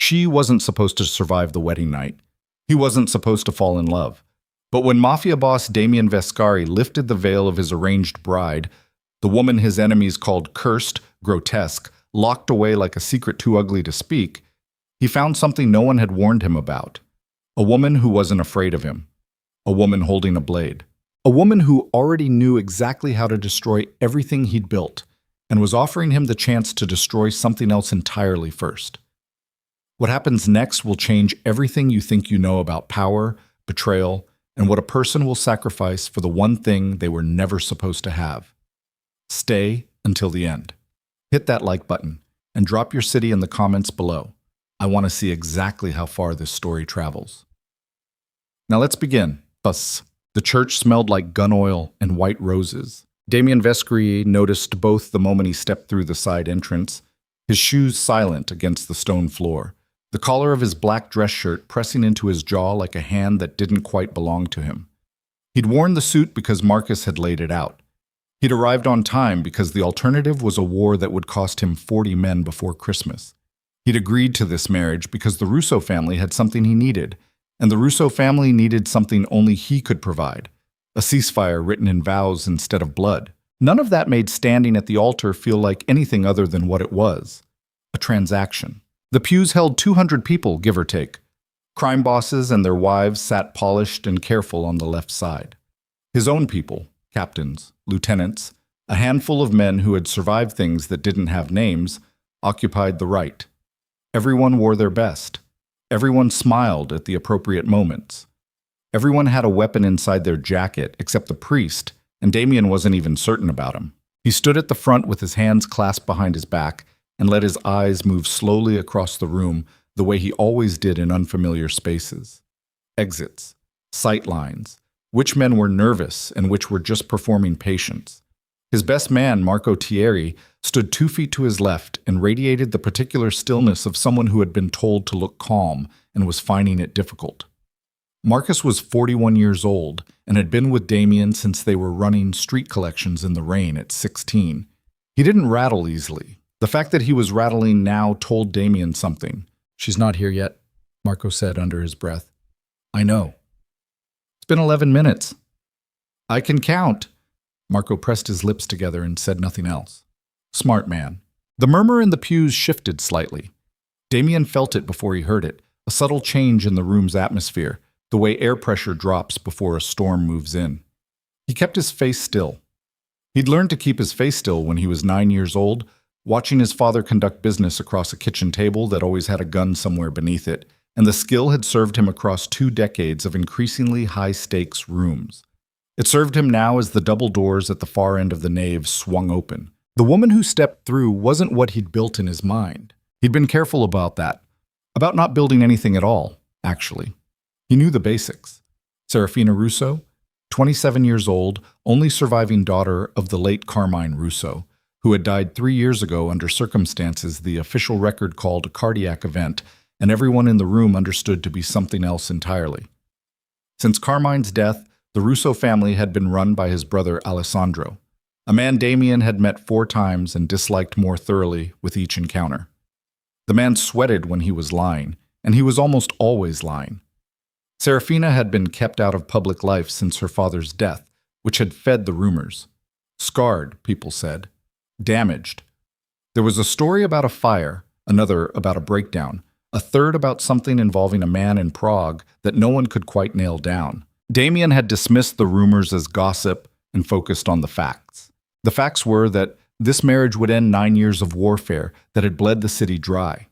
She wasn't supposed to survive the wedding night. He wasn't supposed to fall in love. But when Mafia Boss Damien Vescari lifted the veil of his arranged bride, the woman his enemies called cursed, grotesque, locked away like a secret too ugly to speak, he found something no one had warned him about. A woman who wasn't afraid of him. A woman holding a blade. A woman who already knew exactly how to destroy everything he'd built, and was offering him the chance to destroy something else entirely first. What happens next will change everything you think you know about power, betrayal, and what a person will sacrifice for the one thing they were never supposed to have. Stay until the end. Hit that like button and drop your city in the comments below. I want to see exactly how far this story travels. Now let's begin. Thus, the church smelled like gun oil and white roses. Damien Vescari noticed both the moment he stepped through the side entrance, his shoes silent against the stone floor, the collar of his black dress shirt pressing into his jaw like a hand that didn't quite belong to him. He'd worn the suit because Marcus had laid it out. He'd arrived on time because the alternative was a war that would cost him 40 men before Christmas. He'd agreed to this marriage because the Russo family had something he needed, and the Russo family needed something only he could provide, a ceasefire written in vows instead of blood. None of that made standing at the altar feel like anything other than what it was, a transaction. The pews held 200 people, give or take. Crime bosses and their wives sat polished and careful on the left side. His own people, captains, lieutenants, a handful of men who had survived things that didn't have names, occupied the right. Everyone wore their best. Everyone smiled at the appropriate moments. Everyone had a weapon inside their jacket except the priest, and Damien wasn't even certain about him. He stood at the front with his hands clasped behind his back and let his eyes move slowly across the room the way he always did in unfamiliar spaces. Exits, sight lines, which men were nervous and which were just performing patience. His best man, Marco Thierry, stood 2 feet to his left and radiated the particular stillness of someone who had been told to look calm and was finding it difficult. Marcus was 41 years old and had been with Damien since they were running street collections in the rain at 16. He didn't rattle easily. The fact that he was rattling now told Damien something. "She's not here yet," Marco said under his breath. "I know. It's been 11 minutes. I can count." Marco pressed his lips together and said nothing else. Smart man. The murmur in the pews shifted slightly. Damien felt it before he heard it, a subtle change in the room's atmosphere, the way air pressure drops before a storm moves in. He kept his face still. He'd learned to keep his face still when he was 9 years old, watching his father conduct business across a kitchen table that always had a gun somewhere beneath it, and the skill had served him across 2 decades of increasingly high-stakes rooms. It served him now as the double doors at the far end of the nave swung open. The woman who stepped through wasn't what he'd built in his mind. He'd been careful about that. About not building anything at all, actually. He knew the basics. Serafina Russo, 27 years old, only surviving daughter of the late Carmine Russo, who had died 3 years ago under circumstances the official record called a cardiac event, and everyone in the room understood to be something else entirely. Since Carmine's death, the Russo family had been run by his brother Alessandro, a man Damien had met 4 times and disliked more thoroughly with each encounter. The man sweated when he was lying, and he was almost always lying. Serafina had been kept out of public life since her father's death, which had fed the rumors. Scarred, people said. Damaged. There was a story about a fire, another about a breakdown, a third about something involving a man in Prague that no one could quite nail down. Damien had dismissed the rumors as gossip and focused on the facts. The facts were that this marriage would end 9 years of warfare that had bled the city dry.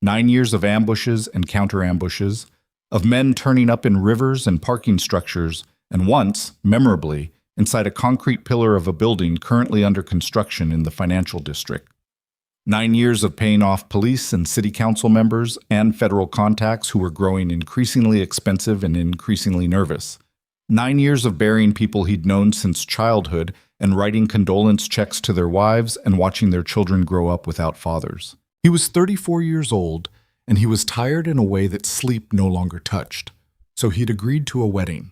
9 years of ambushes and counter-ambushes, of men turning up in rivers and parking structures, and once, memorably, inside a concrete pillar of a building currently under construction in the financial district. 9 years of paying off police and city council members and federal contacts who were growing increasingly expensive and increasingly nervous. 9 years of burying people he'd known since childhood and writing condolence checks to their wives and watching their children grow up without fathers. He was 34 years old, and he was tired in a way that sleep no longer touched, so he'd agreed to a wedding.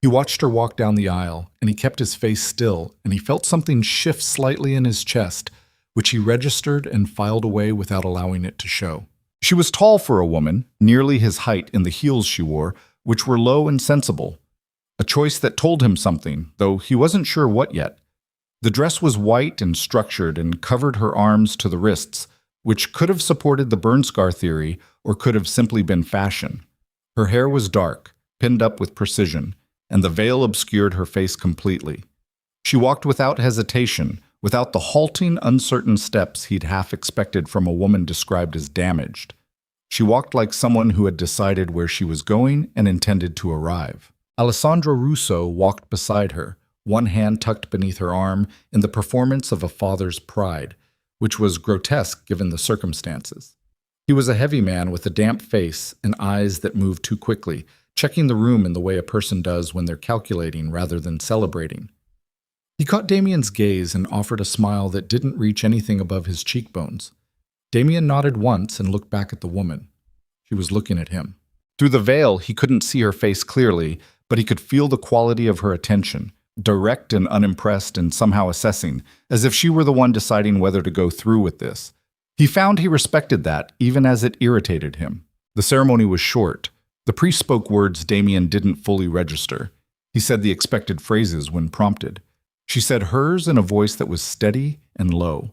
He watched her walk down the aisle, and he kept his face still, and he felt something shift slightly in his chest, which he registered and filed away without allowing it to show. She was tall for a woman, nearly his height in the heels she wore, which were low and sensible. A choice that told him something, though he wasn't sure what yet. The dress was white and structured and covered her arms to the wrists, which could have supported the burn scar theory or could have simply been fashion. Her hair was dark, pinned up with precision, and the veil obscured her face completely. She walked without hesitation, without the halting, uncertain steps he'd half expected from a woman described as damaged. She walked like someone who had decided where she was going and intended to arrive. Alessandro Russo walked beside her, one hand tucked beneath her arm in the performance of a father's pride, which was grotesque given the circumstances. He was a heavy man with a damp face and eyes that moved too quickly, checking the room in the way a person does when they're calculating rather than celebrating. He caught Damien's gaze and offered a smile that didn't reach anything above his cheekbones. Damien nodded once and looked back at the woman. She was looking at him. Through the veil, he couldn't see her face clearly, but he could feel the quality of her attention, direct and unimpressed and somehow assessing, as if she were the one deciding whether to go through with this. He found he respected that, even as it irritated him. The ceremony was short. The priest spoke words Damien didn't fully register. He said the expected phrases when prompted. She said hers in a voice that was steady and low,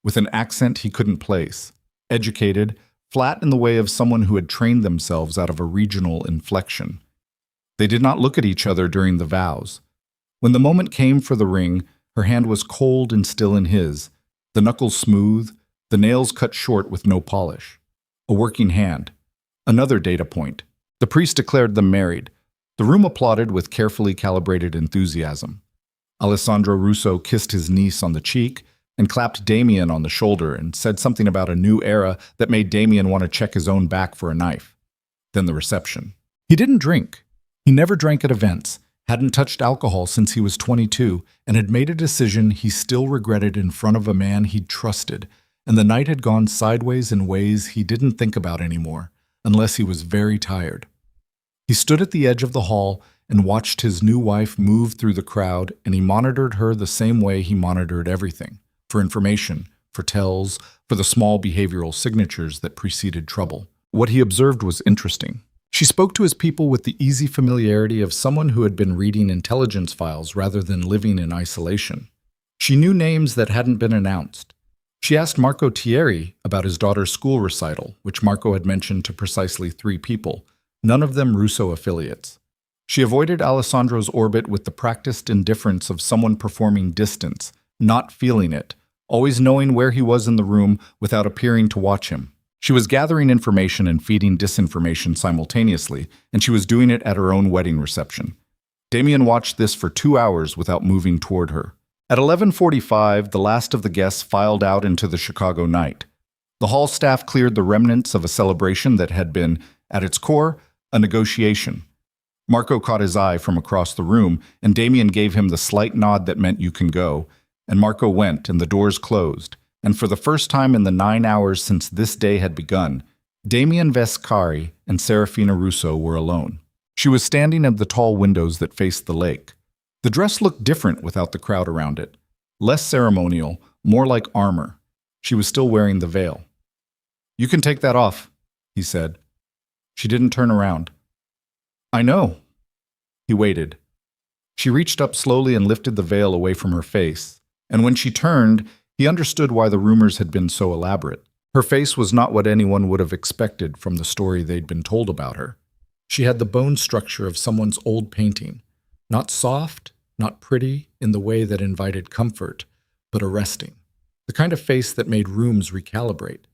with an accent he couldn't place, educated, flat in the way of someone who had trained themselves out of a regional inflection. They did not look at each other during the vows. When the moment came for the ring, her hand was cold and still in his, the knuckles smooth, the nails cut short with no polish. A working hand. Another data point. The priest declared them married. The room applauded with carefully calibrated enthusiasm. Alessandro Russo kissed his niece on the cheek and clapped Damien on the shoulder and said something about a new era that made Damien want to check his own back for a knife. Then the reception. He didn't drink. He never drank at events, hadn't touched alcohol since he was 22, and had made a decision he still regretted in front of a man he'd trusted, and the night had gone sideways in ways he didn't think about anymore, unless he was very tired. He stood at the edge of the hall and watched his new wife move through the crowd, and he monitored her the same way he monitored everything, for information, for tells, for the small behavioral signatures that preceded trouble. What he observed was interesting. She spoke to his people with the easy familiarity of someone who had been reading intelligence files rather than living in isolation. She knew names that hadn't been announced. She asked Marco Thierry about his daughter's school recital, which Marco had mentioned to precisely 3 people, none of them Russo affiliates. She avoided Alessandro's orbit with the practiced indifference of someone performing distance, not feeling it, always knowing where he was in the room without appearing to watch him. She was gathering information and feeding disinformation simultaneously, and she was doing it at her own wedding reception. Damien watched this for 2 hours without moving toward her. At 11:45, the last of the guests filed out into the Chicago night. The hall staff cleared the remnants of a celebration that had been, at its core, a negotiation. Marco caught his eye from across the room, and Damien gave him the slight nod that meant you can go, and Marco went, and the doors closed. And for the first time in the 9 hours since this day had begun, Damien Vescari and Serafina Russo were alone. She was standing at the tall windows that faced the lake. The dress looked different without the crowd around it. Less ceremonial, more like armor. She was still wearing the veil. "You can take that off," he said. She didn't turn around. "I know." He waited. She reached up slowly and lifted the veil away from her face, and when she turned, he understood why the rumors had been so elaborate. Her face was not what anyone would have expected from the story they'd been told about her. She had the bone structure of someone's old painting, not soft, not pretty in the way that invited comfort, but arresting, the kind of face that made rooms recalibrate.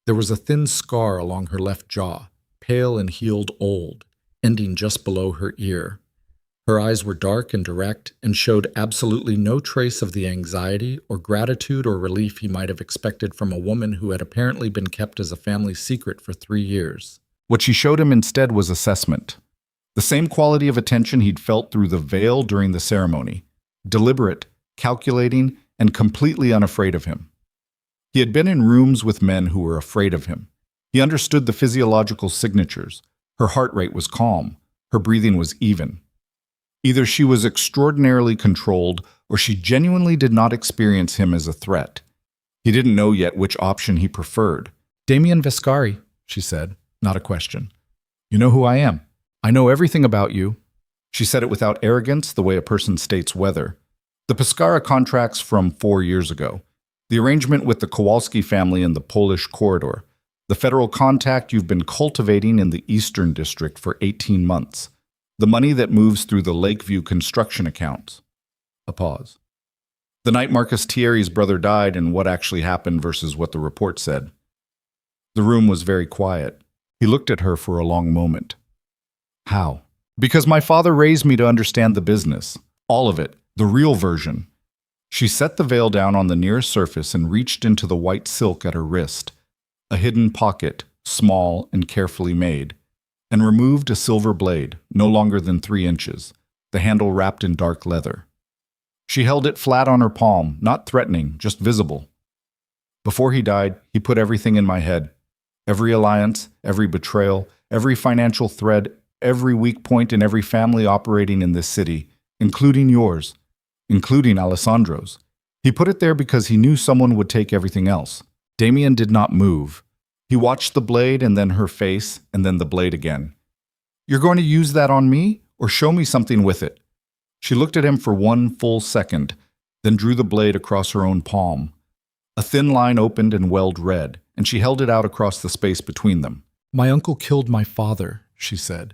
There was a thin scar along her left jaw, pale and healed old, ending just below her ear. Her eyes were dark and direct and showed absolutely no trace of the anxiety or gratitude or relief he might have expected from a woman who had apparently been kept as a family secret for 3 years. What she showed him instead was assessment. The same quality of attention he'd felt through the veil during the ceremony. Deliberate, calculating, and completely unafraid of him. He had been in rooms with men who were afraid of him. He understood the physiological signatures. Her heart rate was calm. Her breathing was even. Either she was extraordinarily controlled, or she genuinely did not experience him as a threat. He didn't know yet which option he preferred. "Damien Vescari," she said, not a question. You know who I am. I know everything about you. She said it without arrogance, the way a person states weather. The Pescara contracts from 4 years ago. The arrangement with the Kowalski family in the Polish corridor. The federal contact you've been cultivating in the Eastern District for 18 months. The money that moves through the Lakeview construction accounts. A pause. The night Marcus Thierry's brother died and what actually happened versus what the report said. The room was very quiet. He looked at her for a long moment. How? Because my father raised me to understand the business. All of it. The real version. She set the veil down on the nearest surface and reached into the white silk at her wrist, a hidden pocket, small and carefully made, and removed a silver blade, no longer than 3 inches, the handle wrapped in dark leather. She held it flat on her palm, not threatening, just visible. Before he died, he put everything in my head. Every alliance, every betrayal, every financial thread, every weak point in every family operating in this city, including yours, including Alessandro's. He put it there because he knew someone would take everything else. Damien did not move. He watched the blade and then her face and then the blade again. You're going to use that on me or show me something with it? She looked at him for 1 full second, then drew the blade across her own palm. A thin line opened and welled red, and she held it out across the space between them. My uncle killed my father, she said.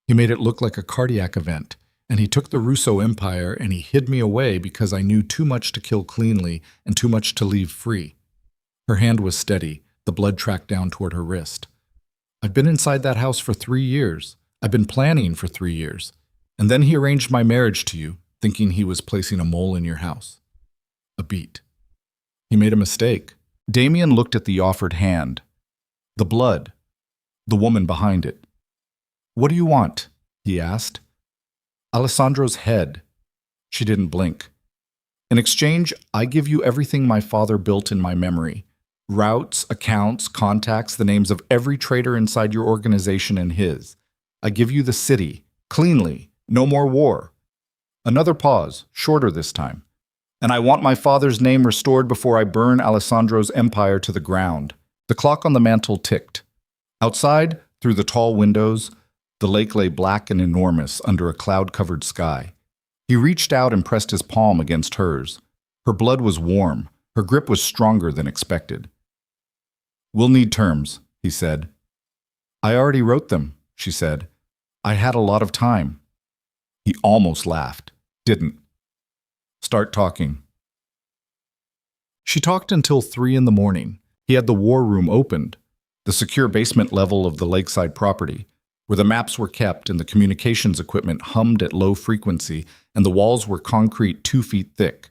He made it look like a cardiac event, and he took the Russo Empire and he hid me away because I knew too much to kill cleanly and too much to leave free. Her hand was steady, the blood tracked down toward her wrist. I've been inside that house for 3 years. I've been planning for 3 years. And then he arranged my marriage to you, thinking he was placing a mole in your house. A beat. He made a mistake. Damien looked at the offered hand. The blood. The woman behind it. What do you want? He asked. Alessandro's head. She didn't blink. In exchange, I give you everything my father built in my memory. Routes, accounts, contacts, the names of every traitor inside your organization and his. I give you the city, cleanly, no more war. Another pause, shorter this time. And I want my father's name restored before I burn Alessandro's empire to the ground. The clock on the mantel ticked. Outside, through the tall windows, the lake lay black and enormous under a cloud-covered sky. He reached out and pressed his palm against hers. Her blood was warm. Her grip was stronger than expected. We'll need terms, he said. I already wrote them, she said. I had a lot of time. He almost laughed. Didn't. Start talking. She talked until 3 in the morning. He had the war room opened, the secure basement level of the lakeside property, where the maps were kept and the communications equipment hummed at low frequency and the walls were concrete 2 feet thick.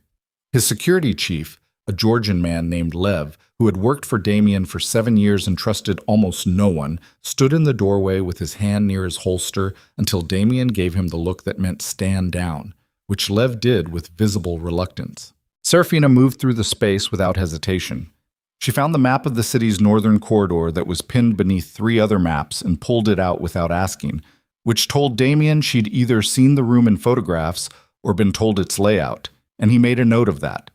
His security chief, a Georgian man named Lev, who had worked for Damien for 7 years and trusted almost no one, stood in the doorway with his hand near his holster until Damien gave him the look that meant stand down, which Lev did with visible reluctance. Serafina moved through the space without hesitation. She found the map of the city's northern corridor that was pinned beneath 3 other maps and pulled it out without asking, which told Damien she'd either seen the room in photographs or been told its layout, and he made a note of that.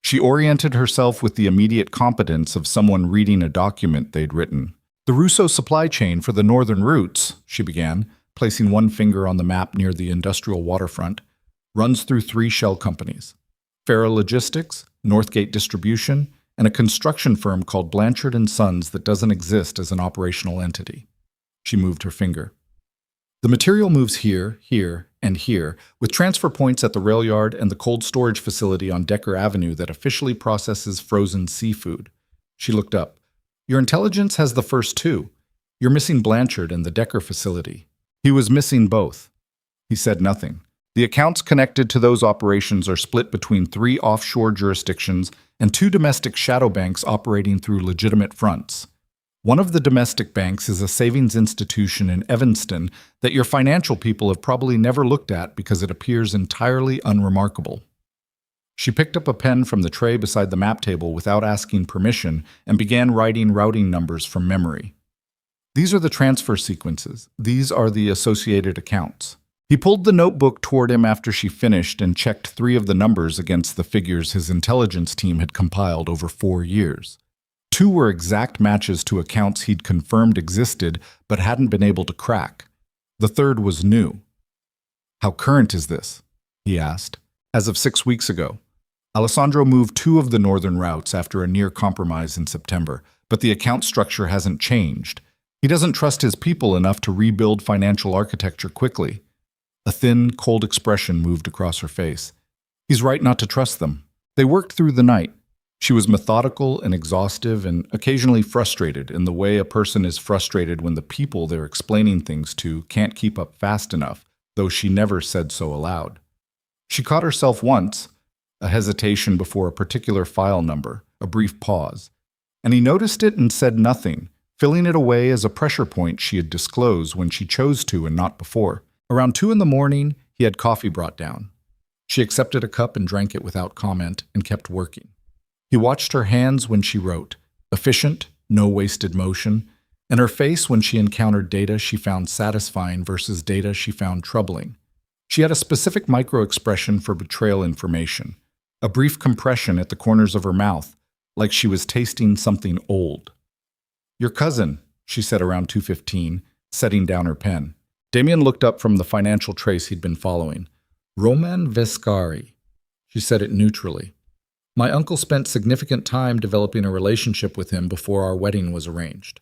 She oriented herself with the immediate competence of someone reading a document they'd written. The Russo supply chain for the northern routes, she began, placing one finger on the map near the industrial waterfront, runs through 3 shell companies: Farah Logistics, Northgate Distribution, and a construction firm called Blanchard & Sons that doesn't exist as an operational entity. She moved her finger. The material moves here, here, and here, with transfer points at the rail yard and the cold storage facility on Decker Avenue that officially processes frozen seafood. She looked up. Your intelligence has the first 2. You're missing Blanchard and the Decker facility. He was missing both. He said nothing. The accounts connected to those operations are split between 3 offshore jurisdictions and 2 domestic shadow banks operating through legitimate fronts. One of the domestic banks is a savings institution in Evanston that your financial people have probably never looked at because it appears entirely unremarkable. She picked up a pen from the tray beside the map table without asking permission and began writing routing numbers from memory. These are the transfer sequences. These are the associated accounts. He pulled the notebook toward him after she finished and checked 3 of the numbers against the figures his intelligence team had compiled over 4 years. Two were exact matches to accounts he'd confirmed existed but hadn't been able to crack. The third was new. "How current is this?" he asked. "As of 6 weeks ago. Alessandro moved 2 of the northern routes after a near compromise in September, but the account structure hasn't changed. He doesn't trust his people enough to rebuild financial architecture quickly." A thin, cold expression moved across her face. "He's right not to trust them." They worked through the night. She was methodical and exhaustive and occasionally frustrated in the way a person is frustrated when the people they're explaining things to can't keep up fast enough, though she never said so aloud. She caught herself once, a hesitation before a particular file number, a brief pause, and he noticed it and said nothing, filling it away as a pressure point she had disclosed when she chose to and not before. Around 2 in the morning, he had coffee brought down. She accepted a cup and drank it without comment and kept working. He watched her hands when she wrote, efficient, no wasted motion, and her face when she encountered data she found satisfying versus data she found troubling. She had a specific micro-expression for betrayal information, a brief compression at the corners of her mouth, like she was tasting something old. "Your cousin," she said around 2:15, setting down her pen. Damien looked up from the financial trace he'd been following. "Roman Vescari." She said it neutrally. "My uncle spent significant time developing a relationship with him before our wedding was arranged.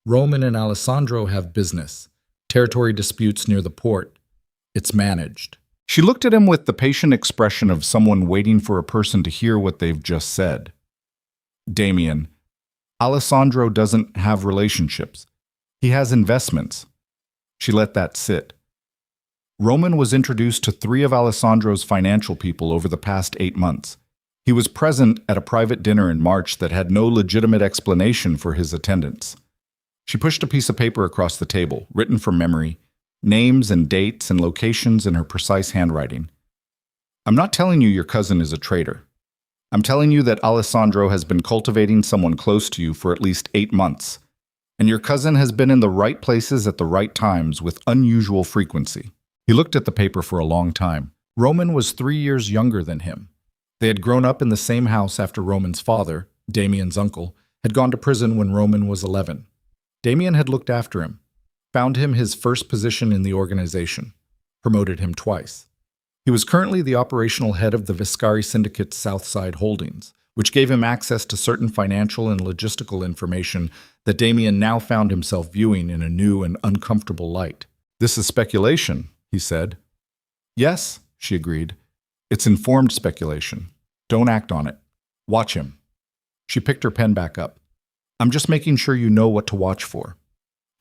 Roman and Alessandro have business, territory disputes near the port. It's managed." She looked at him with the patient expression of someone waiting for a person to hear what they've just said. "Damien, Alessandro doesn't have relationships. He has investments." She let that sit. "Roman was introduced to 3 of Alessandro's financial people over the past 8 months. He was present at a private dinner in March that had no legitimate explanation for his attendance." She pushed a piece of paper across the table, written from memory, names and dates and locations in her precise handwriting. "I'm not telling you your cousin is a traitor. I'm telling you that Alessandro has been cultivating someone close to you for at least 8 months, and your cousin has been in the right places at the right times with unusual frequency." He looked at the paper for a long time. Roman was 3 years younger than him. They had grown up in the same house after Roman's father, Damien's uncle, had gone to prison when Roman was 11. Damien had looked after him, found him his first position in the organization, promoted him twice. He was currently the operational head of the Vescari Syndicate's Southside Holdings, which gave him access to certain financial and logistical information that Damien now found himself viewing in a new and uncomfortable light. "This is speculation," he said. "Yes," she agreed. "It's informed speculation. Don't act on it. Watch him." She picked her pen back up. "I'm just making sure you know what to watch for."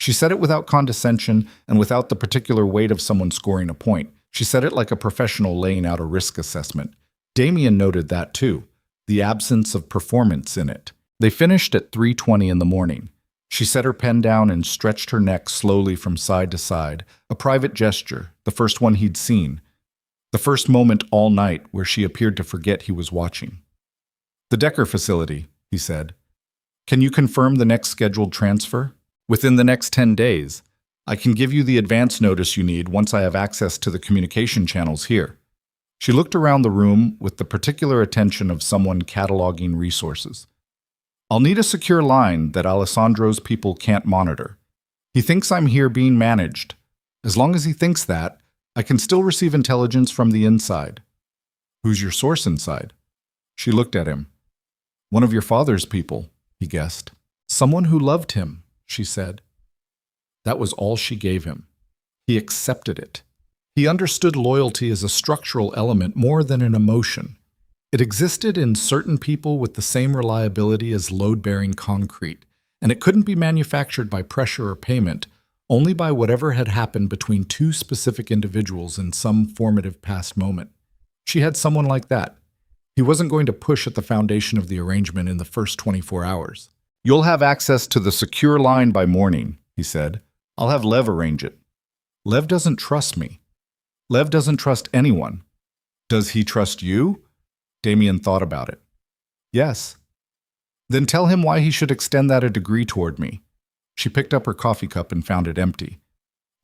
She said it without condescension and without the particular weight of someone scoring a point. She said it like a professional laying out a risk assessment. Damien noted that too, the absence of performance in it. They finished at 3:20 in the morning. She set her pen down and stretched her neck slowly from side to side, a private gesture, the first one he'd seen. The first moment all night where she appeared to forget he was watching. "The Decker facility," he said. "Can you confirm the next scheduled transfer? Within the next 10 days. I can give you the advance notice you need once I have access to the communication channels here." She looked around the room with the particular attention of someone cataloging resources. "I'll need a secure line that Alessandro's people can't monitor. He thinks I'm here being managed. As long as he thinks that, I can still receive intelligence from the inside." "Who's your source inside?" She looked at him. "One of your father's people," he guessed. "Someone who loved him," she said. That was all she gave him. He accepted it. He understood loyalty as a structural element more than an emotion. It existed in certain people with the same reliability as load-bearing concrete, and it couldn't be manufactured by pressure or payment, only by whatever had happened between 2 specific individuals in some formative past moment. She had someone like that. He wasn't going to push at the foundation of the arrangement in the first 24 hours. "You'll have access to the secure line by morning," he said. "I'll have Lev arrange it." "Lev doesn't trust me." "Lev doesn't trust anyone." "Does he trust you?" Damien thought about it. "Yes." "Then tell him why he should extend that a degree toward me." She picked up her coffee cup and found it empty.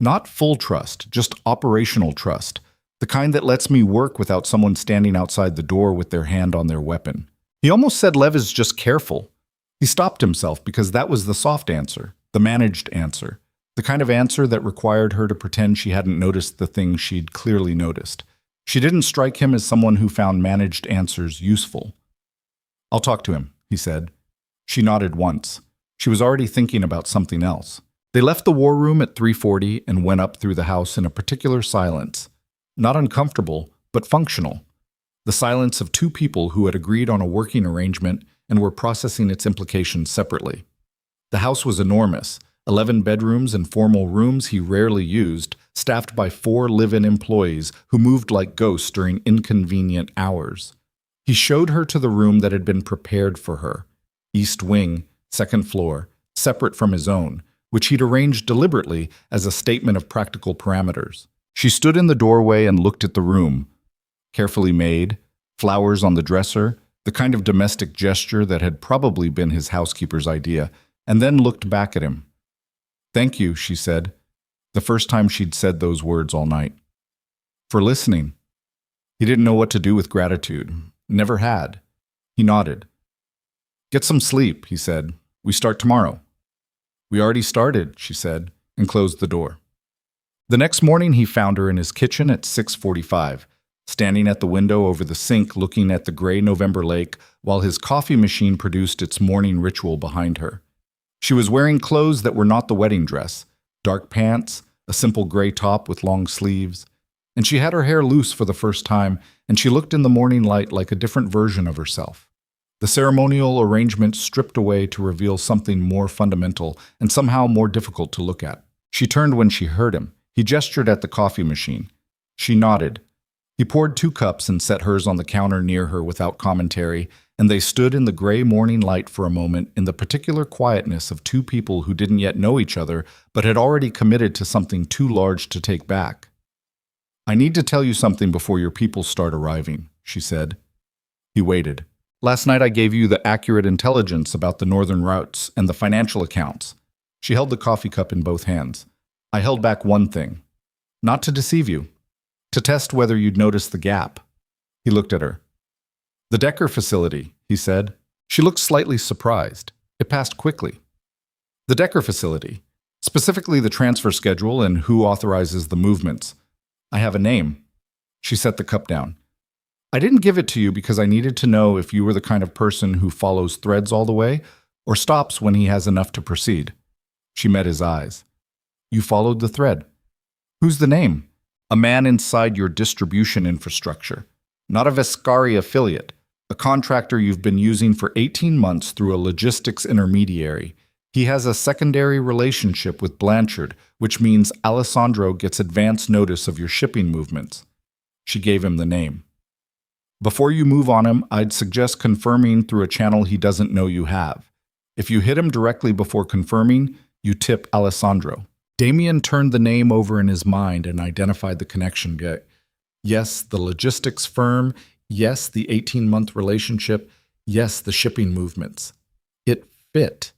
"Not full trust, just operational trust, the kind that lets me work without someone standing outside the door with their hand on their weapon." He almost said Lev is just careful. He stopped himself because that was the soft answer, the managed answer, the kind of answer that required her to pretend she hadn't noticed the thing she'd clearly noticed. She didn't strike him as someone who found managed answers useful. "I'll talk to him," he said. She nodded once. She was already thinking about something else. They left the war room at 3:40 and went up through the house in a particular silence. Not uncomfortable, but functional. The silence of two people who had agreed on a working arrangement and were processing its implications separately. The house was enormous, 11 bedrooms and formal rooms he rarely used, staffed by 4 live-in employees who moved like ghosts during inconvenient hours. He showed her to the room that had been prepared for her. East wing, second floor, separate from his own, which he'd arranged deliberately as a statement of practical parameters. She stood in the doorway and looked at the room. Carefully made, flowers on the dresser, the kind of domestic gesture that had probably been his housekeeper's idea, and then looked back at him. "Thank you," she said, the first time she'd said those words all night. "For listening." He didn't know what to do with gratitude. Never had. He nodded. "Get some sleep," he said. "We start tomorrow." "We already started," she said, and closed the door. The next morning he found her in his kitchen at 6:45, standing at the window over the sink looking at the gray November lake while his coffee machine produced its morning ritual behind her. She was wearing clothes that were not the wedding dress, dark pants, a simple gray top with long sleeves, and she had her hair loose for the first time, and she looked in the morning light like a different version of herself. The ceremonial arrangement stripped away to reveal something more fundamental and somehow more difficult to look at. She turned when she heard him. He gestured at the coffee machine. She nodded. He poured 2 cups and set hers on the counter near her without commentary, and they stood in the gray morning light for a moment in the particular quietness of 2 people who didn't yet know each other but had already committed to something too large to take back. "I need to tell you something before your people start arriving," she said. He waited. "Last night I gave you the accurate intelligence about the northern routes and the financial accounts." She held the coffee cup in both hands. "I held back one thing. Not to deceive you. To test whether you'd notice the gap." He looked at her. "The Decker facility," he said. She looked slightly surprised. It passed quickly. "The Decker facility. Specifically the transfer schedule and who authorizes the movements. I have a name." She set the cup down. "I didn't give it to you because I needed to know if you were the kind of person who follows threads all the way or stops when he has enough to proceed." She met his eyes. "You followed the thread. Who's the name?" "A man inside your distribution infrastructure. Not a Vescari affiliate. A contractor you've been using for 18 months through a logistics intermediary. He has a secondary relationship with Blanchard, which means Alessandro gets advance notice of your shipping movements." She gave him the name. "Before you move on him, I'd suggest confirming through a channel he doesn't know you have. If you hit him directly before confirming, you tip Alessandro." Damien turned the name over in his mind and identified the connection. Yes, the logistics firm. Yes, the 18-month relationship. Yes, the shipping movements. It fit.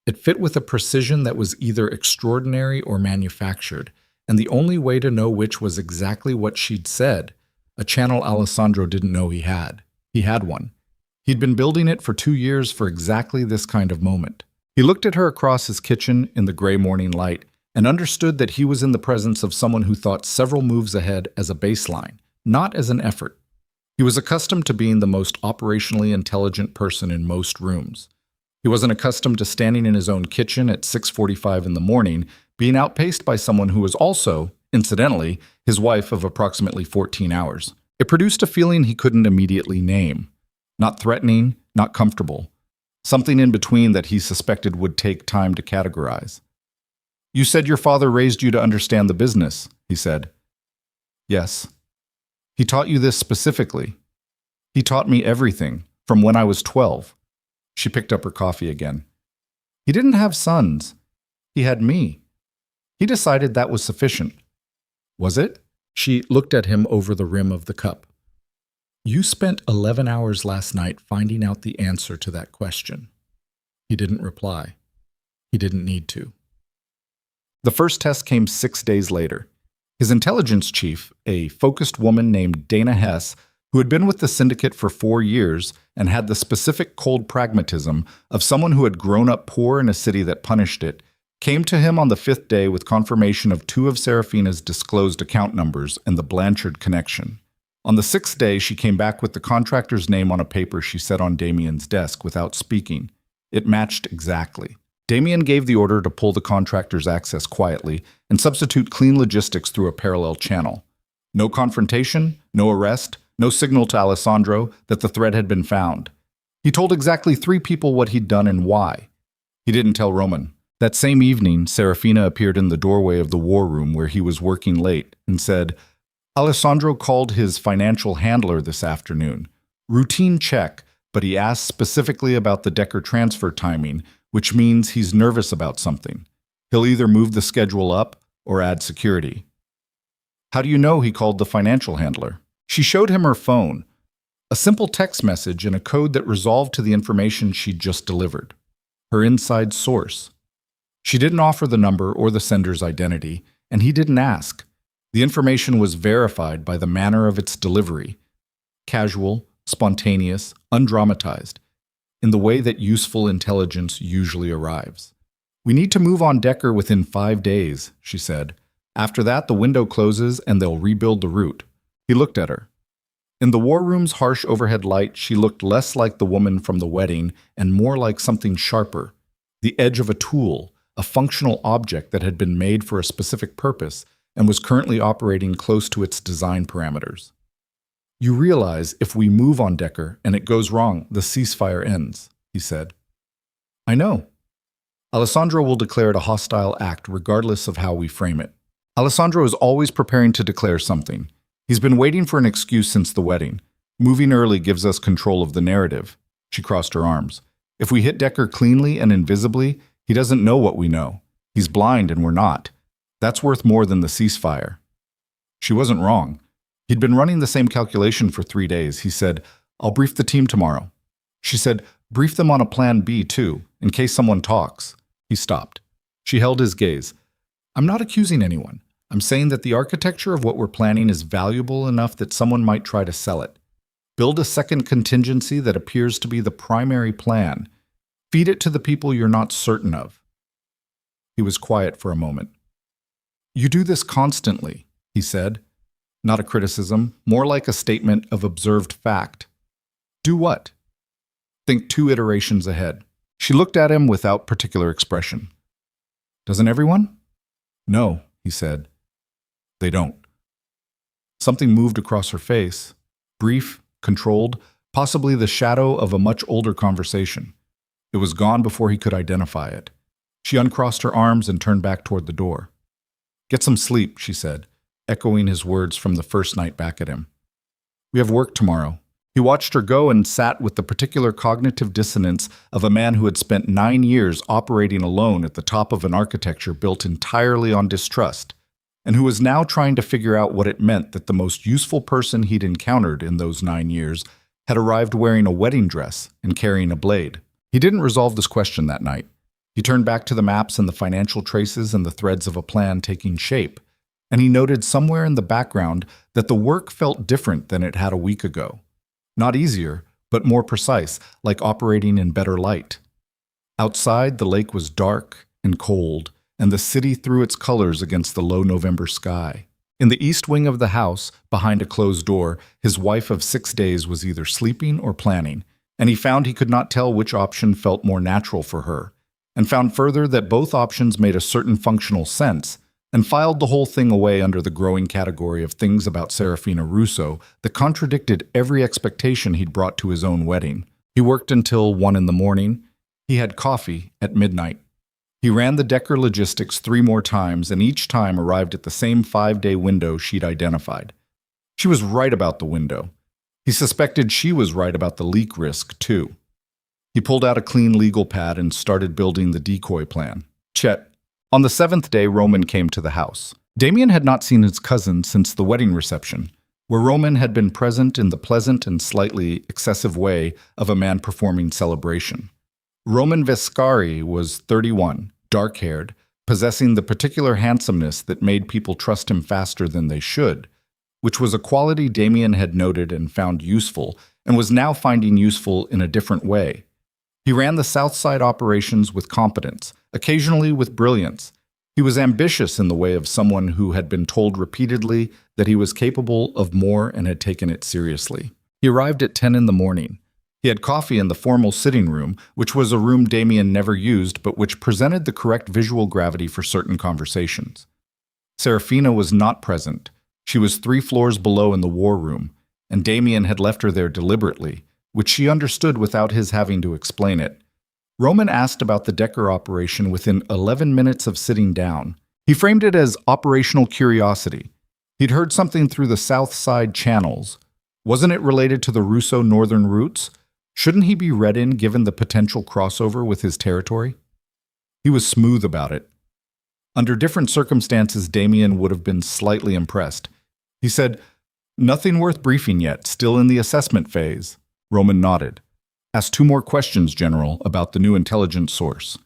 It fit with a precision that was either extraordinary or manufactured, and the only way to know which was exactly what she'd said, a channel Alessandro didn't know he had. He had one. He'd been building it for 2 years for exactly this kind of moment. He looked at her across his kitchen in the gray morning light and understood that he was in the presence of someone who thought several moves ahead as a baseline, not as an effort. He was accustomed to being the most operationally intelligent person in most rooms. He wasn't accustomed to standing in his own kitchen at 6:45 in the morning, being outpaced by someone who was also, incidentally, his wife of approximately 14 hours. It produced a feeling he couldn't immediately name. Not threatening, not comfortable. Something in between that he suspected would take time to categorize. "You said your father raised you to understand the business," he said. "Yes." "He taught you this specifically." "He taught me everything, from when I was 12. She picked up her coffee again. "He didn't have sons. He had me. He decided that was sufficient." "Was it?" She looked at him over the rim of the cup. "You spent 11 hours last night finding out the answer to that question." He didn't reply. He didn't need to. The first test came 6 days later. His intelligence chief, a focused woman named Dana Hess, who had been with the syndicate for 4 years and had the specific cold pragmatism of someone who had grown up poor in a city that punished it, came to him on the 5th day with confirmation of 2 of Serafina's disclosed account numbers and the Blanchard connection. On the 6th day, she came back with the contractor's name on a paper she set on Damien's desk without speaking. It matched exactly. Damien gave the order to pull the contractor's access quietly and substitute clean logistics through a parallel channel. No confrontation, no arrest, no signal to Alessandro that the thread had been found. He told exactly 3 people what he'd done and why. He didn't tell Roman. That same evening, Serafina appeared in the doorway of the war room where he was working late and said, "Alessandro called his financial handler this afternoon. Routine check, but he asked specifically about the Decker transfer timing, which means he's nervous about something. He'll either move the schedule up or add security." "How do you know he called the financial handler?" She showed him her phone, a simple text message and a code that resolved to the information she'd just delivered. Her inside source. She didn't offer the number or the sender's identity, and he didn't ask. The information was verified by the manner of its delivery. Casual, spontaneous, undramatized, in the way that useful intelligence usually arrives. "We need to move on Decker within 5 days," she said. "After that, the window closes and they'll rebuild the route." He looked at her. In the war room's harsh overhead light, she looked less like the woman from the wedding and more like something sharper. The edge of a tool, a functional object that had been made for a specific purpose and was currently operating close to its design parameters. "You realize if we move on Decker and it goes wrong, the ceasefire ends," he said. "I know. Alessandro will declare it a hostile act regardless of how we frame it. Alessandro is always preparing to declare something. He's been waiting for an excuse since the wedding. Moving early gives us control of the narrative." She crossed her arms. "If we hit Decker cleanly and invisibly, he doesn't know what we know. He's blind and we're not. That's worth more than the ceasefire." She wasn't wrong. He'd been running the same calculation for 3 days. He said, "I'll brief the team tomorrow." She said, "Brief them on a plan B too, in case someone talks." He stopped. She held his gaze. "I'm not accusing anyone. I'm saying that the architecture of what we're planning is valuable enough that someone might try to sell it. Build a second contingency that appears to be the primary plan. Feed it to the people you're not certain of." He was quiet for a moment. "You do this constantly," he said. Not a criticism, more like a statement of observed fact. "Do what?" "Think 2 iterations ahead." She looked at him without particular expression. "Doesn't everyone?" "No," he said. "They don't." Something moved across her face, brief, controlled, possibly the shadow of a much older conversation. It was gone before he could identify it. She uncrossed her arms and turned back toward the door. "Get some sleep," she said, echoing his words from the first night back at him. "We have work tomorrow." He watched her go and sat with the particular cognitive dissonance of a man who had spent 9 years operating alone at the top of an architecture built entirely on distrust, and who was now trying to figure out what it meant that the most useful person he'd encountered in those 9 years had arrived wearing a wedding dress and carrying a blade. He didn't resolve this question that night. He turned back to the maps and the financial traces and the threads of a plan taking shape, and he noted somewhere in the background that the work felt different than it had a week ago. Not easier, but more precise, like operating in better light. Outside, the lake was dark and cold, and the city threw its colors against the low November sky. In the east wing of the house, behind a closed door, his wife of 6 days was either sleeping or planning, and he found he could not tell which option felt more natural for her, and found further that both options made a certain functional sense, and filed the whole thing away under the growing category of things about Serafina Russo that contradicted every expectation he'd brought to his own wedding. He worked until 1 in the morning. He had coffee at midnight. He ran the Decker logistics 3 more times, and each time arrived at the same 5-day window she'd identified. She was right about the window. He suspected she was right about the leak risk, too. He pulled out a clean legal pad and started building the decoy plan. Chet. On the 7th day, Roman came to the house. Damien had not seen his cousin since the wedding reception, where Roman had been present in the pleasant and slightly excessive way of a man performing celebration. Roman Vescari was 31, dark-haired, possessing the particular handsomeness that made people trust him faster than they should, which was a quality Damien had noted and found useful, and was now finding useful in a different way. He ran the South Side operations with competence, occasionally with brilliance. He was ambitious in the way of someone who had been told repeatedly that he was capable of more and had taken it seriously. He arrived at 10 in the morning. He had coffee in the formal sitting room, which was a room Damien never used but which presented the correct visual gravity for certain conversations. Serafina was not present. She was 3 floors below in the war room, and Damien had left her there deliberately, which she understood without his having to explain it. Roman asked about the Decker operation within 11 minutes of sitting down. He framed it as operational curiosity. He'd heard something through the South Side channels. Wasn't it related to the Russo-Northern routes? Shouldn't he be read in given the potential crossover with his territory? He was smooth about it. Under different circumstances, Damien would have been slightly impressed. He said, "Nothing worth briefing yet, still in the assessment phase." Roman nodded. "Ask 2 more questions, General, about the new intelligence source."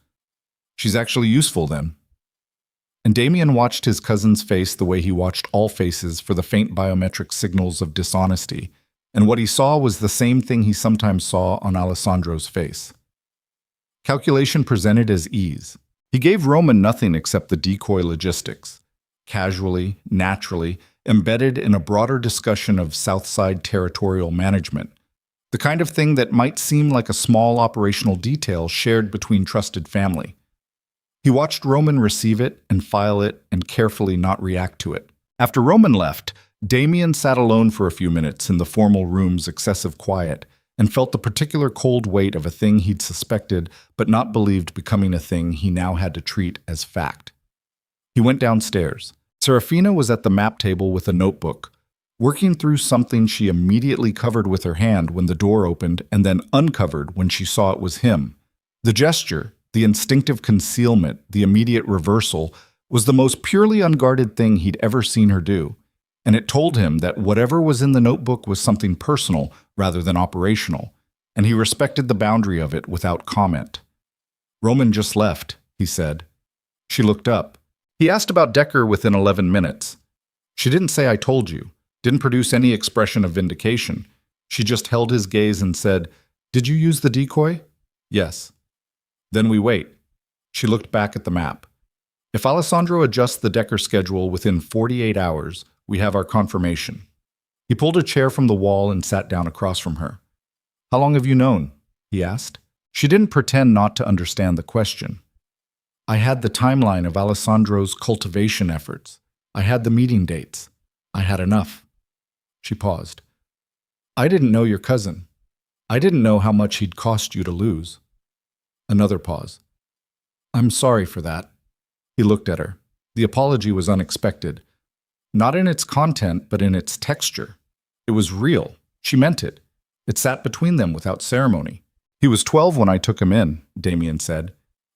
"She's actually useful, then." And Damien watched his cousin's face the way he watched all faces for the faint biometric signals of dishonesty, and what he saw was the same thing he sometimes saw on Alessandro's face. Calculation presented as ease. He gave Roman nothing except the decoy logistics, casually, naturally, embedded in a broader discussion of Southside territorial management, the kind of thing that might seem like a small operational detail shared between trusted family. He watched Roman receive it and file it and carefully not react to it. After Roman left, Damien sat alone for a few minutes in the formal room's excessive quiet and felt the particular cold weight of a thing he'd suspected but not believed becoming a thing he now had to treat as fact. He went downstairs. Serafina was at the map table with a notebook, working through something she immediately covered with her hand when the door opened and then uncovered when she saw it was him. The gesture, the instinctive concealment, the immediate reversal, was the most purely unguarded thing he'd ever seen her do, and it told him that whatever was in the notebook was something personal rather than operational, and he respected the boundary of it without comment. "Roman just left," he said. She looked up. He asked about Decker within 11 minutes. She didn't say "I told you," didn't produce any expression of vindication. She just held his gaze and said, "Did you use the decoy?" "Yes." "Then we wait." She looked back at the map. "If Alessandro adjusts the Decker schedule within 48 hours, we have our confirmation." He pulled a chair from the wall and sat down across from her. "How long have you known?" he asked. She didn't pretend not to understand the question. "I had the timeline of Alessandro's cultivation efforts. I had the meeting dates. I had enough." She paused. "I didn't know your cousin. I didn't know how much he'd cost you to lose." Another pause. "I'm sorry for that." He looked at her. The apology was unexpected. Not in its content, but in its texture. It was real. She meant it. It sat between them without ceremony. "He was 12 when I took him in," Damien said.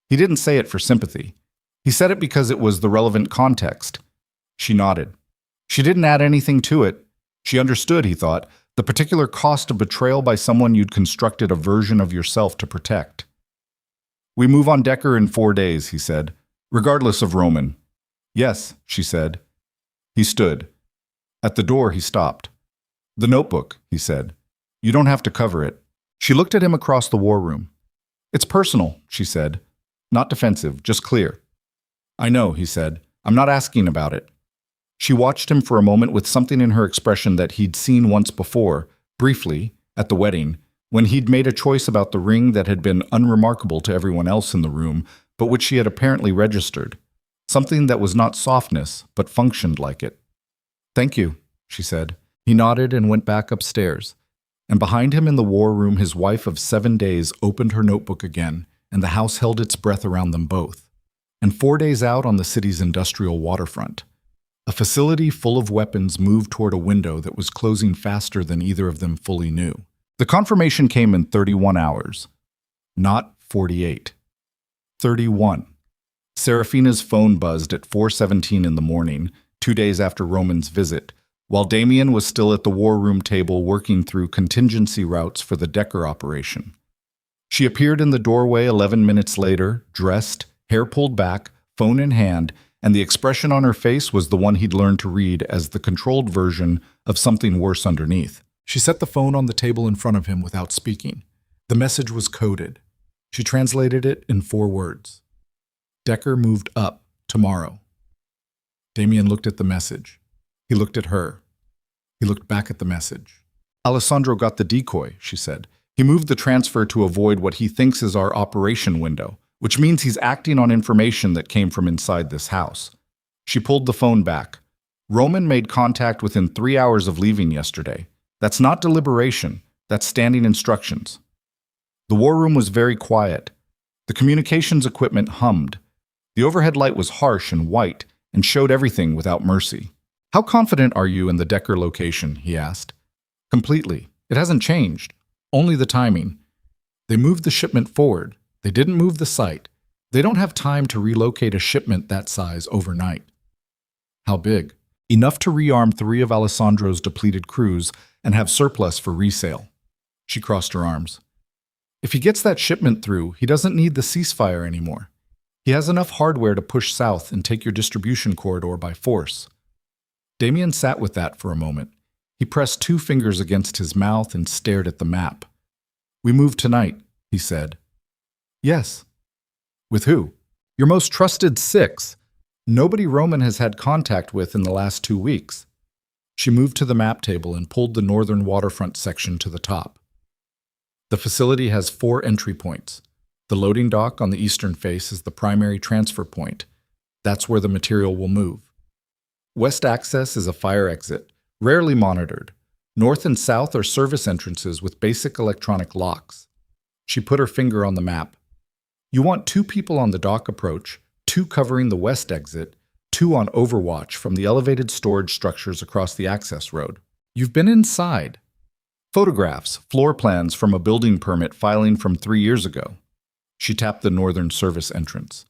He didn't say it for sympathy. He said it because it was the relevant context. She nodded. She didn't add anything to it. She understood, he thought, the particular cost of betrayal by someone you'd constructed a version of yourself to protect. "We move on Decker in 4 days," he said, "regardless of Roman." "Yes," she said. He stood. At the door, he stopped. "The notebook," he said. "You don't have to cover it." She looked at him across the war room. "It's personal," she said. "Not defensive, just clear." "I know," he said. "I'm not asking about it." She watched him for a moment with something in her expression that he'd seen once before, briefly, at the wedding, when he'd made a choice about the ring that had been unremarkable to everyone else in the room, but which she had apparently registered. Something that was not softness, but functioned like it. "Thank you," she said. He nodded and went back upstairs. And behind him in the war room, his wife of 7 days opened her notebook again, and the house held its breath around them both. And 4 days out on the city's industrial waterfront, a facility full of weapons moved toward a window that was closing faster than either of them fully knew. The confirmation came in 31 hours. Not 48. 31. Serafina's phone buzzed at 4:17 in the morning, 2 days after Roman's visit, while Damien was still at the war room table working through contingency routes for the Decker operation. She appeared in the doorway 11 minutes later, dressed, hair pulled back, phone in hand, and the expression on her face was the one he'd learned to read as the controlled version of something worse underneath. She set the phone on the table in front of him without speaking. The message was coded. She translated it in 4 words. Decker moved up tomorrow. Damien looked at the message. He looked at her. He looked back at the message. Alessandro got the decoy, she said. He moved the transfer to avoid what he thinks is our operation window, which means he's acting on information that came from inside this house. She pulled the phone back. Roman made contact within 3 hours of leaving yesterday. That's not deliberation. That's standing instructions. The war room was very quiet. The communications equipment hummed. The overhead light was harsh and white and showed everything without mercy. How confident are you in the Decker location? He asked. Completely. It hasn't changed. Only the timing. They moved the shipment forward. They didn't move the site. They don't have time to relocate a shipment that size overnight. How big? Enough to rearm 3 of Alessandro's depleted crews and have surplus for resale. She crossed her arms. If he gets that shipment through, he doesn't need the ceasefire anymore. He has enough hardware to push south and take your distribution corridor by force. Damien sat with that for a moment. He pressed 2 fingers against his mouth and stared at the map. We move tonight, he said. Yes. With who? Your most trusted 6. Nobody Roman has had contact with in the last 2 weeks. She moved to the map table and pulled the northern waterfront section to the top. The facility has 4 entry points. The loading dock on the eastern face is the primary transfer point. That's where the material will move. West access is a fire exit, rarely monitored. North and south are service entrances with basic electronic locks. She put her finger on the map. You want 2 people on the dock approach, 2 covering the west exit, 2 on overwatch from the elevated storage structures across the access road. You've been inside. Photographs, floor plans from a building permit filing from 3 years ago. She tapped the northern service entrance.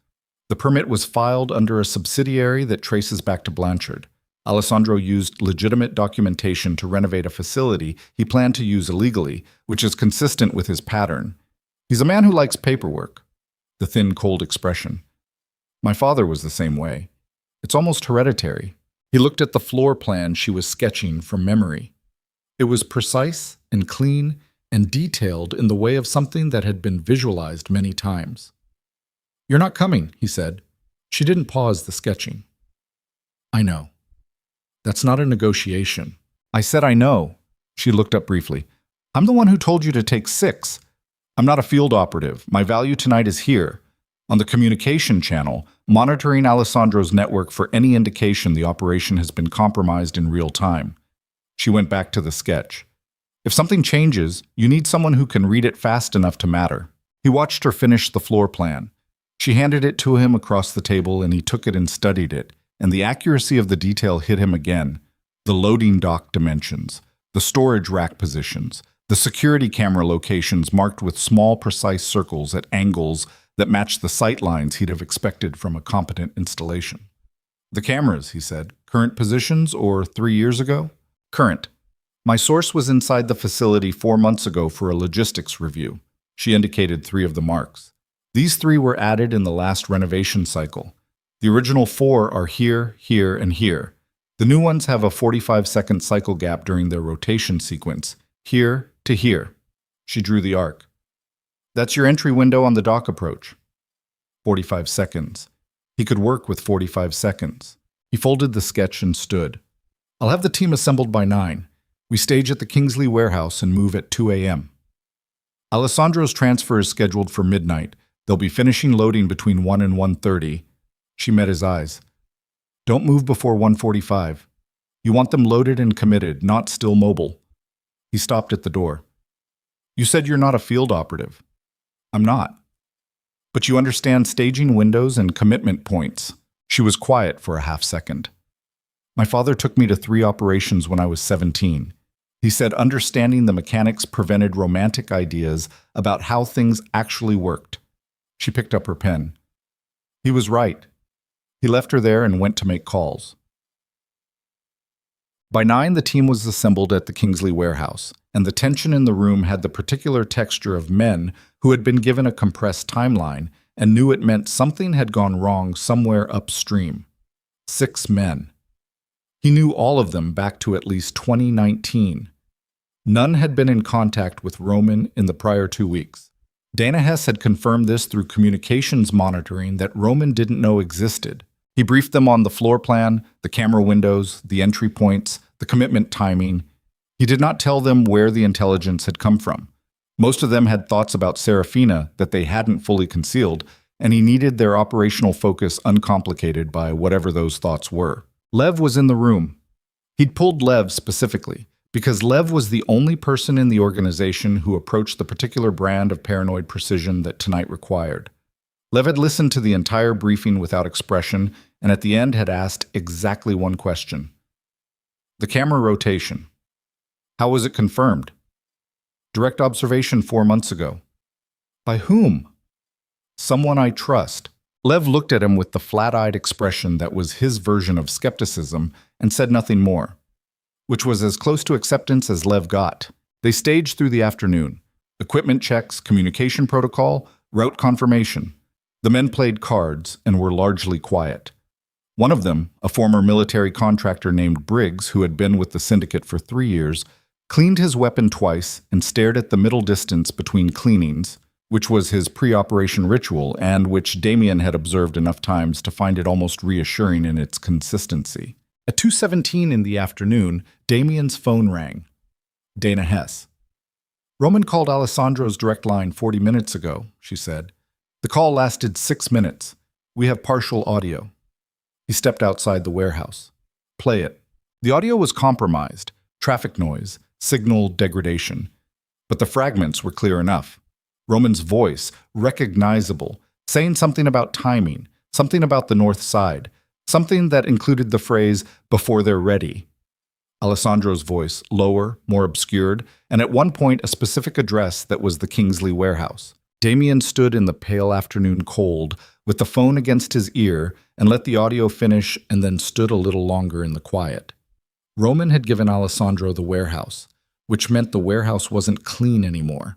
The permit was filed under a subsidiary that traces back to Blanchard. Alessandro used legitimate documentation to renovate a facility he planned to use illegally, which is consistent with his pattern. He's a man who likes paperwork. The thin, cold expression. My father was the same way. It's almost hereditary. He looked at the floor plan she was sketching from memory. It was precise and clean and detailed in the way of something that had been visualized many times. You're not coming, he said. She didn't pause the sketching. I know. That's not a negotiation. I said I know. She looked up briefly. I'm the one who told you to take 6. I'm not a field operative. My value tonight is here, on the communication channel, monitoring Alessandro's network for any indication the operation has been compromised in real time. She went back to the sketch. If something changes, you need someone who can read it fast enough to matter. He watched her finish the floor plan. She handed it to him across the table and he took it and studied it, and the accuracy of the detail hit him again. The loading dock dimensions, the storage rack positions, the security camera locations marked with small, precise circles at angles that matched the sight lines he'd have expected from a competent installation. The cameras, he said, current positions or 3 years ago? Current. My source was inside the facility 4 months ago for a logistics review. She indicated 3 of the marks. These 3 were added in the last renovation cycle. The original 4 are here, here, and here. The new ones have a 45-second cycle gap during their rotation sequence, here to here. She drew the arc. That's your entry window on the dock approach. 45 seconds. He could work with 45 seconds. He folded the sketch and stood. I'll have the team assembled by 9. We stage at the Kingsley warehouse and move at 2 a.m. Alessandro's transfer is scheduled for midnight. They'll be finishing loading between 1 and 1:30. She met his eyes. Don't move before 1:45. You want them loaded and committed, not still mobile. He stopped at the door. You said you're not a field operative. I'm not. But you understand staging windows and commitment points. She was quiet for a half second. My father took me to 3 operations when I was 17. He said understanding the mechanics prevented romantic ideas about how things actually worked. She picked up her pen. He was right. He left her there and went to make calls. By 9, the team was assembled at the Kingsley warehouse, and the tension in the room had the particular texture of men who had been given a compressed timeline and knew it meant something had gone wrong somewhere upstream. 6 men. He knew all of them back to at least 2019. None had been in contact with Roman in the prior 2 weeks. Dana Hess had confirmed this through communications monitoring that Roman didn't know existed. He briefed them on the floor plan, the camera windows, the entry points, the commitment timing. He did not tell them where the intelligence had come from. Most of them had thoughts about Serafina that they hadn't fully concealed, and he needed their operational focus uncomplicated by whatever those thoughts were. Lev was in the room. He'd pulled Lev specifically, because Lev was the only person in the organization who approached the particular brand of paranoid precision that tonight required. Lev had listened to the entire briefing without expression, and at the end had asked exactly one question. The camera rotation. How was it confirmed? Direct observation 4 months ago. By whom? Someone I trust. Lev looked at him with the flat-eyed expression that was his version of skepticism and said nothing more, which was as close to acceptance as Lev got. They staged through the afternoon. Equipment checks, communication protocol, route confirmation. The men played cards and were largely quiet. One of them, a former military contractor named Briggs, who had been with the syndicate for 3 years, cleaned his weapon twice and stared at the middle distance between cleanings, which was his pre-operation ritual and which Damien had observed enough times to find it almost reassuring in its consistency. At 2:17 in the afternoon, Damien's phone rang. Dana Hess. Roman called Alessandro's direct line 40 minutes ago, she said. The call lasted 6 minutes. We have partial audio. He stepped outside the warehouse. Play it. The audio was compromised. Traffic noise. Signal degradation. But the fragments were clear enough. Roman's voice, recognizable, saying something about timing, something about the north side, something that included the phrase, before they're ready. Alessandro's voice, lower, more obscured, and at one point a specific address that was the Kingsley warehouse. Damien stood in the pale afternoon cold, with the phone against his ear, and let the audio finish and then stood a little longer in the quiet. Roman had given Alessandro the warehouse, which meant the warehouse wasn't clean anymore.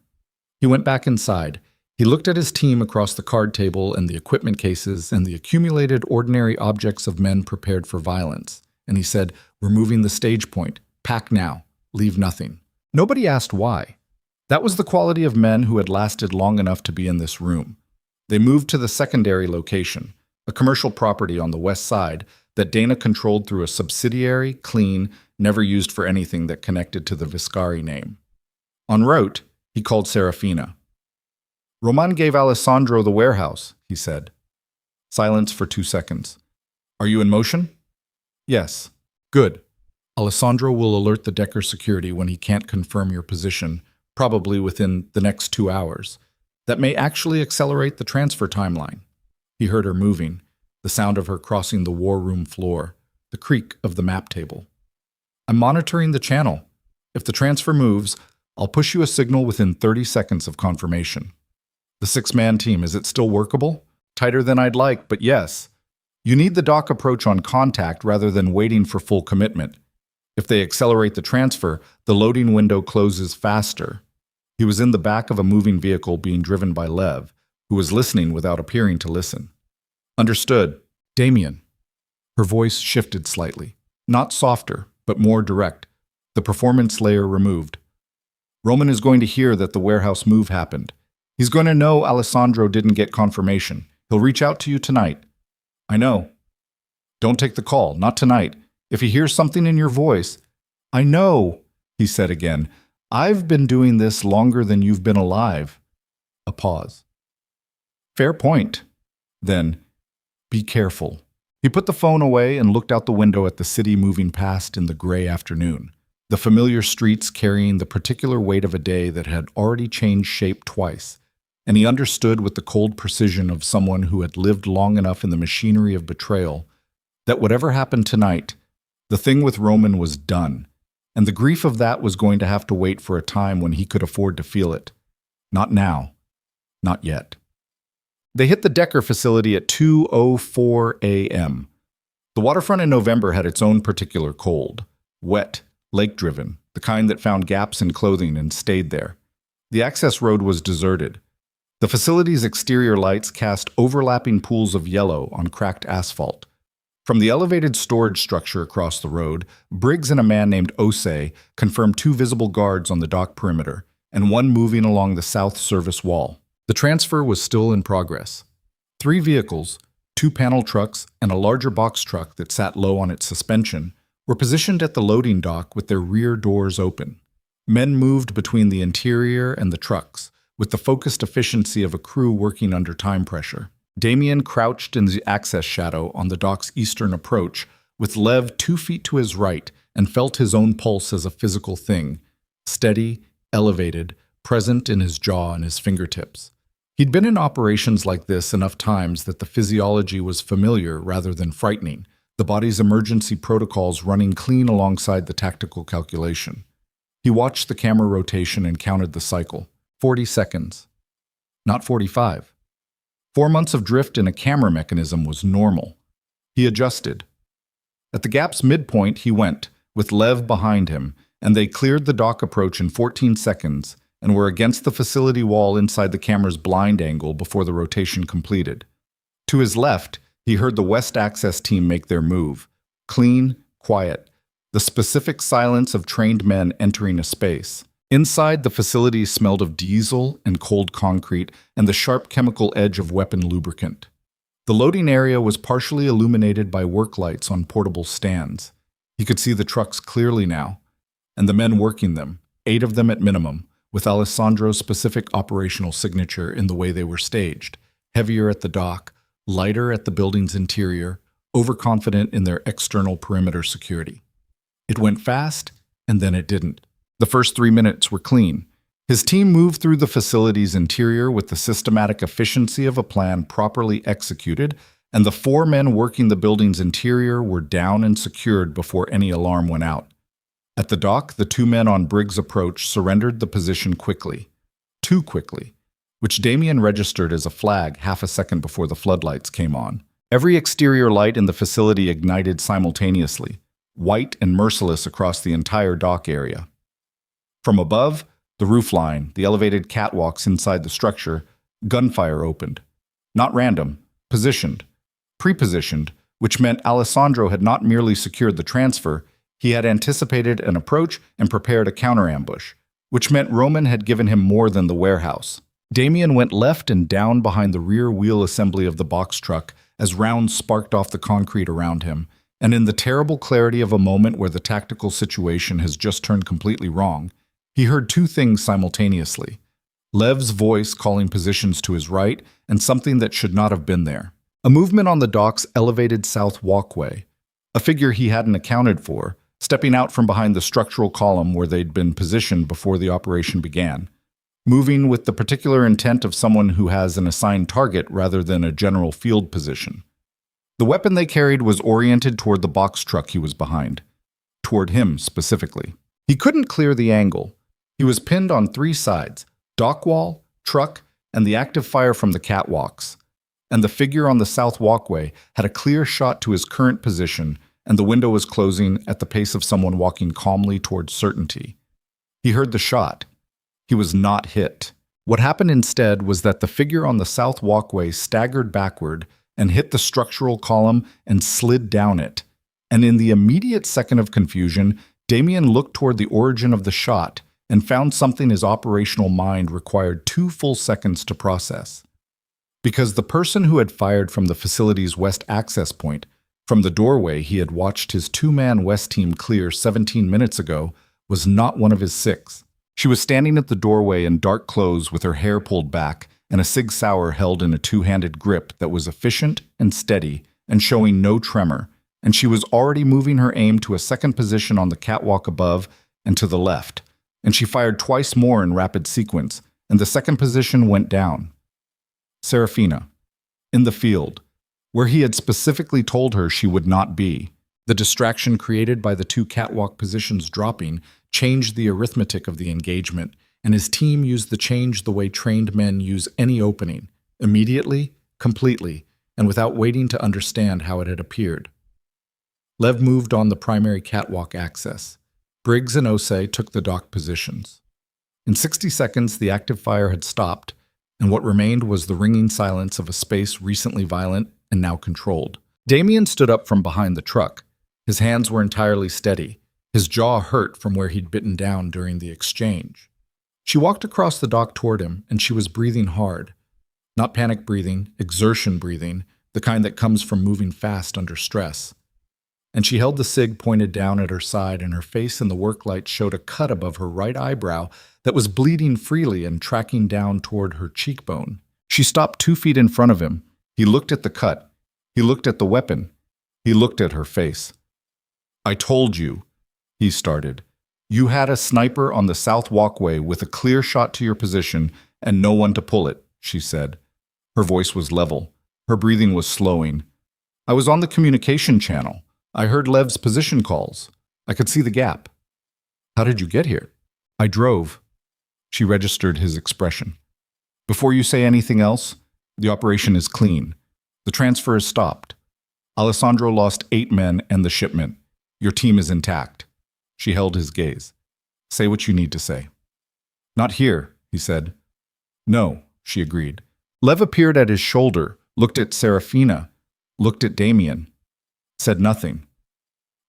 He went back inside. He looked at his team across the card table and the equipment cases and the accumulated ordinary objects of men prepared for violence, and he said, "We're moving the stage point. Pack now. Leave nothing." Nobody asked why. That was the quality of men who had lasted long enough to be in this room. They moved to the secondary location, a commercial property on the west side that Dana controlled through a subsidiary, clean, never used for anything that connected to the Viscari name. En route, he called Serafina. Roman gave Alessandro the warehouse, he said. Silence for 2 seconds. Are you in motion? Yes. Good. Alessandro will alert the Decker security when he can't confirm your position, probably within the next 2 hours. That may actually accelerate the transfer timeline. He heard her moving, the sound of her crossing the war room floor, the creak of the map table. I'm monitoring the channel. If the transfer moves, I'll push you a signal within 30 seconds of confirmation. The 6-man team, is it still workable? Tighter than I'd like, but yes. You need the dock approach on contact rather than waiting for full commitment. If they accelerate the transfer, the loading window closes faster. He was in the back of a moving vehicle being driven by Lev, who was listening without appearing to listen. Understood. Damien. Her voice shifted slightly. Not softer, but more direct. The performance layer removed. Roman is going to hear that the warehouse move happened. He's going to know Alessandro didn't get confirmation. He'll reach out to you tonight. I know. Don't take the call, not tonight. If he hears something in your voice, I know, he said again. I've been doing this longer than you've been alive. A pause. Fair point. Then, be careful. He put the phone away and looked out the window at the city moving past in the gray afternoon, the familiar streets carrying the particular weight of a day that had already changed shape twice, and he understood with the cold precision of someone who had lived long enough in the machinery of betrayal that whatever happened tonight, the thing with Roman was done, and the grief of that was going to have to wait for a time when he could afford to feel it. Not now. Not yet. They hit the Decker facility at 2:04 a.m. The waterfront in November had its own particular cold. Wet, lake-driven, the kind that found gaps in clothing and stayed there. The access road was deserted. The facility's exterior lights cast overlapping pools of yellow on cracked asphalt. From the elevated storage structure across the road, Briggs and a man named Osei confirmed two visible guards on the dock perimeter and one moving along the south service wall. The transfer was still in progress. 3 vehicles, 2 panel trucks, and a larger box truck that sat low on its suspension were positioned at the loading dock with their rear doors open. Men moved between the interior and the trucks, with the focused efficiency of a crew working under time pressure. Damien crouched in the access shadow on the dock's eastern approach, with Lev 2 feet to his right, and felt his own pulse as a physical thing, steady, elevated, present in his jaw and his fingertips. He'd been in operations like this enough times that the physiology was familiar rather than frightening, the body's emergency protocols running clean alongside the tactical calculation. He watched the camera rotation and counted the cycle. 40 seconds. Not 45. 4 months of drift in a camera mechanism was normal. He adjusted. At the gap's midpoint, he went, with Lev behind him, and they cleared the dock approach in 14 seconds and were against the facility wall inside the camera's blind angle before the rotation completed. To his left, he heard the West Access team make their move. Clean, quiet, the specific silence of trained men entering a space. Inside, the facility smelled of diesel and cold concrete and the sharp chemical edge of weapon lubricant. The loading area was partially illuminated by work lights on portable stands. He could see the trucks clearly now, and the men working them, 8 of them at minimum, with Alessandro's specific operational signature in the way they were staged, heavier at the dock, lighter at the building's interior, overconfident in their external perimeter security. It went fast, and then it didn't. The first 3 minutes were clean. His team moved through the facility's interior with the systematic efficiency of a plan properly executed, and the 4 men working the building's interior were down and secured before any alarm went out. At the dock, the 2 men on Briggs' approach surrendered the position quickly. Too quickly, which Damien registered as a flag half a second before the floodlights came on. Every exterior light in the facility ignited simultaneously, white and merciless across the entire dock area. From above, the roofline, the elevated catwalks inside the structure, gunfire opened. Not random, positioned, pre-positioned, which meant Alessandro had not merely secured the transfer, he had anticipated an approach and prepared a counter-ambush, which meant Roman had given him more than the warehouse. Damien went left and down behind the rear wheel assembly of the box truck as rounds sparked off the concrete around him, and in the terrible clarity of a moment where the tactical situation has just turned completely wrong, he heard 2 things simultaneously: Lev's voice calling positions to his right and something that should not have been there. A movement on the dock's elevated south walkway, a figure he hadn't accounted for, stepping out from behind the structural column where they'd been positioned before the operation began, moving with the particular intent of someone who has an assigned target rather than a general field position. The weapon they carried was oriented toward the box truck he was behind, toward him specifically. He couldn't clear the angle. He was pinned on 3 sides: dock wall, truck, and the active fire from the catwalks. And the figure on the south walkway had a clear shot to his current position, and the window was closing at the pace of someone walking calmly towards certainty. He heard the shot. He was not hit. What happened instead was that the figure on the south walkway staggered backward and hit the structural column and slid down it. And in the immediate second of confusion, Damien looked toward the origin of the shot and found something his operational mind required 2 full seconds to process. Because the person who had fired from the facility's west access point, from the doorway he had watched his 2-man West team clear 17 minutes ago, was not one of his 6. She was standing at the doorway in dark clothes with her hair pulled back and a Sig Sauer held in a 2-handed grip that was efficient and steady and showing no tremor, and she was already moving her aim to a second position on the catwalk above and to the left, and she fired twice more in rapid sequence, and the second position went down. Serafina, in the field, where he had specifically told her she would not be. The distraction created by the 2 catwalk positions dropping changed the arithmetic of the engagement, and his team used the change the way trained men use any opening, immediately, completely, and without waiting to understand how it had appeared. Lev moved on the primary catwalk access. Briggs and Osei took the dock positions. In 60 seconds, the active fire had stopped, and what remained was the ringing silence of a space recently violent and now controlled. Damien stood up from behind the truck. His hands were entirely steady. His jaw hurt from where he'd bitten down during the exchange. She walked across the dock toward him, and she was breathing hard. Not panic breathing, exertion breathing, the kind that comes from moving fast under stress. And she held the cig pointed down at her side, and her face in the work light showed a cut above her right eyebrow that was bleeding freely and tracking down toward her cheekbone. She stopped 2 feet in front of him. He looked at the cut. He looked at the weapon. He looked at her face. "I told you," he started. "You had a sniper on the south walkway with a clear shot to your position and no one to pull it," she said. Her voice was level. Her breathing was slowing. "I was on the communication channel. I heard Lev's position calls. I could see the gap." "How did you get here?" "I drove." She registered his expression. "Before you say anything else, the operation is clean. The transfer is stopped. Alessandro lost 8 men and the shipment. Your team is intact." She held his gaze. "Say what you need to say." "Not here," he said. "No," she agreed. Lev appeared at his shoulder, looked at Serafina, looked at Damien, said nothing.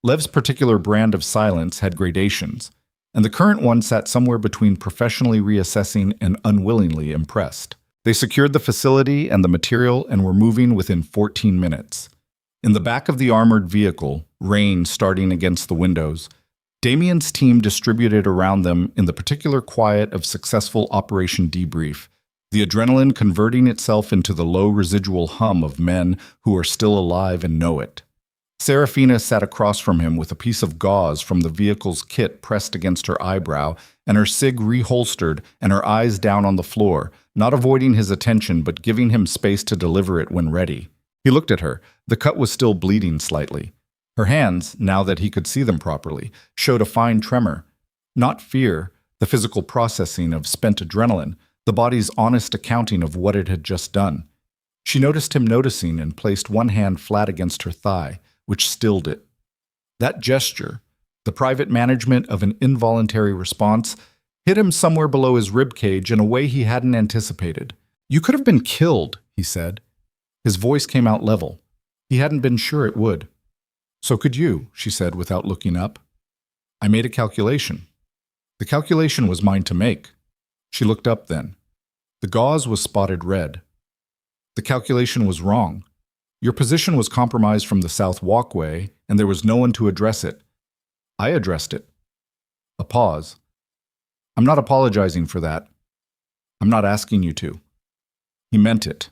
Lev's particular brand of silence had gradations, and the current one sat somewhere between professionally reassessing and unwillingly impressed. They secured the facility and the material and were moving within 14 minutes. In the back of the armored vehicle, rain starting against the windows, Damien's team distributed around them in the particular quiet of successful Operation Debrief, the adrenaline converting itself into the low residual hum of men who are still alive and know it. Serafina sat across from him with a piece of gauze from the vehicle's kit pressed against her eyebrow and her cig reholstered and her eyes down on the floor, not avoiding his attention but giving him space to deliver it when ready. He looked at her. The cut was still bleeding slightly. Her hands, now that he could see them properly, showed a fine tremor. Not fear, the physical processing of spent adrenaline, the body's honest accounting of what it had just done. She noticed him noticing and placed one hand flat against her thigh, which stilled it. That gesture, the private management of an involuntary response, hit him somewhere below his ribcage in a way he hadn't anticipated. "You could have been killed," he said. His voice came out level. He hadn't been sure it would. "So could you," she said without looking up. "I made a calculation. The calculation was mine to make." She looked up then. The gauze was spotted red. "The calculation was wrong. Your position was compromised from the south walkway, and there was no one to address it. I addressed it." A pause. "I'm not apologizing for that. I'm not asking you to." He meant it.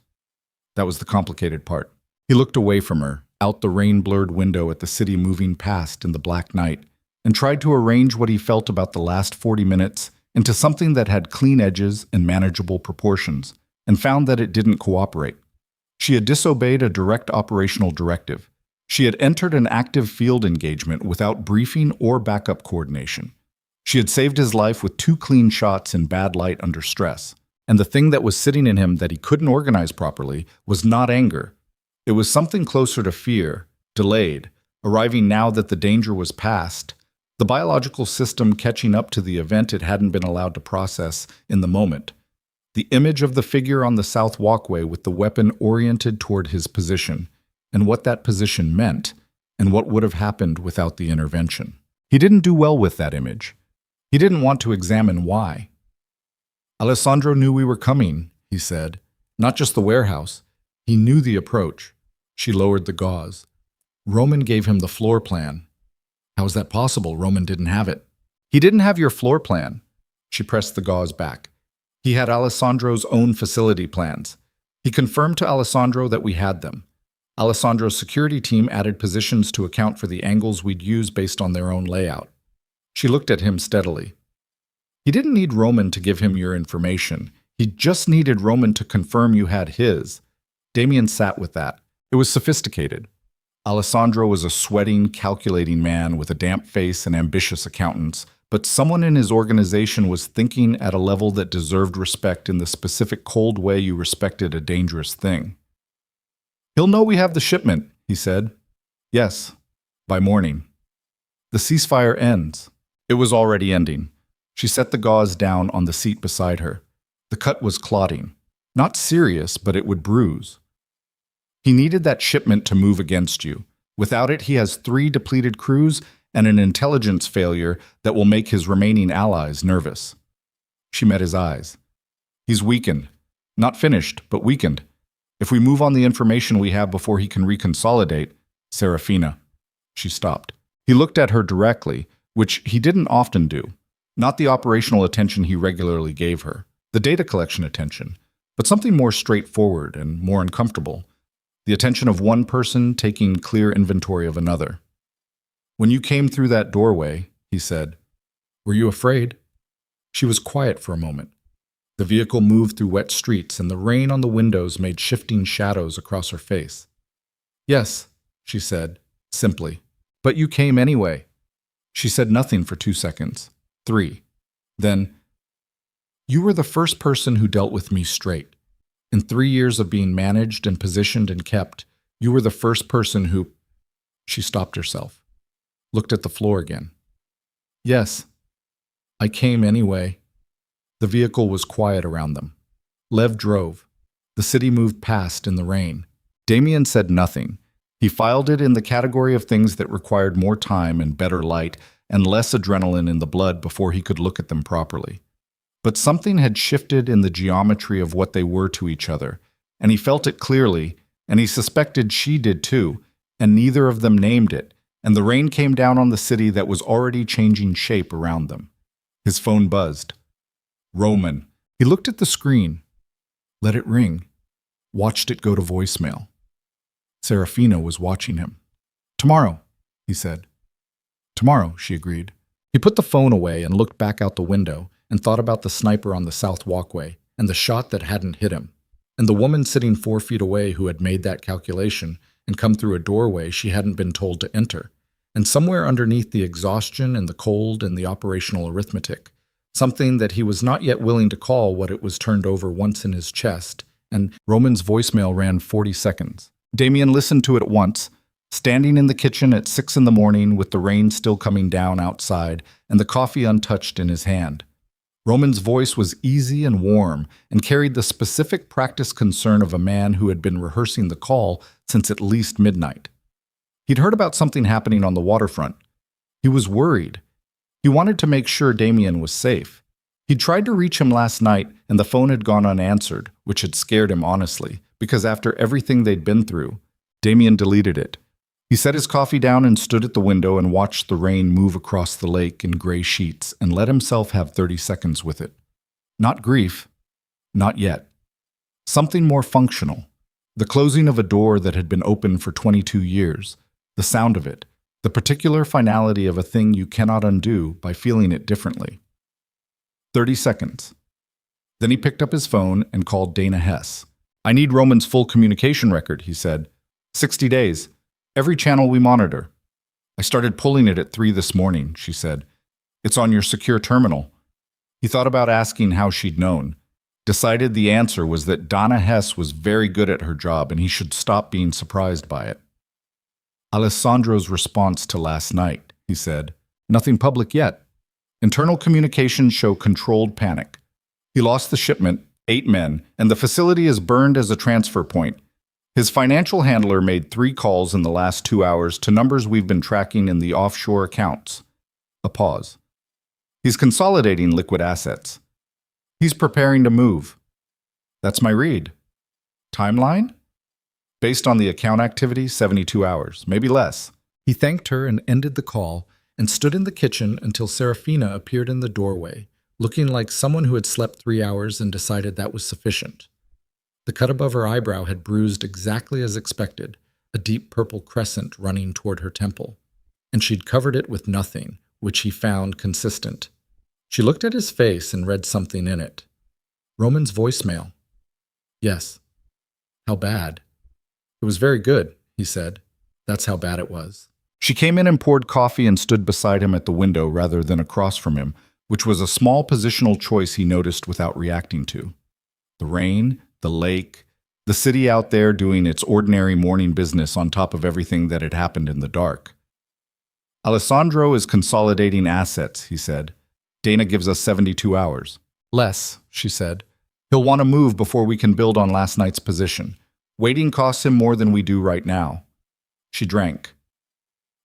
That was the complicated part. He looked away from her, out the rain-blurred window at the city moving past in the black night, and tried to arrange what he felt about the last 40 minutes into something that had clean edges and manageable proportions, and found that it didn't cooperate. She had disobeyed a direct operational directive. She had entered an active field engagement without briefing or backup coordination. She had saved his life with 2 clean shots in bad light under stress. And the thing that was sitting in him that he couldn't organize properly was not anger. It was something closer to fear, delayed, arriving now that the danger was past, the biological system catching up to the event it hadn't been allowed to process in the moment. The image of the figure on the south walkway with the weapon oriented toward his position, and what that position meant, and what would have happened without the intervention. He didn't do well with that image. He didn't want to examine why. "Alessandro knew we were coming," he said. "Not just the warehouse. He knew the approach." She lowered the gauze. "Roman gave him the floor plan." "How is that possible? Roman didn't have it." "He didn't have your floor plan." She pressed the gauze back. "He had Alessandro's own facility plans. He confirmed to Alessandro that we had them. Alessandro's security team added positions to account for the angles we'd use based on their own layout." She looked at him steadily. "He didn't need Roman to give him your information. He just needed Roman to confirm you had his." Damien sat with that. It was sophisticated. Alessandro was a sweating, calculating man with a damp face and ambitious accountants, but someone in his organization was thinking at a level that deserved respect in the specific cold way you respected a dangerous thing. "He'll know we have the shipment," he said. "Yes, by morning. The ceasefire ends." It was already ending. She set the gauze down on the seat beside her. The cut was clotting. Not serious, but it would bruise. He needed that shipment to move against you. Without it, he has 3 depleted crews and an intelligence failure that will make his remaining allies nervous. She met his eyes. He's weakened. Not finished, but weakened. If we move on the information we have before he can reconsolidate, Serafina. She stopped. He looked at her directly, which he didn't often do. Not the operational attention he regularly gave her, the data collection attention, but something more straightforward and more uncomfortable. The attention of one person taking clear inventory of another. When you came through that doorway, he said, were you afraid? She was quiet for a moment. The vehicle moved through wet streets, and the rain on the windows made shifting shadows across her face. Yes, she said, simply. But you came anyway. She said nothing for 2 seconds. 3. Then, you were the first person who dealt with me straight. In 3 years of being managed and positioned and kept, you were the first person who... She stopped herself, looked at the floor again. Yes, I came anyway. The vehicle was quiet around them. Lev drove. The city moved past in the rain. Damien said nothing. He filed it in the category of things that required more time and better light and less adrenaline in the blood before he could look at them properly. But something had shifted in the geometry of what they were to each other, and he felt it clearly, and he suspected she did too, and neither of them named it, and the rain came down on the city that was already changing shape around them. His phone buzzed. Roman. He looked at the screen, let it ring, watched it go to voicemail. Serafina was watching him. Tomorrow, he said. Tomorrow, she agreed. He put the phone away and looked back out the window and thought about the sniper on the south walkway and the shot that hadn't hit him, and the woman sitting 4 feet away who had made that calculation and come through a doorway she hadn't been told to enter, and somewhere underneath the exhaustion and the cold and the operational arithmetic, something that he was not yet willing to call what it was turned over once in his chest, and Roman's voicemail ran 40 seconds. Damien listened to it once, standing in the kitchen at 6 in the morning with the rain still coming down outside and the coffee untouched in his hand. Roman's voice was easy and warm and carried the specific practice concern of a man who had been rehearsing the call since at least midnight. He'd heard about something happening on the waterfront. He was worried. He wanted to make sure Damien was safe. He'd tried to reach him last night and the phone had gone unanswered, which had scared him honestly, because after everything they'd been through, Damien deleted it. He set his coffee down and stood at the window and watched the rain move across the lake in gray sheets and let himself have 30 seconds with it. Not grief. Not yet. Something more functional. The closing of a door that had been open for 22 years. The sound of it. The particular finality of a thing you cannot undo by feeling it differently. 30 seconds. Then he picked up his phone and called Dana Hess. I need Roman's full communication record, he said. 60 days. Every channel we monitor. I started pulling it at 3 this morning, she said. It's on your secure terminal. He thought about asking how she'd known. Decided the answer was that Dana Hess was very good at her job and he should stop being surprised by it. Alessandro's response to last night, he said. Nothing public yet. Internal communications show controlled panic. He lost the shipment, 8 men, and the facility is burned as a transfer point. His financial handler made 3 calls in the last 2 hours to numbers we've been tracking in the offshore accounts. A pause. He's consolidating liquid assets. He's preparing to move. That's my read. Timeline? Based on the account activity, 72 hours, maybe less. He thanked her and ended the call and stood in the kitchen until Serafina appeared in the doorway, looking like someone who had slept 3 hours and decided that was sufficient. The cut above her eyebrow had bruised exactly as expected, a deep purple crescent running toward her temple, and she'd covered it with nothing, which he found consistent. She looked at his face and read something in it. Roman's voicemail. Yes. How bad? It was very good, he said. That's how bad it was. She came in and poured coffee and stood beside him at the window rather than across from him, which was a small positional choice he noticed without reacting to. The rain, the lake, the city out there doing its ordinary morning business on top of everything that had happened in the dark. Alessandro is consolidating assets, he said. Dana gives us 72 hours. Less, she said. He'll want to move before we can build on last night's position. Waiting costs him more than we do right now. She drank.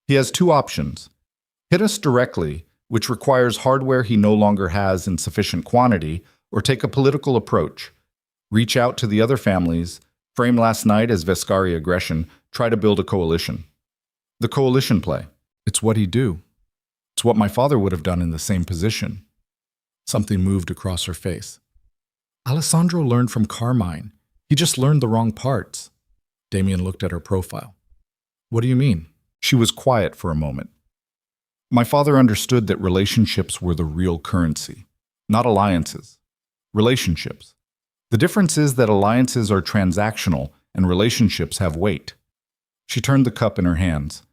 He has two options. Hit us directly, which requires hardware he no longer has in sufficient quantity, or take a political approach. Reach out to the other families, frame last night as Vescari aggression, try to build a coalition. The coalition play. It's what he'd do. It's what my father would have done in the same position. Something moved across her face. Alessandro learned from Carmine. He just learned the wrong parts. Damien looked at her profile. What do you mean? She was quiet for a moment. My father understood that relationships were the real currency, not alliances. Relationships. The difference is that alliances are transactional and relationships have weight. She turned the cup in her hands.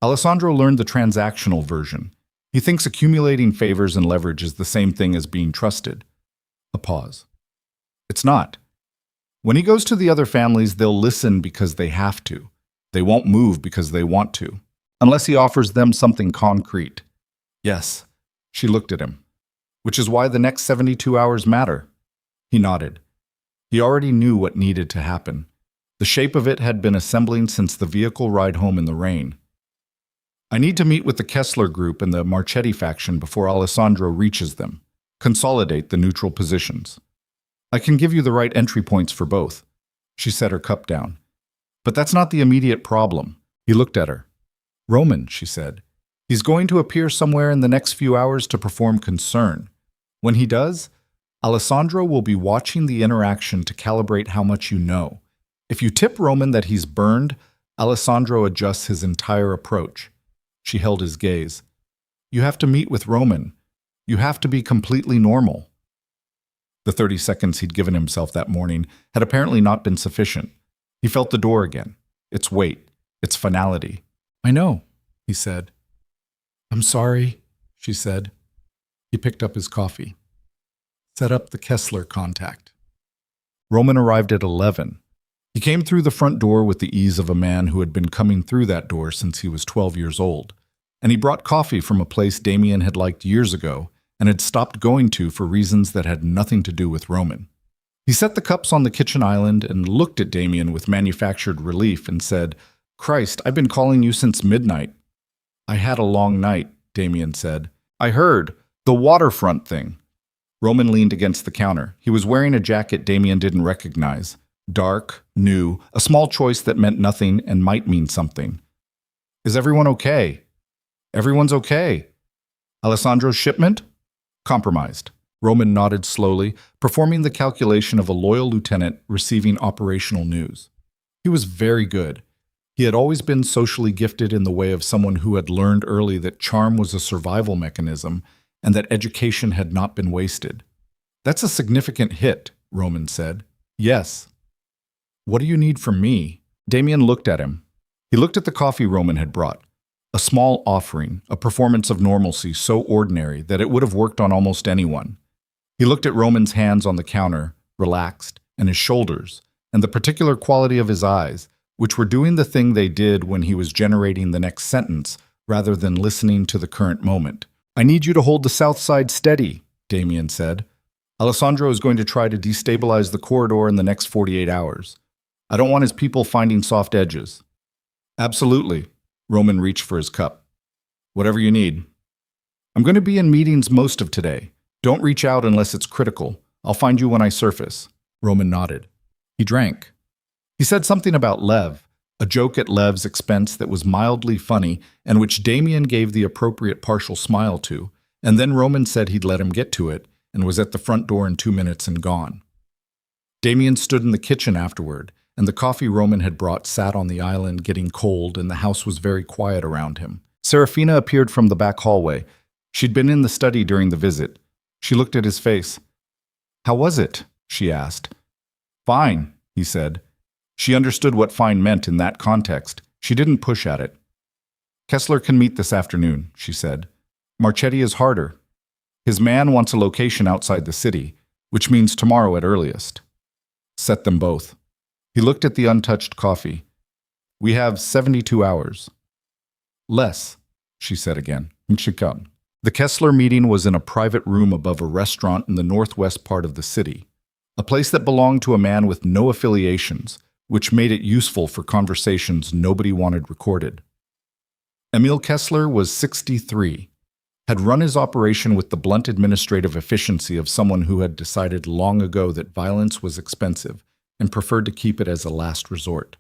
Alessandro learned the transactional version. He thinks accumulating favors and leverage is the same thing as being trusted. A pause. It's not. When he goes to the other families, they'll listen because they have to. They won't move because they want to, unless he offers them something concrete. Yes, she looked at him. Which is why the next 72 hours matter. He nodded. He already knew what needed to happen. The shape of it had been assembling since the vehicle ride home in the rain. I need to meet with the Kessler group and the Marchetti faction before Alessandro reaches them. Consolidate the neutral positions. I can give you the right entry points for both. She set her cup down. But that's not the immediate problem. He looked at her. Roman, she said. He's going to appear somewhere in the next few hours to perform concern. When he does, Alessandro will be watching the interaction to calibrate how much you know. If you tip Roman that he's burned, Alessandro adjusts his entire approach. She held his gaze. You have to meet with Roman. You have to be completely normal. The 30 seconds he'd given himself that morning had apparently not been sufficient. He felt the door again, its weight, its finality. I know, he said. I'm sorry, she said. He picked up his coffee. Set up the Kessler contact. Roman arrived at 11. He came through the front door with the ease of a man who had been coming through that door since he was 12 years old. And he brought coffee from a place Damien had liked years ago and had stopped going to for reasons that had nothing to do with Roman. He set the cups on the kitchen island and looked at Damien with manufactured relief and said, Christ, I've been calling you since midnight. I had a long night, Damien said. I heard. The waterfront thing. Roman leaned against the counter. He was wearing a jacket Damien didn't recognize. Dark, new, a small choice that meant nothing and might mean something. Is everyone okay? Everyone's okay. Alessandro's shipment? Compromised. Roman nodded slowly, performing the calculation of a loyal lieutenant receiving operational news. He was very good. He had always been socially gifted in the way of someone who had learned early that charm was a survival mechanism and that education had not been wasted. That's a significant hit, Roman said. Yes. What do you need from me? Damien looked at him. He looked at the coffee Roman had brought. A small offering, a performance of normalcy so ordinary that it would have worked on almost anyone. He looked at Roman's hands on the counter, relaxed, and his shoulders, and the particular quality of his eyes, which were doing the thing they did when he was generating the next sentence rather than listening to the current moment. I need you to hold the south side steady, Damien said. Alessandro is going to try to destabilize the corridor in the next 48 hours. I don't want his people finding soft edges. Absolutely. Roman reached for his cup. Whatever you need. I'm going to be in meetings most of today. Don't reach out unless it's critical. I'll find you when I surface. Roman nodded. He drank. He said something about Lev, a joke at Lev's expense that was mildly funny and which Damien gave the appropriate partial smile to, and then Roman said he'd let him get to it and was at the front door in 2 minutes and gone. Damien stood in the kitchen afterward, and the coffee Roman had brought sat on the island getting cold, and the house was very quiet around him. Serafina appeared from the back hallway. She'd been in the study during the visit. She looked at his face. How was it? She asked. Fine, he said. She understood what fine meant in that context. She didn't push at it. Kessler can meet this afternoon, she said. Marchetti is harder. His man wants a location outside the city, which means tomorrow at earliest. Set them both. He looked at the untouched coffee. We have 72 hours. Less, she said again. The Kessler meeting was in a private room above a restaurant in the northwest part of the city, a place that belonged to a man with no affiliations, which made it useful for conversations nobody wanted recorded. Emil Kessler was 63, had run his operation with the blunt administrative efficiency of someone who had decided long ago that violence was expensive and preferred to keep it as a last resort.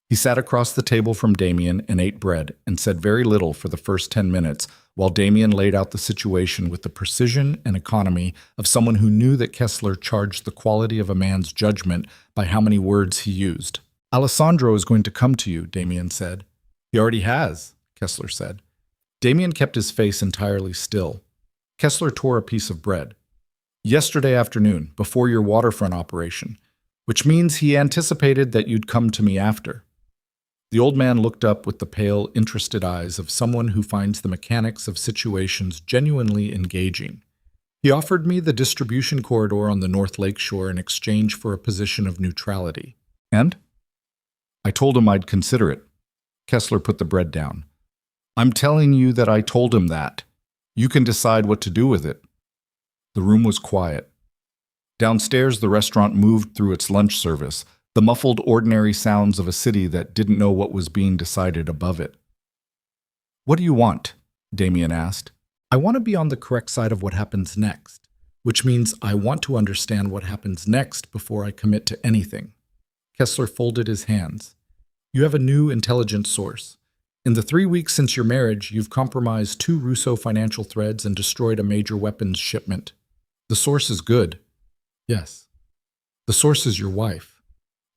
He sat across the table from Damien and ate bread and said very little for the first 10 minutes while Damien laid out the situation with the precision and economy of someone who knew that Kessler charged the quality of a man's judgment by how many words he used. "Alessandro is going to come to you," Damien said. "He already has," Kessler said. Damien kept his face entirely still. Kessler tore a piece of bread. "Yesterday afternoon, before your waterfront operation, which means he anticipated that you'd come to me after." The old man looked up with the pale, interested eyes of someone who finds the mechanics of situations genuinely engaging. "He offered me the distribution corridor on the North Lake Shore in exchange for a position of neutrality." "And?" "I told him I'd consider it." Kessler put the bread down. "I'm telling you that I told him that. You can decide what to do with it." The room was quiet. Downstairs, the restaurant moved through its lunch service, the muffled, ordinary sounds of a city that didn't know what was being decided above it. "What do you want?" Damien asked. "I want to be on the correct side of what happens next, which means I want to understand what happens next before I commit to anything." Kessler folded his hands. "You have a new intelligence source. In the 3 weeks since your marriage, you've compromised 2 Russo financial threads and destroyed a major weapons shipment. The source is good." "Yes." "The source is your wife."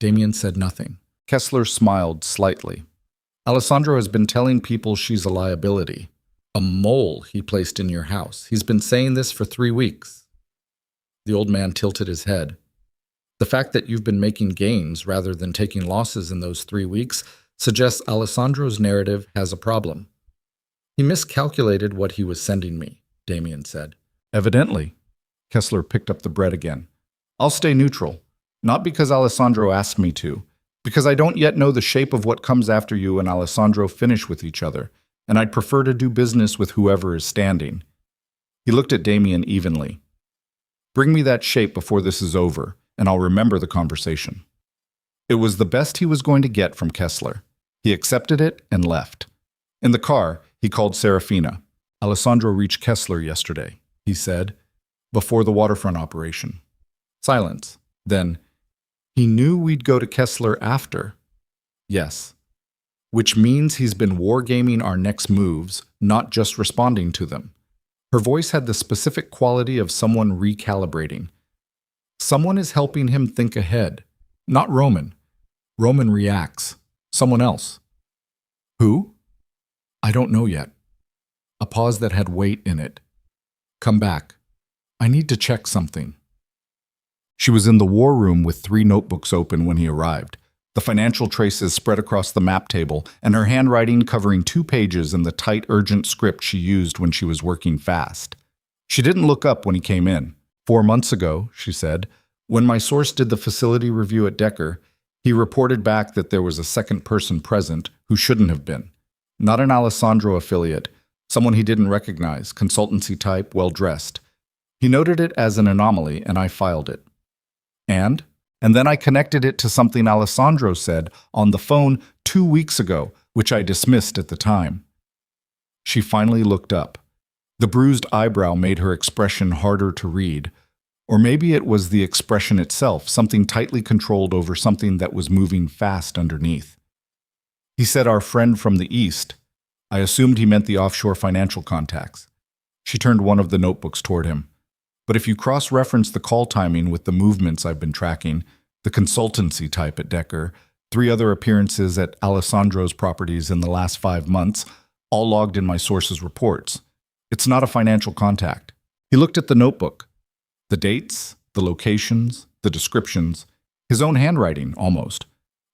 Damien said nothing. Kessler smiled slightly. "Alessandro has been telling people she's a liability. A mole he placed in your house. He's been saying this for 3 weeks. The old man tilted his head. "The fact that you've been making gains rather than taking losses in those 3 weeks suggests Alessandro's narrative has a problem." "He miscalculated what he was sending me," Damien said. "Evidently." Kessler picked up the bread again. "I'll stay neutral, not because Alessandro asked me to, because I don't yet know the shape of what comes after you and Alessandro finish with each other, and I'd prefer to do business with whoever is standing." He looked at Damien evenly. "Bring me that shape before this is over, and I'll remember the conversation." It was the best he was going to get from Kessler. He accepted it and left. In the car, he called Serafina. "Alessandro reached Kessler yesterday," he said, "before the waterfront operation." Silence. Then, "He knew we'd go to Kessler after." "Yes." "Which means he's been wargaming our next moves, not just responding to them." Her voice had the specific quality of someone recalibrating. "Someone is helping him think ahead. Not Roman. Roman reacts. Someone else." "Who?" "I don't know yet." A pause that had weight in it. "Come back. I need to check something." She was in the war room with 3 notebooks open when he arrived, the financial traces spread across the map table, and her handwriting covering 2 pages in the tight, urgent script she used when she was working fast. She didn't look up when he came in. "4 months ago," she said, "when my source did the facility review at Decker, he reported back that there was a second person present who shouldn't have been. Not an Alessandro affiliate, someone he didn't recognize, consultancy type, well-dressed. He noted it as an anomaly, and I filed it. And then I connected it to something Alessandro said on the phone 2 weeks ago, which I dismissed at the time." She finally looked up. The bruised eyebrow made her expression harder to read. Or maybe it was the expression itself, something tightly controlled over something that was moving fast underneath. "He said our friend from the East. I assumed he meant the offshore financial contacts." She turned one of the notebooks toward him. "But if you cross-reference the call timing with the movements I've been tracking, the consultancy type at Decker, 3 other appearances at Alessandro's properties in the last 5 months, all logged in my source's reports. It's not a financial contact." He looked at the notebook. The dates, the locations, the descriptions, his own handwriting, almost.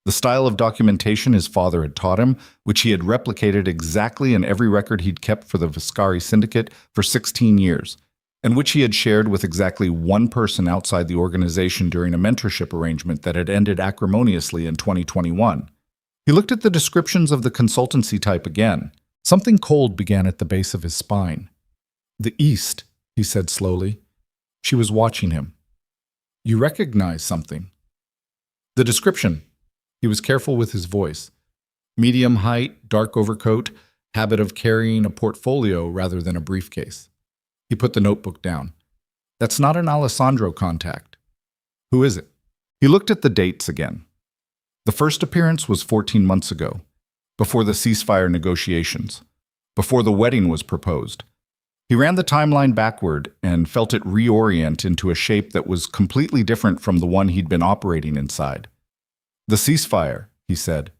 The style of documentation his father had taught him, which he had replicated exactly in every record he'd kept for the Viscari Syndicate for 16 years, and which he had shared with exactly 1 person outside the organization during a mentorship arrangement that had ended acrimoniously in 2021. He looked at the descriptions of the consultancy type again. Something cold began at the base of his spine. "The East," he said slowly. She was watching him. "You recognize something." "The description." He was careful with his voice. Medium height, dark overcoat, habit of carrying a portfolio rather than a briefcase. He put the notebook down. That's not an Alessandro contact. Who is it? He looked at the dates again. The first appearance was 14 months ago, before the ceasefire negotiations, before the wedding was proposed. He ran the timeline backward and felt it reorient into a shape that was completely different from the one he'd been operating inside. The ceasefire, he said.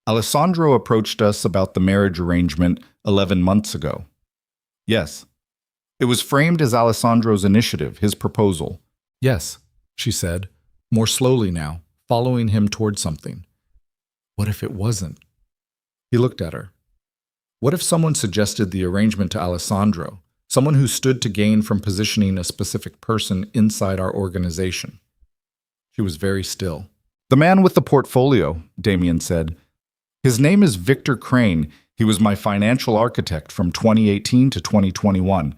Alessandro approached us about the marriage arrangement 11 months ago. Yes. It was framed as Alessandro's initiative, his proposal. Yes, she said, more slowly now, following him toward something. What if it wasn't? He looked at her. What if someone suggested the arrangement to Alessandro, someone who stood to gain from positioning a specific person inside our organization? She was very still. The man with the portfolio, Damien said. His name is Victor Crane. He was my financial architect from 2018 to 2021.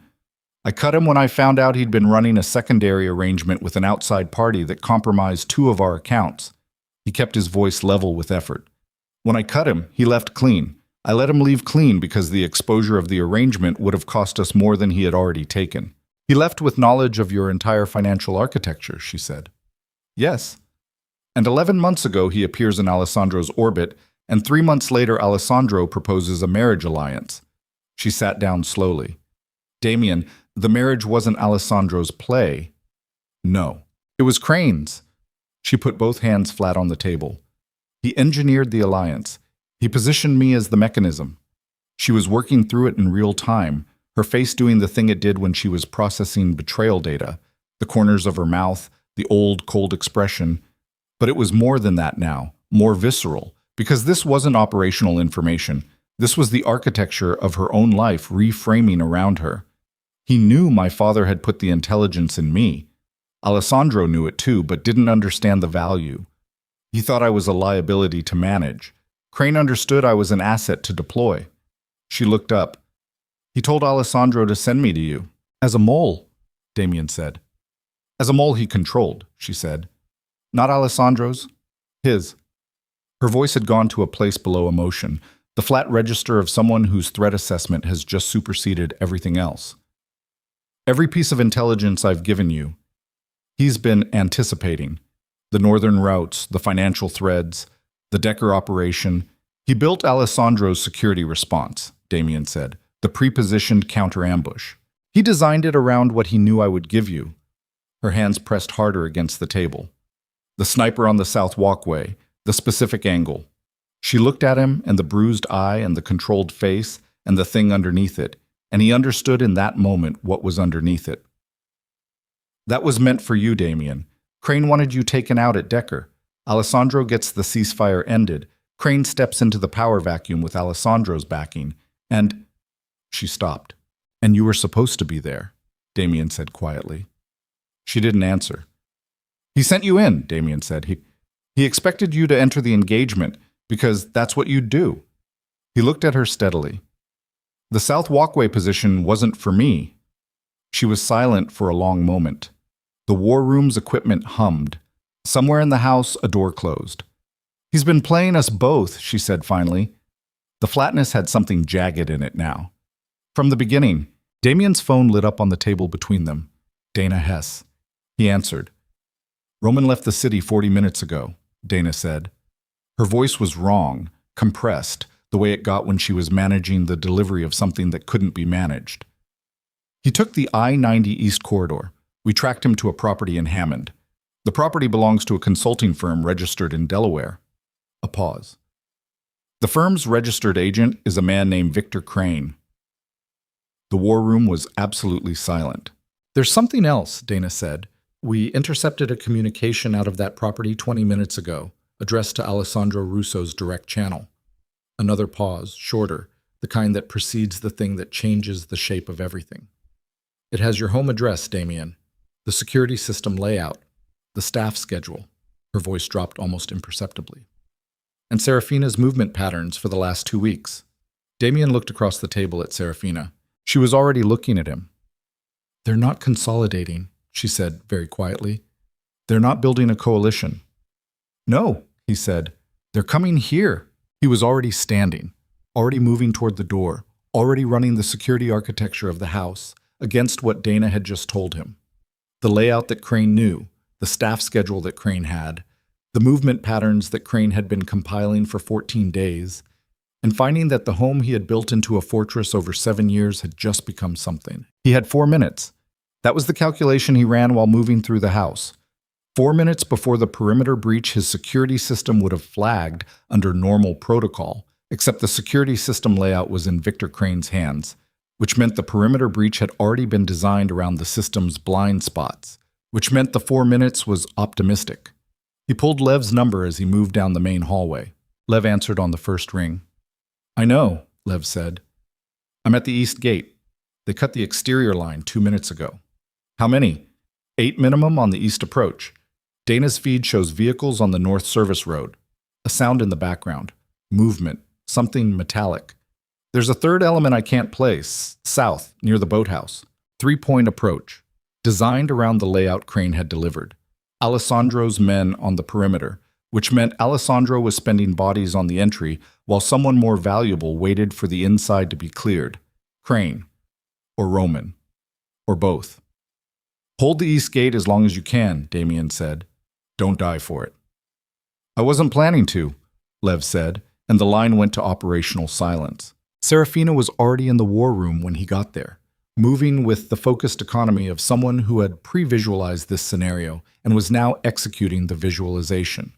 I cut him when I found out he'd been running a secondary arrangement with an outside party that compromised 2 of our accounts. He kept his voice level with effort. When I cut him, he left clean. I let him leave clean because the exposure of the arrangement would have cost us more than he had already taken. He left with knowledge of your entire financial architecture, she said. Yes. And 11 months ago he appears in Alessandro's orbit, and 3 months later Alessandro proposes a marriage alliance. She sat down slowly. Damien, the marriage wasn't Alessandro's play. No, it was Crane's. She put both hands flat on the table. He engineered the alliance. He positioned me as the mechanism. She was working through it in real time, her face doing the thing it did when she was processing betrayal data, the corners of her mouth, the old, cold expression. But it was more than that now, more visceral, because this wasn't operational information. This was the architecture of her own life reframing around her. He knew my father had put the intelligence in me. Alessandro knew it too, but didn't understand the value. He thought I was a liability to manage. Crane understood I was an asset to deploy. She looked up. He told Alessandro to send me to you. As a mole, Damien said. As a mole he controlled, she said. Not Alessandro's. His. Her voice had gone to a place below emotion, the flat register of someone whose threat assessment has just superseded everything else. Every piece of intelligence I've given you, he's been anticipating. The northern routes, the financial threads, the Decker operation. He built Alessandro's security response, Damien said, the pre-positioned counter-ambush. He designed it around what he knew I would give you. Her hands pressed harder against the table. The sniper on the south walkway, the specific angle. She looked at him and the bruised eye and the controlled face and the thing underneath it, and he understood in that moment what was underneath it. That was meant for you, Damien. Crane wanted you taken out at Decker. Alessandro gets the ceasefire ended. Crane steps into the power vacuum with Alessandro's backing, and... She stopped. And you were supposed to be there, Damien said quietly. She didn't answer. He sent you in, Damien said. He expected you to enter the engagement, because that's what you'd do. He looked at her steadily. The south walkway position wasn't for me. She was silent for a long moment. The war room's equipment hummed. Somewhere in the house, a door closed. He's been playing us both, she said finally. The flatness had something jagged in it now. From the beginning, Damien's phone lit up on the table between them. Dana Hess. He answered. Roman left the city 40 minutes ago, Dana said. Her voice was wrong, compressed, the way it got when she was managing the delivery of something that couldn't be managed. He took the I-90 East Corridor. We tracked him to a property in Hammond. The property belongs to a consulting firm registered in Delaware. A pause. The firm's registered agent is a man named Victor Crane. The war room was absolutely silent. There's something else, Dana said. We intercepted a communication out of that property 20 minutes ago, addressed to Alessandro Russo's direct channel. Another pause, shorter, the kind that precedes the thing that changes the shape of everything. It has your home address, Damien, the security system layout, the staff schedule. Her voice dropped almost imperceptibly. And Serafina's movement patterns for the last 2 weeks. Damien looked across the table at Serafina. She was already looking at him. They're not consolidating, she said very quietly. They're not building a coalition. No, he said. They're coming here. He was already standing, already moving toward the door, already running the security architecture of the house against what Dana had just told him. The layout that Crane knew, the staff schedule that Crane had, the movement patterns that Crane had been compiling for 14 days, and finding that the home he had built into a fortress over 7 years had just become something. He had 4 minutes. That was the calculation he ran while moving through the house. 4 minutes before the perimeter breach his security system would have flagged under normal protocol, except the security system layout was in Victor Crane's hands, which meant the perimeter breach had already been designed around the system's blind spots, which meant the 4 minutes was optimistic. He pulled Lev's number as he moved down the main hallway. Lev answered on the first ring. I know, Lev said. I'm at the east gate. They cut the exterior line 2 minutes ago. How many? 8 minimum on the east approach. Dana's feed shows vehicles on the north service road. A sound in the background. Movement. Something metallic. There's a third element I can't place. South, near the boathouse. 3-point approach. Designed around the layout Crane had delivered. Alessandro's men on the perimeter, which meant Alessandro was spending bodies on the entry while someone more valuable waited for the inside to be cleared. Crane. Or Roman. Or both. Hold the east gate as long as you can, Damien said. Don't die for it. I wasn't planning to, Lev said, and the line went to operational silence. Serafina was already in the war room when he got there, moving with the focused economy of someone who had pre-visualized this scenario and was now executing the visualization.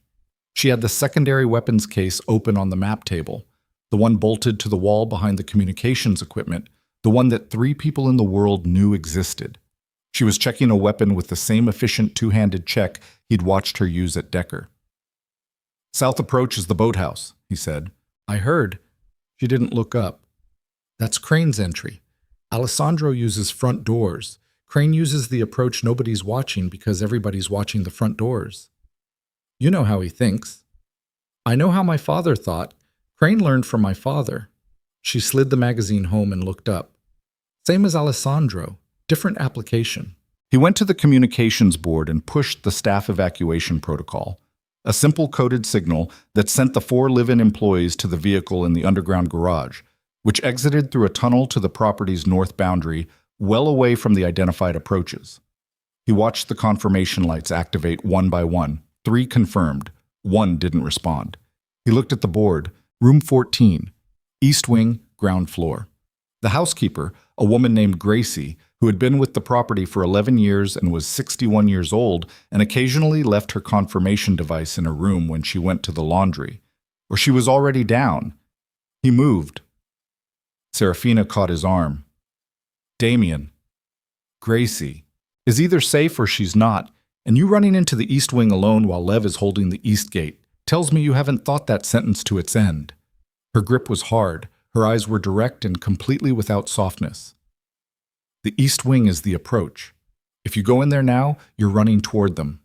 She had the secondary weapons case open on the map table, the one bolted to the wall behind the communications equipment, the one that 3 people in the world knew existed. She was checking a weapon with the same efficient two-handed check he'd watched her use at Decker. South approach is the boathouse, he said. I heard. She didn't look up. That's Crane's entry. Alessandro uses front doors. Crane uses the approach nobody's watching because everybody's watching the front doors. You know how he thinks. I know how my father thought. Crane learned from my father. She slid the magazine home and looked up. Same as Alessandro. Different application. He went to the communications board and pushed the staff evacuation protocol, a simple coded signal that sent the 4 live-in employees to the vehicle in the underground garage, which exited through a tunnel to the property's north boundary, well away from the identified approaches. He watched the confirmation lights activate one by one. 3 confirmed. 1 didn't respond. He looked at the board. Room 14. East wing, ground floor. The housekeeper, a woman named Gracie, who had been with the property for 11 years and was 61 years old and occasionally left her confirmation device in her room when she went to the laundry, or she was already down. He moved. Serafina caught his arm. Damien. Gracie is either safe or she's not, and you running into the east wing alone while Lev is holding the east gate tells me you haven't thought that sentence to its end. Her grip was hard. Her eyes were direct and completely without softness. The east wing is the approach. If you go in there now, you're running toward them.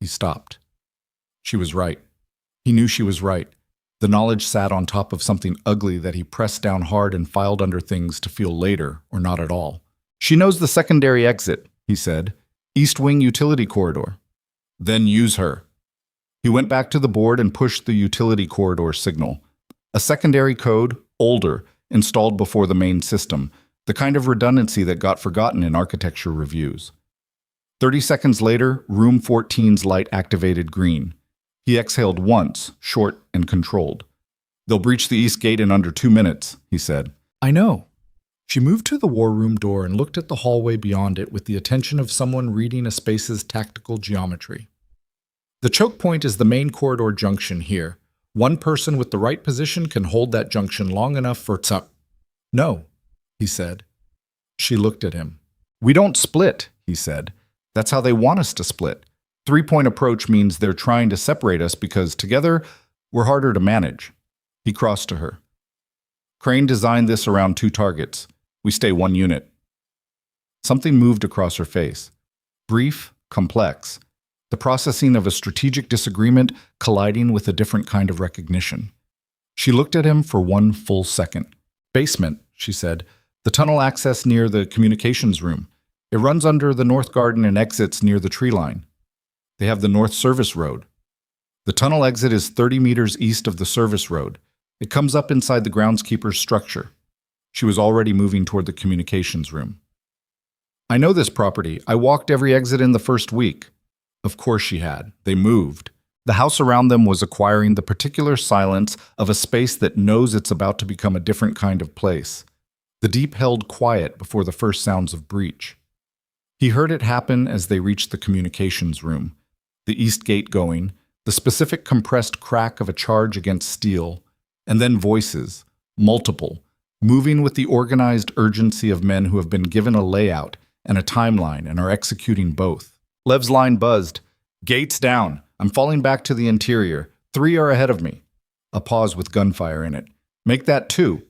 He stopped. She was right. He knew she was right. The knowledge sat on top of something ugly that he pressed down hard and filed under things to feel later or not at all. She knows the secondary exit, he said. East wing utility corridor. Then use her. He went back to the board and pushed the utility corridor signal. A secondary code, older, installed before the main system, the kind of redundancy that got forgotten in architecture reviews. 30 seconds later, room 14's light activated green. He exhaled once, short and controlled. They'll breach the east gate in under 2 minutes, he said. I know. She moved to the war room door and looked at the hallway beyond it with the attention of someone reading a space's tactical geometry. The choke point is the main corridor junction here. One person with the right position can hold that junction long enough for No, he said. She looked at him. We don't split, he said. That's how they want us to split. 3-point approach means they're trying to separate us because together we're harder to manage. He crossed to her. Crane designed this around 2 targets. We stay 1 unit. Something moved across her face. Brief, complex. The processing of a strategic disagreement colliding with a different kind of recognition. She looked at him for 1 full second. Basement, she said. The tunnel access near the communications room. It runs under the north garden and exits near the tree line. They have the north service road. The tunnel exit is 30 meters east of the service road. It comes up inside the groundskeeper's structure. She was already moving toward the communications room. I know this property. I walked every exit in the first week. Of course she had. They moved. The house around them was acquiring the particular silence of a space that knows it's about to become a different kind of place. The deep held quiet before the first sounds of breach. He heard it happen as they reached the communications room. The east gate going, the specific compressed crack of a charge against steel, and then voices, multiple, moving with the organized urgency of men who have been given a layout and a timeline and are executing both. Lev's line buzzed. Gates down. I'm falling back to the interior. 3 are ahead of me. A pause with gunfire in it. Make that 2.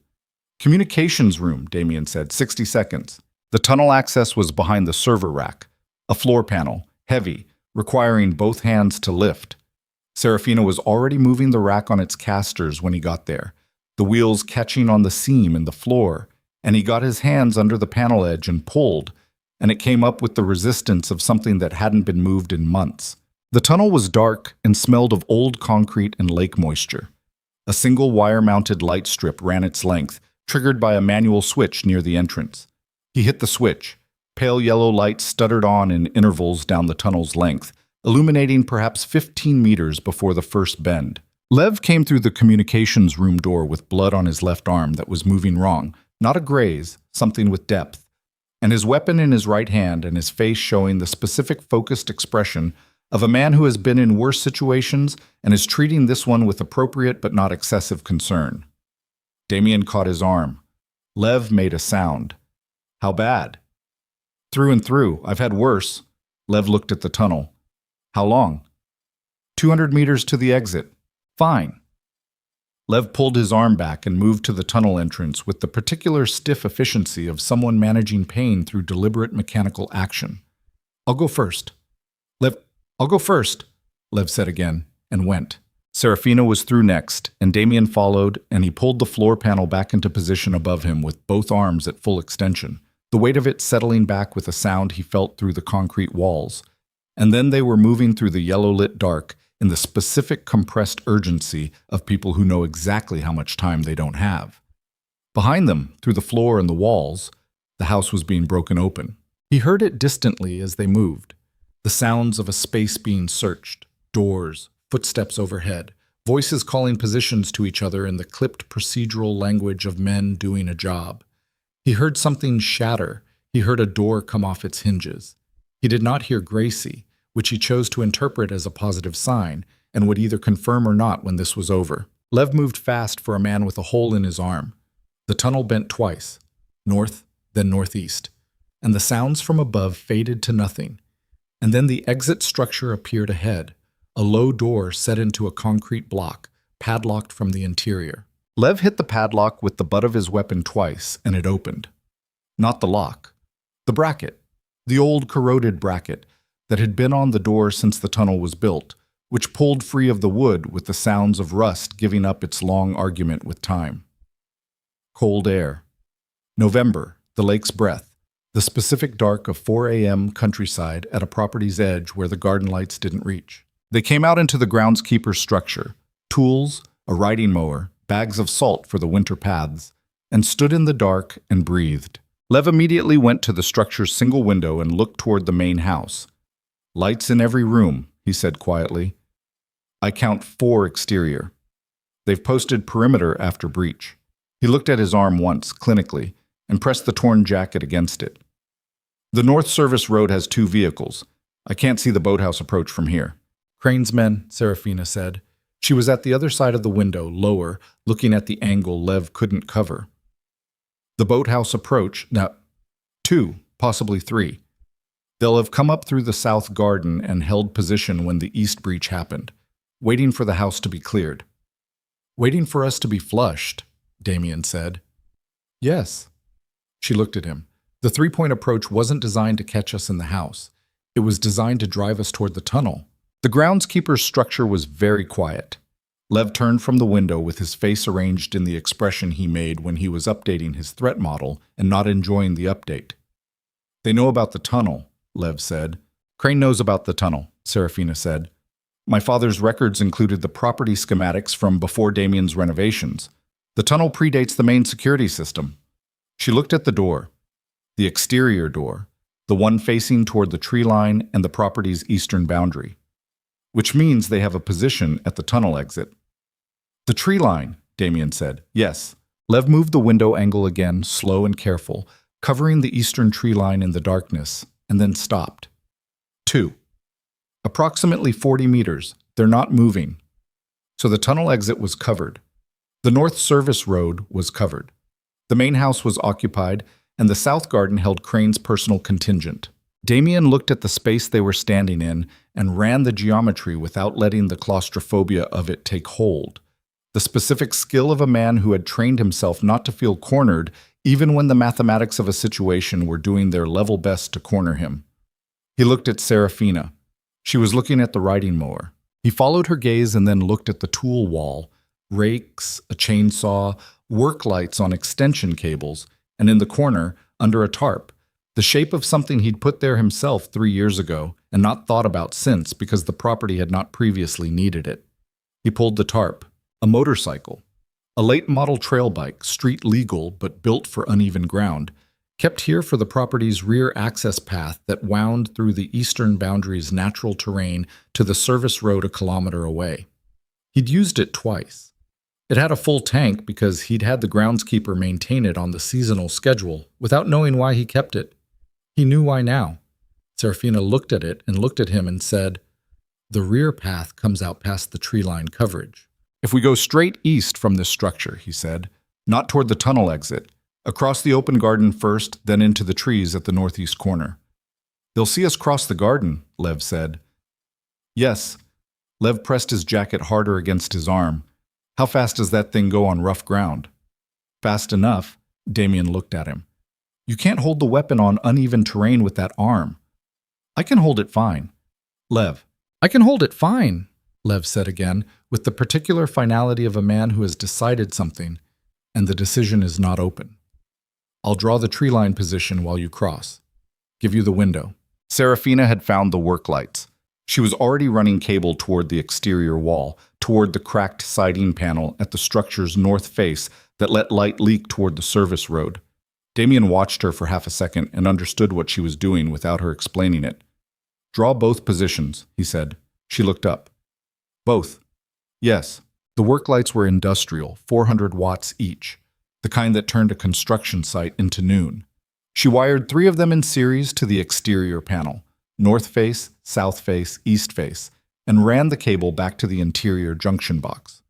Communications room, Damien said. 60 seconds. The tunnel access was behind the server rack. A floor panel, heavy, requiring both hands to lift. Serafina was already moving the rack on its casters when he got there, the wheels catching on the seam in the floor, and he got his hands under the panel edge and pulled, and it came up with the resistance of something that hadn't been moved in months. The tunnel was dark and smelled of old concrete and lake moisture. A single wire-mounted light strip ran its length, triggered by a manual switch near the entrance. He hit the switch. Pale yellow light stuttered on in intervals down the tunnel's length, illuminating perhaps 15 meters before the first bend. Lev came through the communications room door with blood on his left arm that was moving wrong, not a graze, something with depth, and his weapon in his right hand and his face showing the specific focused expression of a man who has been in worse situations and is treating this one with appropriate but not excessive concern. Damien caught his arm. Lev made a sound. How bad? Through and through. I've had worse. Lev looked at the tunnel. How long? 200 meters to the exit. Fine. Lev pulled his arm back and moved to the tunnel entrance with the particular stiff efficiency of someone managing pain through deliberate mechanical action. I'll go first. I'll go first, Lev said again, and went. Serafina was through next, and Damien followed, and he pulled the floor panel back into position above him with both arms at full extension, the weight of it settling back with a sound he felt through the concrete walls. And then they were moving through the yellow-lit dark in the specific compressed urgency of people who know exactly how much time they don't have. Behind them, through the floor and the walls, the house was being broken open. He heard it distantly as they moved. The sounds of a space being searched, doors, footsteps overhead, voices calling positions to each other in the clipped procedural language of men doing a job. He heard something shatter. He heard a door come off its hinges. He did not hear Gracie, which he chose to interpret as a positive sign, and would either confirm or not when this was over. Lev moved fast for a man with a hole in his arm. The tunnel bent twice, north, then northeast, and the sounds from above faded to nothing. And then the exit structure appeared ahead, a low door set into a concrete block, padlocked from the interior. Lev hit the padlock with the butt of his weapon twice, and it opened. Not the lock. The bracket. The old corroded bracket that had been on the door since the tunnel was built, which pulled free of the wood with the sounds of rust giving up its long argument with time. Cold air. November, the lake's breath. The specific dark of 4 a.m. countryside at a property's edge where the garden lights didn't reach. They came out into the groundskeeper's structure, tools, a riding mower, bags of salt for the winter paths, and stood in the dark and breathed. Lev immediately went to the structure's single window and looked toward the main house. Lights in every room, he said quietly. I count 4 exterior. They've posted perimeter after breach. He looked at his arm once, clinically, and pressed the torn jacket against it. The North Service Road has 2 vehicles. I can't see the boathouse approach from here. Crane's men, Serafina said. She was at the other side of the window, lower, looking at the angle Lev couldn't cover. The boathouse approach, now 2, possibly 3. They'll have come up through the south garden and held position when the east breach happened, waiting for the house to be cleared. Waiting for us to be flushed, Damien said. Yes. She looked at him. The 3-point approach wasn't designed to catch us in the house. It was designed to drive us toward the tunnel. The groundskeeper's structure was very quiet. Lev turned from the window with his face arranged in the expression he made when he was updating his threat model and not enjoying the update. They know about the tunnel, Lev said. Crane knows about the tunnel, Serafina said. My father's records included the property schematics from before Damien's renovations. The tunnel predates the main security system. She looked at the door, the exterior door, the one facing toward the tree line and the property's eastern boundary, which means they have a position at the tunnel exit. The tree line, Damien said. Yes. Lev moved the window angle again, slow and careful, covering the eastern tree line in the darkness, and then stopped. 2. Approximately 40 meters. They're not moving. So the tunnel exit was covered. The north service road was covered. The main house was occupied, and the south garden held Crane's personal contingent. Damien looked at the space they were standing in and ran the geometry without letting the claustrophobia of it take hold. The specific skill of a man who had trained himself not to feel cornered even when the mathematics of a situation were doing their level best to corner him. He looked at Serafina. She was looking at the riding mower. He followed her gaze and then looked at the tool wall, rakes, a chainsaw, work lights on extension cables, and in the corner, under a tarp, the shape of something he'd put there himself 3 years ago and not thought about since because the property had not previously needed it. He pulled the tarp. A motorcycle, a late model trail bike, street legal but built for uneven ground, kept here for the property's rear access path that wound through the eastern boundary's natural terrain to the service road a kilometer away. He'd used it twice. It had a full tank because he'd had the groundskeeper maintain it on the seasonal schedule without knowing why he kept it. He knew why now. Serafina looked at it and looked at him and said, "The rear path comes out past the tree line coverage." If we go straight east from this structure, he said, not toward the tunnel exit, across the open garden first, then into the trees at the northeast corner. They'll see us cross the garden, Lev said. Yes. Lev pressed his jacket harder against his arm. How fast does that thing go on rough ground? Fast enough, Damien looked at him. You can't hold the weapon on uneven terrain with that arm. I can hold it fine. Lev. I can hold it fine, Lev said again, with the particular finality of a man who has decided something, and the decision is not open. I'll draw the tree line position while you cross. Give you the window. Serafina had found the work lights. She was already running cable toward the exterior wall, toward the cracked siding panel at the structure's north face that let light leak toward the service road. Damien watched her for half a second and understood what she was doing without her explaining it. Draw both positions, he said. She looked up. Both. Yes. The work lights were industrial, 400 watts each, the kind that turned a construction site into noon. She wired 3 of them in series to the exterior panel, north face, south face, east face, and ran the cable back to the interior junction box.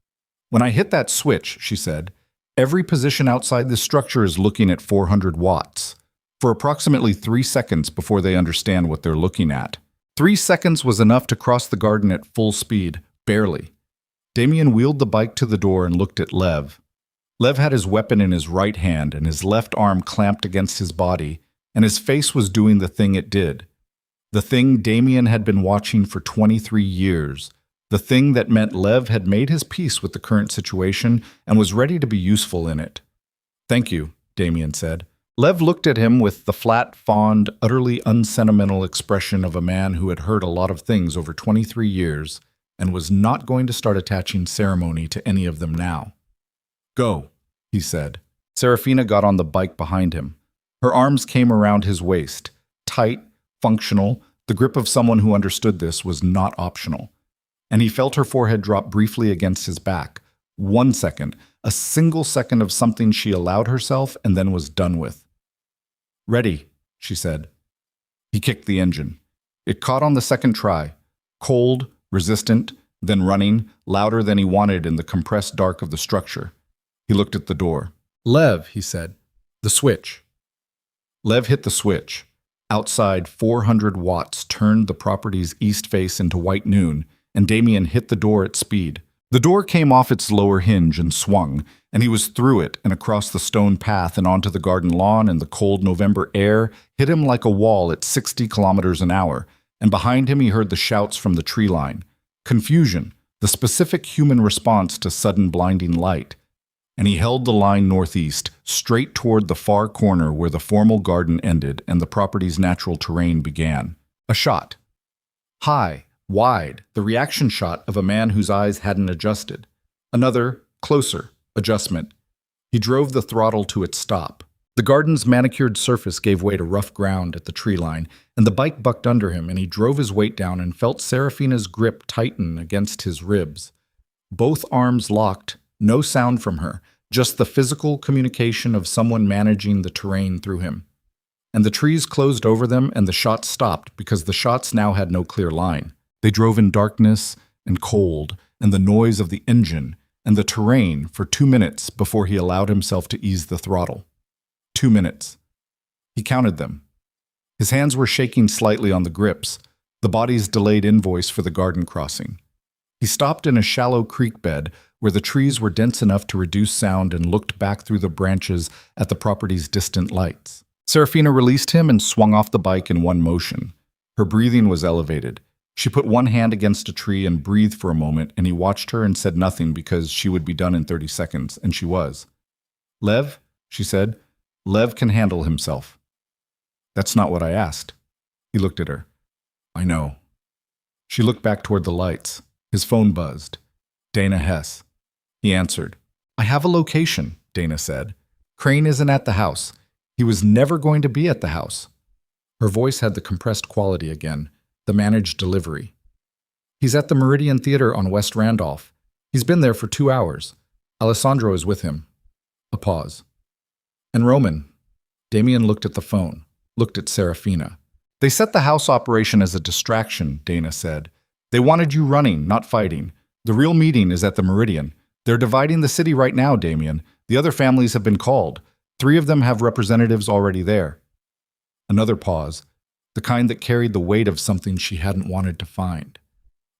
When I hit that switch, she said, every position outside this structure is looking at 400 watts, for approximately 3 seconds before they understand what they're looking at. 3 seconds was enough to cross the garden at full speed, barely. Damien wheeled the bike to the door and looked at Lev. Lev had his weapon in his right hand and his left arm clamped against his body, and his face was doing the thing it did. The thing Damien had been watching for 23 years. The thing that meant Lev had made his peace with the current situation and was ready to be useful in it. Thank you, Damien said. Lev looked at him with the flat, fond, utterly unsentimental expression of a man who had heard a lot of things over 23 years and was not going to start attaching ceremony to any of them now. Go, he said. Serafina got on the bike behind him. Her arms came around his waist, tight, functional. The grip of someone who understood this was not optional. And he felt her forehead drop briefly against his back. 1 second, a single second of something she allowed herself and then was done with. Ready, she said. He kicked the engine. It caught on the second try, cold, resistant, then running, louder than he wanted in the compressed dark of the structure. He looked at the door. Lev, he said. The switch. Lev hit the switch. Outside, 400 watts turned the property's east face into white noon, and Damien hit the door at speed. The door came off its lower hinge and swung, and he was through it and across the stone path and onto the garden lawn, and the cold November air hit him like a wall at 60 kilometers an hour, and behind him he heard the shouts from the tree line. Confusion, the specific human response to sudden blinding light. And he held the line northeast, straight toward the far corner where the formal garden ended and the property's natural terrain began. A shot. High, wide, the reaction shot of a man whose eyes hadn't adjusted. Another, closer, adjustment. He drove the throttle to its stop. The garden's manicured surface gave way to rough ground at the tree line, and the bike bucked under him, and he drove his weight down and felt Serafina's grip tighten against his ribs. Both arms locked, no sound from her, just the physical communication of someone managing the terrain through him. And the trees closed over them, and the shots stopped because the shots now had no clear line. They drove in darkness and cold, and the noise of the engine and the terrain for 2 minutes before he allowed himself to ease the throttle. 2 minutes. He counted them. His hands were shaking slightly on the grips, the body's delayed invoice for the garden crossing. He stopped in a shallow creek bed where the trees were dense enough to reduce sound and looked back through the branches at the property's distant lights. Serafina released him and swung off the bike in one motion. Her breathing was elevated. She put one hand against a tree and breathed for a moment, and he watched her and said nothing because she would be done in 30 seconds, and she was. "Lev," she said, "Lev can handle himself." "That's not what I asked." He looked at her. "I know." She looked back toward the lights. His phone buzzed. Dana Hess. He answered. "I have a location," Dana said. "Crane isn't at the house. He was never going to be at the house." Her voice had the compressed quality again, the managed delivery. "He's at the Meridian Theater on West Randolph. He's been there for 2 hours. Alessandro is with him." A pause. "And Roman." Damien looked at the phone, looked at Serafina. "They set the house operation as a distraction," Dana said. "They wanted you running, not fighting. The real meeting is at the Meridian. They're dividing the city right now, Damien. The other families have been called. 3 of them have representatives already there." Another pause, the kind that carried the weight of something she hadn't wanted to find.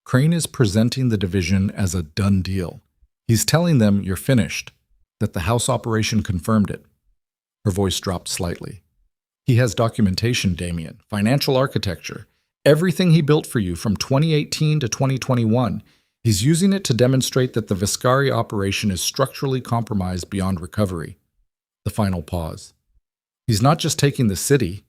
"Crane is presenting the division as a done deal. He's telling them you're finished, that the house operation confirmed it." Her voice dropped slightly. "He has documentation, Damien, financial architecture, everything he built for you from 2018 to 2021. He's using it to demonstrate that the Viscari operation is structurally compromised beyond recovery." The final pause. "He's not just taking the city,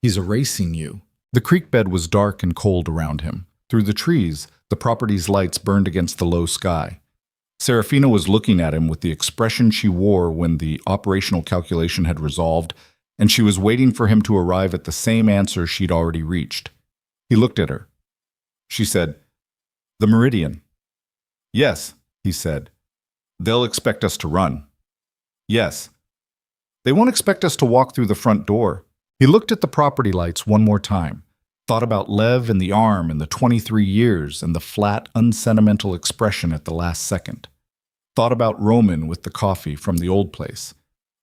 he's erasing you." The creek bed was dark and cold around him. Through the trees, the property's lights burned against the low sky. Serafina was looking at him with the expression she wore when the operational calculation had resolved, and she was waiting for him to arrive at the same answer she'd already reached. He looked at her. She said, "The Meridian." "Yes," he said. "They'll expect us to run." "Yes." "They won't expect us to walk through the front door." He looked at the property lights one more time, thought about Lev and the arm and the 23 years and the flat, unsentimental expression at the last second. Thought about Roman with the coffee from the old place,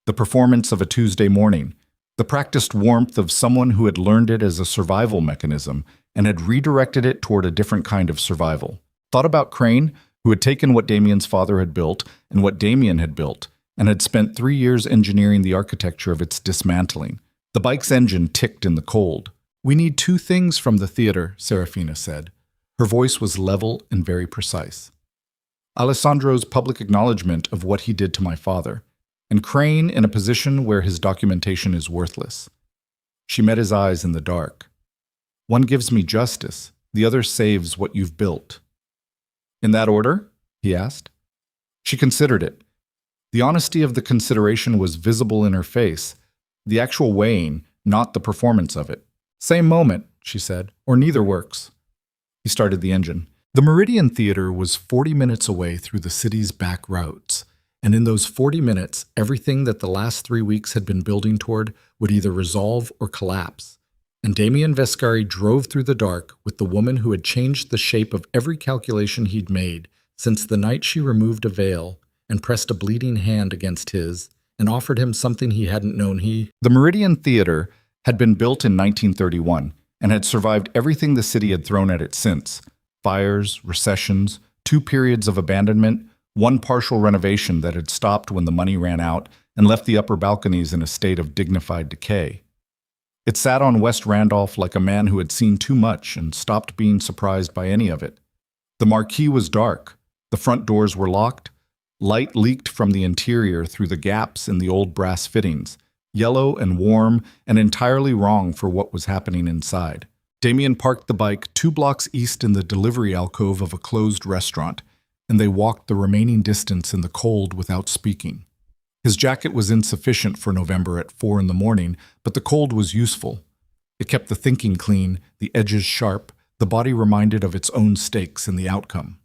the performance of a Tuesday morning, the practiced warmth of someone who had learned it as a survival mechanism and had redirected it toward a different kind of survival. Thought about Crane, who had taken what Damien's father had built and what Damien had built, and had spent 3 years engineering the architecture of its dismantling. The bike's engine ticked in the cold. "We need 2 things from the theater," Serafina said. Her voice was level and very precise. "Alessandro's public acknowledgement of what he did to my father, and Crane in a position where his documentation is worthless." She met his eyes in the dark. "One gives me justice, the other saves what you've built." "In that order?" he asked. She considered it. The honesty of the consideration was visible in her face, the actual weighing, not the performance of it. "Same moment," she said, "or neither works." He started the engine. The Meridian Theater was 40 minutes away through the city's back roads, and in those 40 minutes, everything that the last 3 weeks had been building toward would either resolve or collapse. And Damien Vescari drove through the dark with the woman who had changed the shape of every calculation he'd made since the night she removed a veil and pressed a bleeding hand against his and offered him something he hadn't known he... The Meridian Theater had been built in 1931 and had survived everything the city had thrown at it since. Fires, recessions, 2 periods of abandonment, 1 partial renovation that had stopped when the money ran out and left the upper balconies in a state of dignified decay. It sat on West Randolph like a man who had seen too much and stopped being surprised by any of it. The marquee was dark. The front doors were locked. Light leaked from the interior through the gaps in the old brass fittings, yellow and warm and entirely wrong for what was happening inside. Damien parked the bike 2 blocks east in the delivery alcove of a closed restaurant, and they walked the remaining distance in the cold without speaking. His jacket was insufficient for November at 4 in the morning, but the cold was useful. It kept the thinking clean, the edges sharp, the body reminded of its own stakes in the outcome.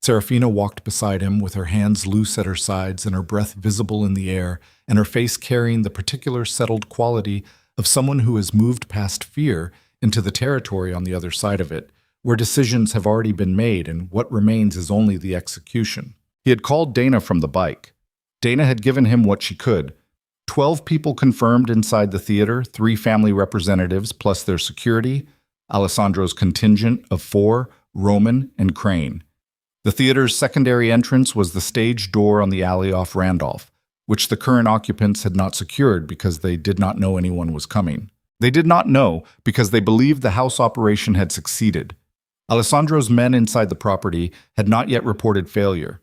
Serafina walked beside him with her hands loose at her sides and her breath visible in the air, and her face carrying the particular settled quality of someone who has moved past fear into the territory on the other side of it, where decisions have already been made and what remains is only the execution. He had called Dana from the bike. Dana had given him what she could. 12 people confirmed inside the theater, 3 family representatives plus their security, Alessandro's contingent of 4, Roman and Crane. The theater's secondary entrance was the stage door on the alley off Randolph, which the current occupants had not secured because they did not know anyone was coming. They did not know because they believed the house operation had succeeded. Alessandro's men inside the property had not yet reported failure.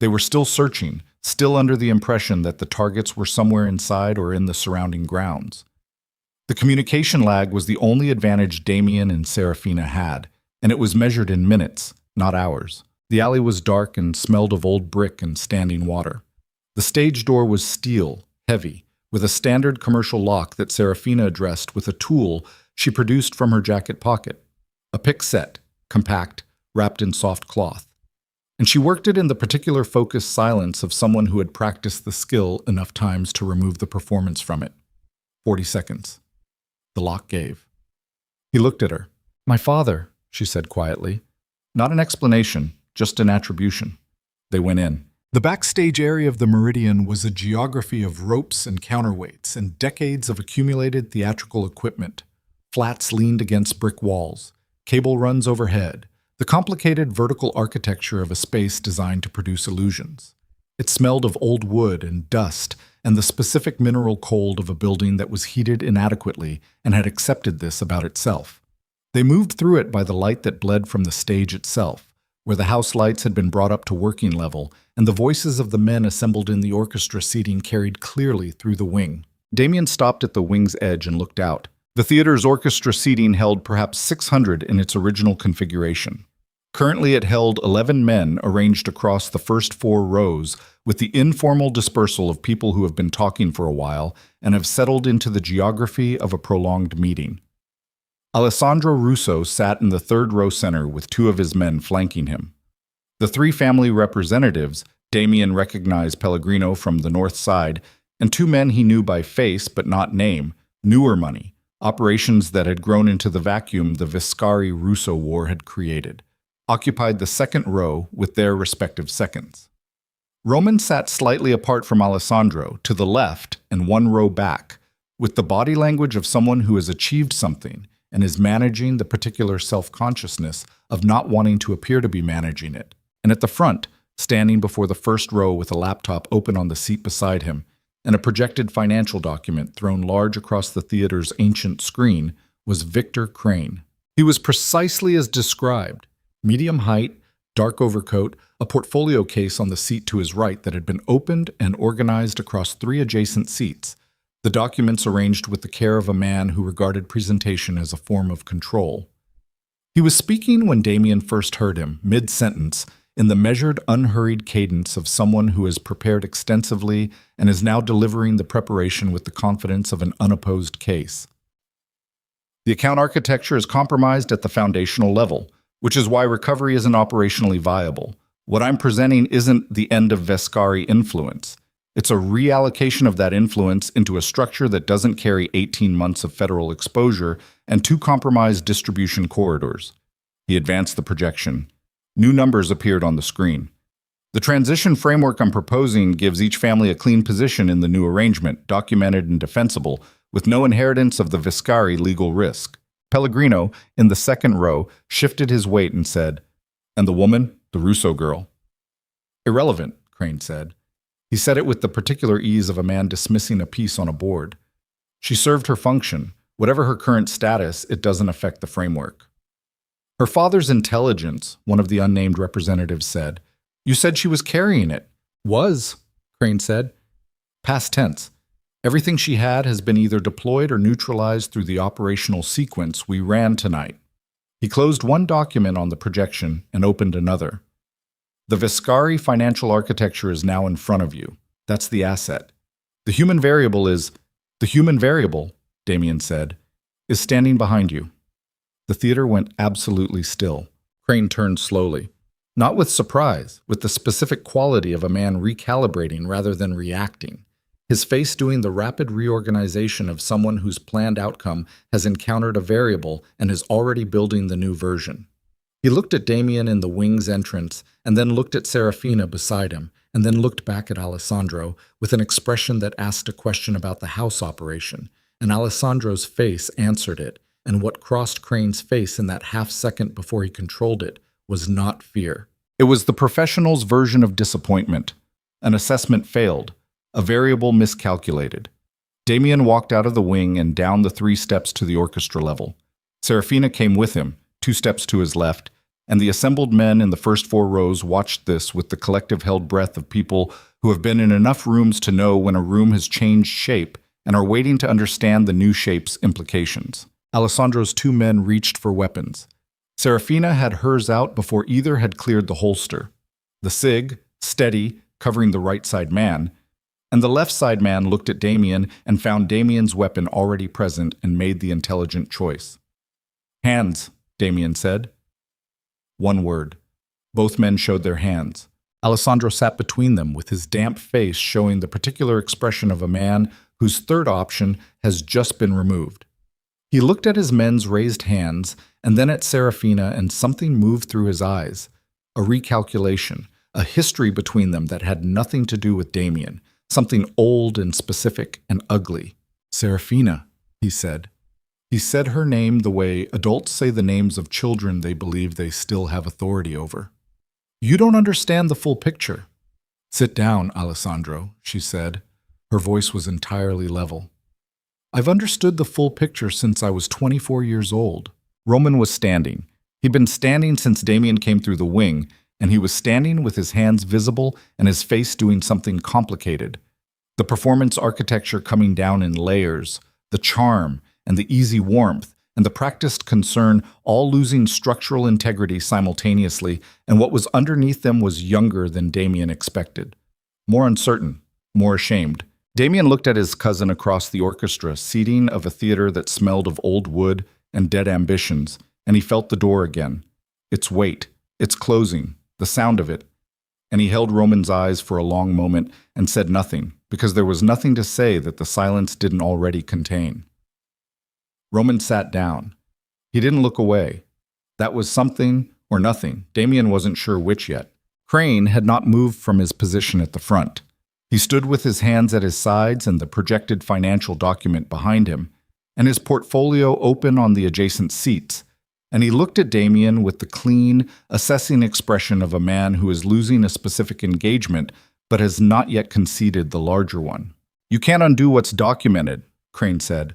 They were still searching, still under the impression that the targets were somewhere inside or in the surrounding grounds. The communication lag was the only advantage Damien and Serafina had, and it was measured in minutes, not hours. The alley was dark and smelled of old brick and standing water. The stage door was steel, heavy, with a standard commercial lock that Serafina addressed with a tool she produced from her jacket pocket, a pick set, compact, wrapped in soft cloth. And she worked it in the particular focused silence of someone who had practiced the skill enough times to remove the performance from it. 40 seconds. The lock gave. He looked at her. "My father," she said quietly. Not an explanation, just an attribution. They went in. The backstage area of the Meridian was a geography of ropes and counterweights and decades of accumulated theatrical equipment. Flats leaned against brick walls, cable runs overhead, the complicated vertical architecture of a space designed to produce illusions. It smelled of old wood and dust and the specific mineral cold of a building that was heated inadequately and had accepted this about itself. They moved through it by the light that bled from the stage itself, where the house lights had been brought up to working level, and the voices of the men assembled in the orchestra seating carried clearly through the wing. Damien stopped at the wing's edge and looked out. The theater's orchestra seating held perhaps 600 in its original configuration. Currently it held 11 men arranged across the first 4 rows, with the informal dispersal of people who have been talking for a while and have settled into the geography of a prolonged meeting. Alessandro Russo sat in the 3rd row center with 2 of his men flanking him. The 3 family representatives, Damien recognized Pellegrino from the north side, and 2 men he knew by face but not name, newer money, operations that had grown into the vacuum the Viscari-Russo War had created, occupied the 2nd row with their respective seconds. Roman sat slightly apart from Alessandro, to the left and 1 row back, with the body language of someone who has achieved something and is managing the particular self-consciousness of not wanting to appear to be managing it. And at the front, standing before the 1st row with a laptop open on the seat beside him and a projected financial document thrown large across the theater's ancient screen, was Victor Crane. He was precisely as described: medium height, dark overcoat, a portfolio case on the seat to his right that had been opened and organized across 3 adjacent seats, the documents arranged with the care of a man who regarded presentation as a form of control. He was speaking when Damien first heard him, mid-sentence, in the measured, unhurried cadence of someone who has prepared extensively and is now delivering the preparation with the confidence of an unopposed case. The account architecture is compromised at the foundational level, which is why recovery isn't operationally viable. What I'm presenting isn't the end of Viscari influence. It's a reallocation of that influence into a structure that doesn't carry 18 months of federal exposure and 2 compromised distribution corridors. He advanced the projection. New numbers appeared on the screen. The transition framework I'm proposing gives each family a clean position in the new arrangement, documented and defensible, with no inheritance of the Viscari legal risk. Pellegrino, in the 2nd row, shifted his weight and said, "And the woman, the Russo girl?" "Irrelevant," Crane said. He said it with the particular ease of a man dismissing a piece on a board. "She served her function. Whatever her current status, it doesn't affect the framework." "Her father's intelligence," one of the unnamed representatives said. "You said she was carrying it." "Was," Crane said. Past tense. Everything she had has been either deployed or neutralized through the operational sequence we ran tonight. He closed one document on the projection and opened another. The Viscari financial architecture is now in front of you. That's the asset. The human variable, Damien said, is standing behind you. The theater went absolutely still. Crane turned slowly. Not with surprise, with the specific quality of a man recalibrating rather than reacting. His face doing the rapid reorganization of someone whose planned outcome has encountered a variable and is already building the new version. He looked at Damien in the wing's entrance, and then looked at Serafina beside him, and then looked back at Alessandro with an expression that asked a question about the house operation, and Alessandro's face answered it, and what crossed Crane's face in that half-second before he controlled it was not fear. It was the professional's version of disappointment. An assessment failed. A variable miscalculated. Damien walked out of the wing and down the 3 steps to the orchestra level. Serafina came with him, 2 steps to his left, and the assembled men in the first 4 rows watched this with the collective held breath of people who have been in enough rooms to know when a room has changed shape and are waiting to understand the new shape's implications. Alessandro's 2 men reached for weapons. Serafina had hers out before either had cleared the holster. The SIG, steady, covering the right side man, and the left side man looked at Damien and found Damien's weapon already present and made the intelligent choice. Hands, Damien said. 1 word. Both men showed their hands. Alessandro sat between them with his damp face showing the particular expression of a man whose third option has just been removed. He looked at his men's raised hands and then at Serafina, and something moved through his eyes. A recalculation, a history between them that had nothing to do with Damien, something old and specific and ugly. Serafina, he said. He said her name the way adults say the names of children they believe they still have authority over. You don't understand the full picture. Sit down, Alessandro, she said. Her voice was entirely level. I've understood the full picture since I was 24 years old. Roman was standing. He'd been standing since Damien came through the wing, and he was standing with his hands visible and his face doing something complicated. The performance architecture coming down in layers, the charm and the easy warmth, and the practiced concern all losing structural integrity simultaneously, and what was underneath them was younger than Damien expected. More uncertain, more ashamed. Damien looked at his cousin across the orchestra, seating of a theater that smelled of old wood and dead ambitions, and he felt the door again. Its weight, its closing, the sound of it. And he held Roman's eyes for a long moment and said nothing, because there was nothing to say that the silence didn't already contain. Roman sat down. He didn't look away. That was something or nothing. Damien wasn't sure which yet. Crane had not moved from his position at the front. He stood with his hands at his sides and the projected financial document behind him, and his portfolio open on the adjacent seats, and he looked at Damien with the clean, assessing expression of a man who is losing a specific engagement but has not yet conceded the larger one. You can't undo what's documented, Crane said.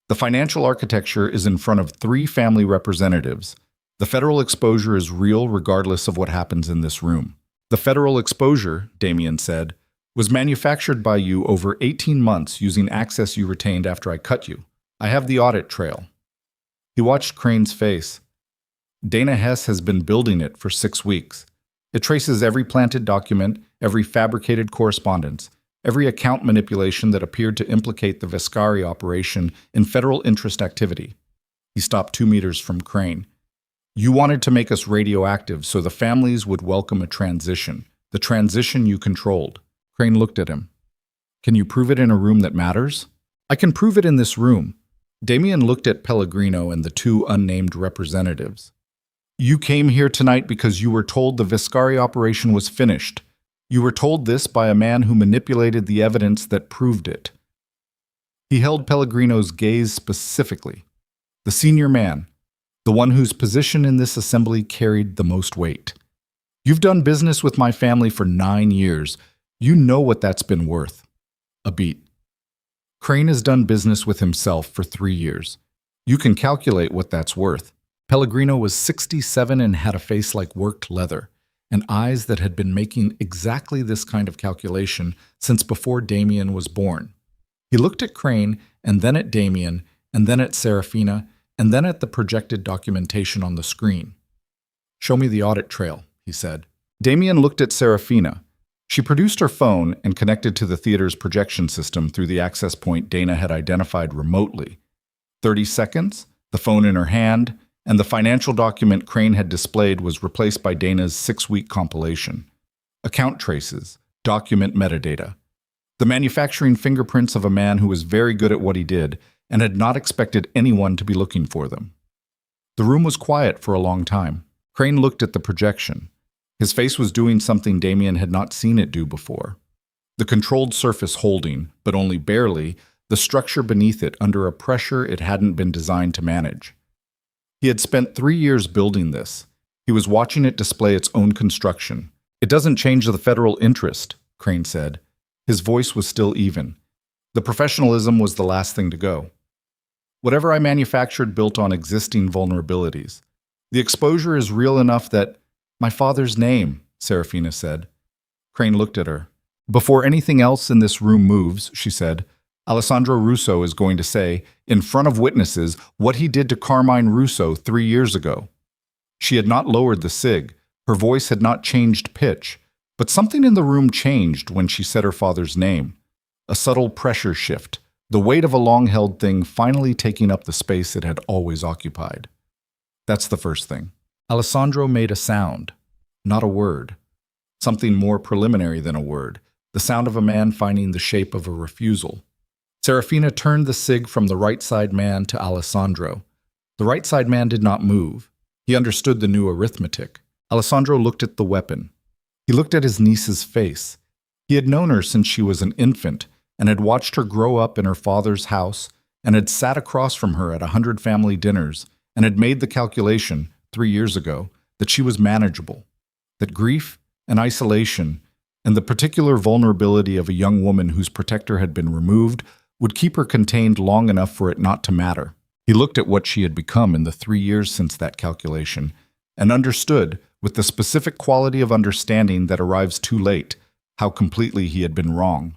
The financial architecture is in front of 3 family representatives. The federal exposure is real regardless of what happens in this room. The federal exposure, Damien said, was manufactured by you over 18 months using access you retained after I cut you. I have the audit trail. He watched Crane's face. Dana Hess has been building it for 6 weeks. It traces every planted document, every fabricated correspondence, every account manipulation that appeared to implicate the Viscari operation in federal interest activity. He stopped 2 meters from Crane. You wanted to make us radioactive so the families would welcome a transition, the transition you controlled. Crane looked at him. Can you prove it in a room that matters? I can prove it in this room. Damien looked at Pellegrino and the 2 unnamed representatives. You came here tonight because you were told the Viscari operation was finished. You were told this by a man who manipulated the evidence that proved it. He held Pellegrino's gaze specifically. The senior man, the one whose position in this assembly carried the most weight. You've done business with my family for 9 years. You know what that's been worth. A beat. Crane has done business with himself for 3 years. You can calculate what that's worth. Pellegrino was 67 and had a face like worked leather, and eyes that had been making exactly this kind of calculation since before Damien was born. He looked at Crane, and then at Damien, and then at Serafina, and then at the projected documentation on the screen. "Show me the audit trail," he said. Damien looked at Serafina. She produced her phone and connected to the theater's projection system through the access point Dana had identified remotely. 30 seconds, the phone in her hand, and the financial document Crane had displayed was replaced by Dana's 6-week compilation. Account traces, document metadata. The manufacturing fingerprints of a man who was very good at what he did and had not expected anyone to be looking for them. The room was quiet for a long time. Crane looked at the projection. His face was doing something Damien had not seen it do before. The controlled surface holding, but only barely, the structure beneath it under a pressure it hadn't been designed to manage. He had spent 3 years building this. He was watching it display its own construction. "It doesn't change the federal interest," Crane said. His voice was still even. The professionalism was the last thing to go. "Whatever I manufactured built on existing vulnerabilities. The exposure is real enough that—" "My father's name," Serafina said. Crane looked at her. "Before anything else in this room moves," she said, "Alessandro Russo is going to say, in front of witnesses, what he did to Carmine Russo 3 years ago." She had not lowered the SIG. Her voice had not changed pitch. But something in the room changed when she said her father's name. A subtle pressure shift, the weight of a long-held thing finally taking up the space it had always occupied. That's the first thing. Alessandro made a sound, not a word. Something more preliminary than a word, the sound of a man finding the shape of a refusal. Serafina turned the SIG from the right-side man to Alessandro. The right-side man did not move. He understood the new arithmetic. Alessandro looked at the weapon. He looked at his niece's face. He had known her since she was an infant and had watched her grow up in her father's house and had sat across from her at 100 family dinners and had made the calculation 3 years ago that she was manageable, that grief and isolation and the particular vulnerability of a young woman whose protector had been removed would keep her contained long enough for it not to matter. He looked at what she had become in the 3 years since that calculation and understood, with the specific quality of understanding that arrives too late, how completely he had been wrong.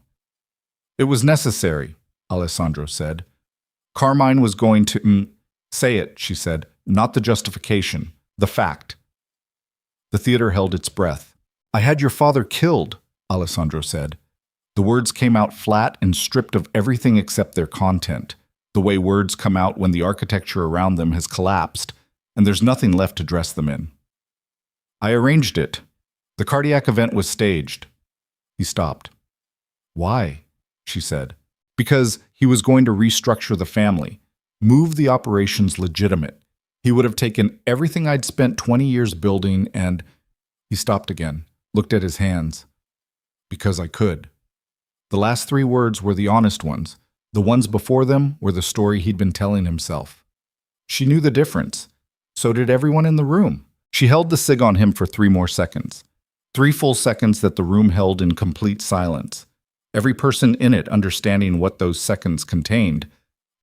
"It was necessary," Alessandro said. "Carmine was going to—" "Say it," she said, "not the justification, the fact." The theater held its breath. "I had your father killed," Alessandro said. The words came out flat and stripped of everything except their content, the way words come out when the architecture around them has collapsed, and there's nothing left to dress them in. "I arranged it. The cardiac event was staged." He stopped. "Why?" she said. "Because he was going to restructure the family, move the operations legitimate. He would have taken everything I'd spent 20 years building and—" He stopped again, looked at his hands. "Because I could." The last 3 words were the honest ones. The ones before them were the story he'd been telling himself. She knew the difference. So did everyone in the room. She held the SIG on him for 3 more seconds. 3 full seconds that the room held in complete silence. Every person in it understanding what those seconds contained.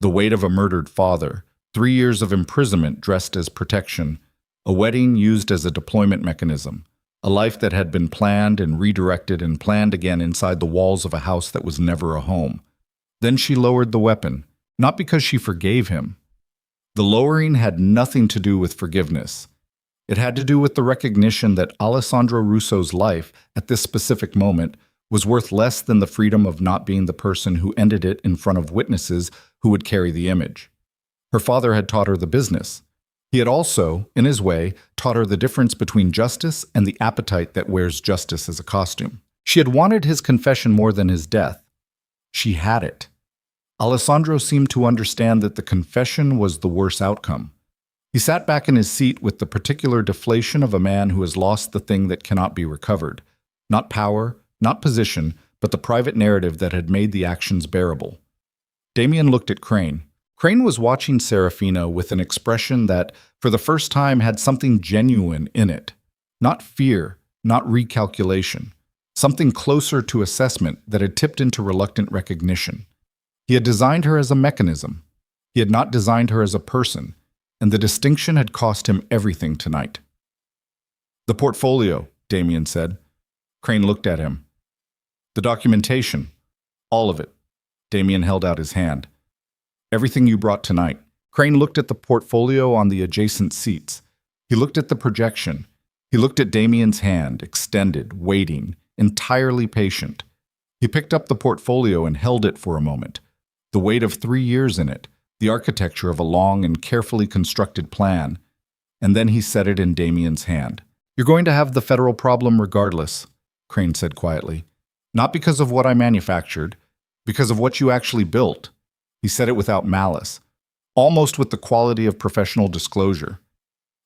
The weight of a murdered father, 3 years of imprisonment dressed as protection, a wedding used as a deployment mechanism, a life that had been planned and redirected and planned again inside the walls of a house that was never a home. Then she lowered the weapon, not because she forgave him. The lowering had nothing to do with forgiveness. It had to do with the recognition that Alessandro Russo's life, at this specific moment, was worth less than the freedom of not being the person who ended it in front of witnesses who would carry the image. Her father had taught her the business. He had also, in his way, taught her the difference between justice and the appetite that wears justice as a costume. She had wanted his confession more than his death. She had it. Alessandro seemed to understand that the confession was the worse outcome. He sat back in his seat with the particular deflation of a man who has lost the thing that cannot be recovered. Not power, not position, but the private narrative that had made the actions bearable. Damien looked at Crane. Crane was watching Serafina with an expression that, for the first time, had something genuine in it. Not fear, not recalculation. Something closer to assessment that had tipped into reluctant recognition. He had designed her as a mechanism. He had not designed her as a person, and the distinction had cost him everything tonight. "The portfolio," Damien said. Crane looked at him. "The documentation. All of it. Damien held out his hand. Everything you brought tonight. Crane looked at the portfolio on the adjacent seats. He looked at the projection. He looked at Damien's hand, extended, waiting, entirely patient. He picked up the portfolio and held it for a moment. The weight of 3 years in it, the architecture of a long and carefully constructed plan. And then he set it in Damien's hand. You're going to have the federal problem regardless, Crane said quietly. Not because of what I manufactured, because of what you actually built. He said it without malice, almost with the quality of professional disclosure.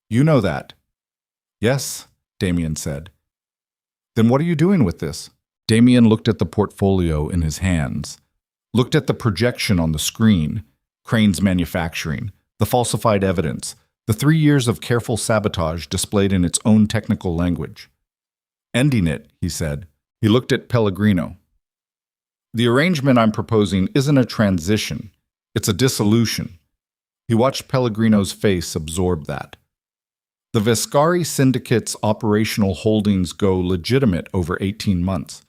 You know that. Yes, Damien said. Then what are you doing with this? Damien looked at the portfolio in his hands, looked at the projection on the screen, Crane's manufacturing, the falsified evidence, the 3 years of careful sabotage displayed in its own technical language. Ending it, he said. He looked at Pellegrino. The arrangement I'm proposing isn't a transition. It's a dissolution. He watched Pellegrino's face absorb that. The Vescari Syndicate's operational holdings go legitimate over 18 months.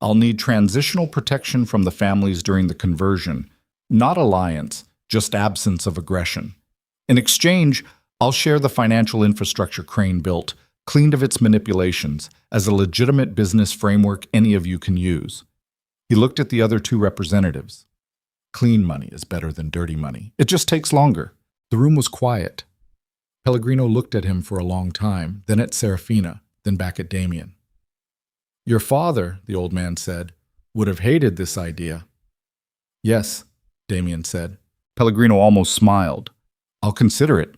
I'll need transitional protection from the families during the conversion, not alliance, just absence of aggression. In exchange, I'll share the financial infrastructure Crane built, cleaned of its manipulations, as a legitimate business framework any of you can use. He looked at the other 2 representatives. Clean money is better than dirty money. It just takes longer. The room was quiet. Pellegrino looked at him for a long time, then at Serafina, then back at Damien. Your father, the old man said, would have hated this idea. Yes, Damien said. Pellegrino almost smiled. I'll consider it.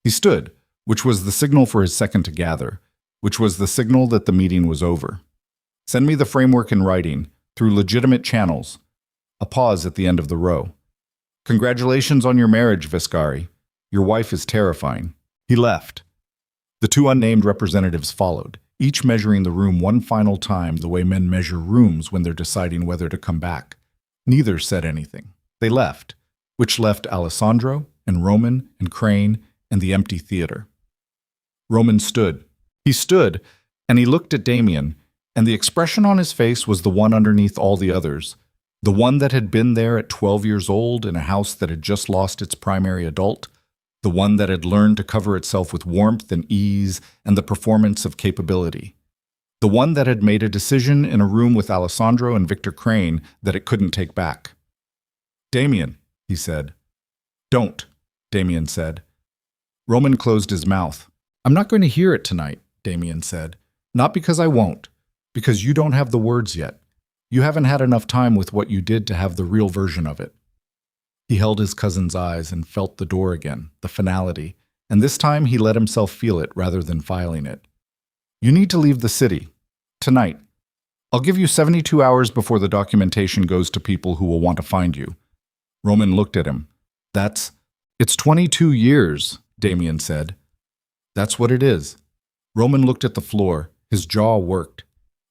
He stood, which was the signal for his second to gather, which was the signal that the meeting was over. Send me the framework in writing, through legitimate channels. A pause at the end of the row. Congratulations on your marriage, Vescari. Your wife is terrifying. He left. The 2 unnamed representatives followed, each measuring the room one final time the way men measure rooms when they're deciding whether to come back. Neither said anything. They left, which left Alessandro and Roman and Crane and the empty theater. Roman stood. He stood, and he looked at Damien, and the expression on his face was the one underneath all the others, the one that had been there at 12 years old in a house that had just lost its primary adult, the one that had learned to cover itself with warmth and ease and the performance of capability, the one that had made a decision in a room with Alessandro and Victor Crane that it couldn't take back. Damien, he said. Don't, Damien said. Roman closed his mouth. I'm not going to hear it tonight, Damien said. Not because I won't, because you don't have the words yet. You haven't had enough time with what you did to have the real version of it. He held his cousin's eyes and felt the door again, the finality, and this time he let himself feel it rather than filing it. You need to leave the city. Tonight. I'll give you 72 hours before the documentation goes to people who will want to find you. Roman looked at him. It's 22 years, Damien said. That's what it is. Roman looked at the floor. His jaw worked.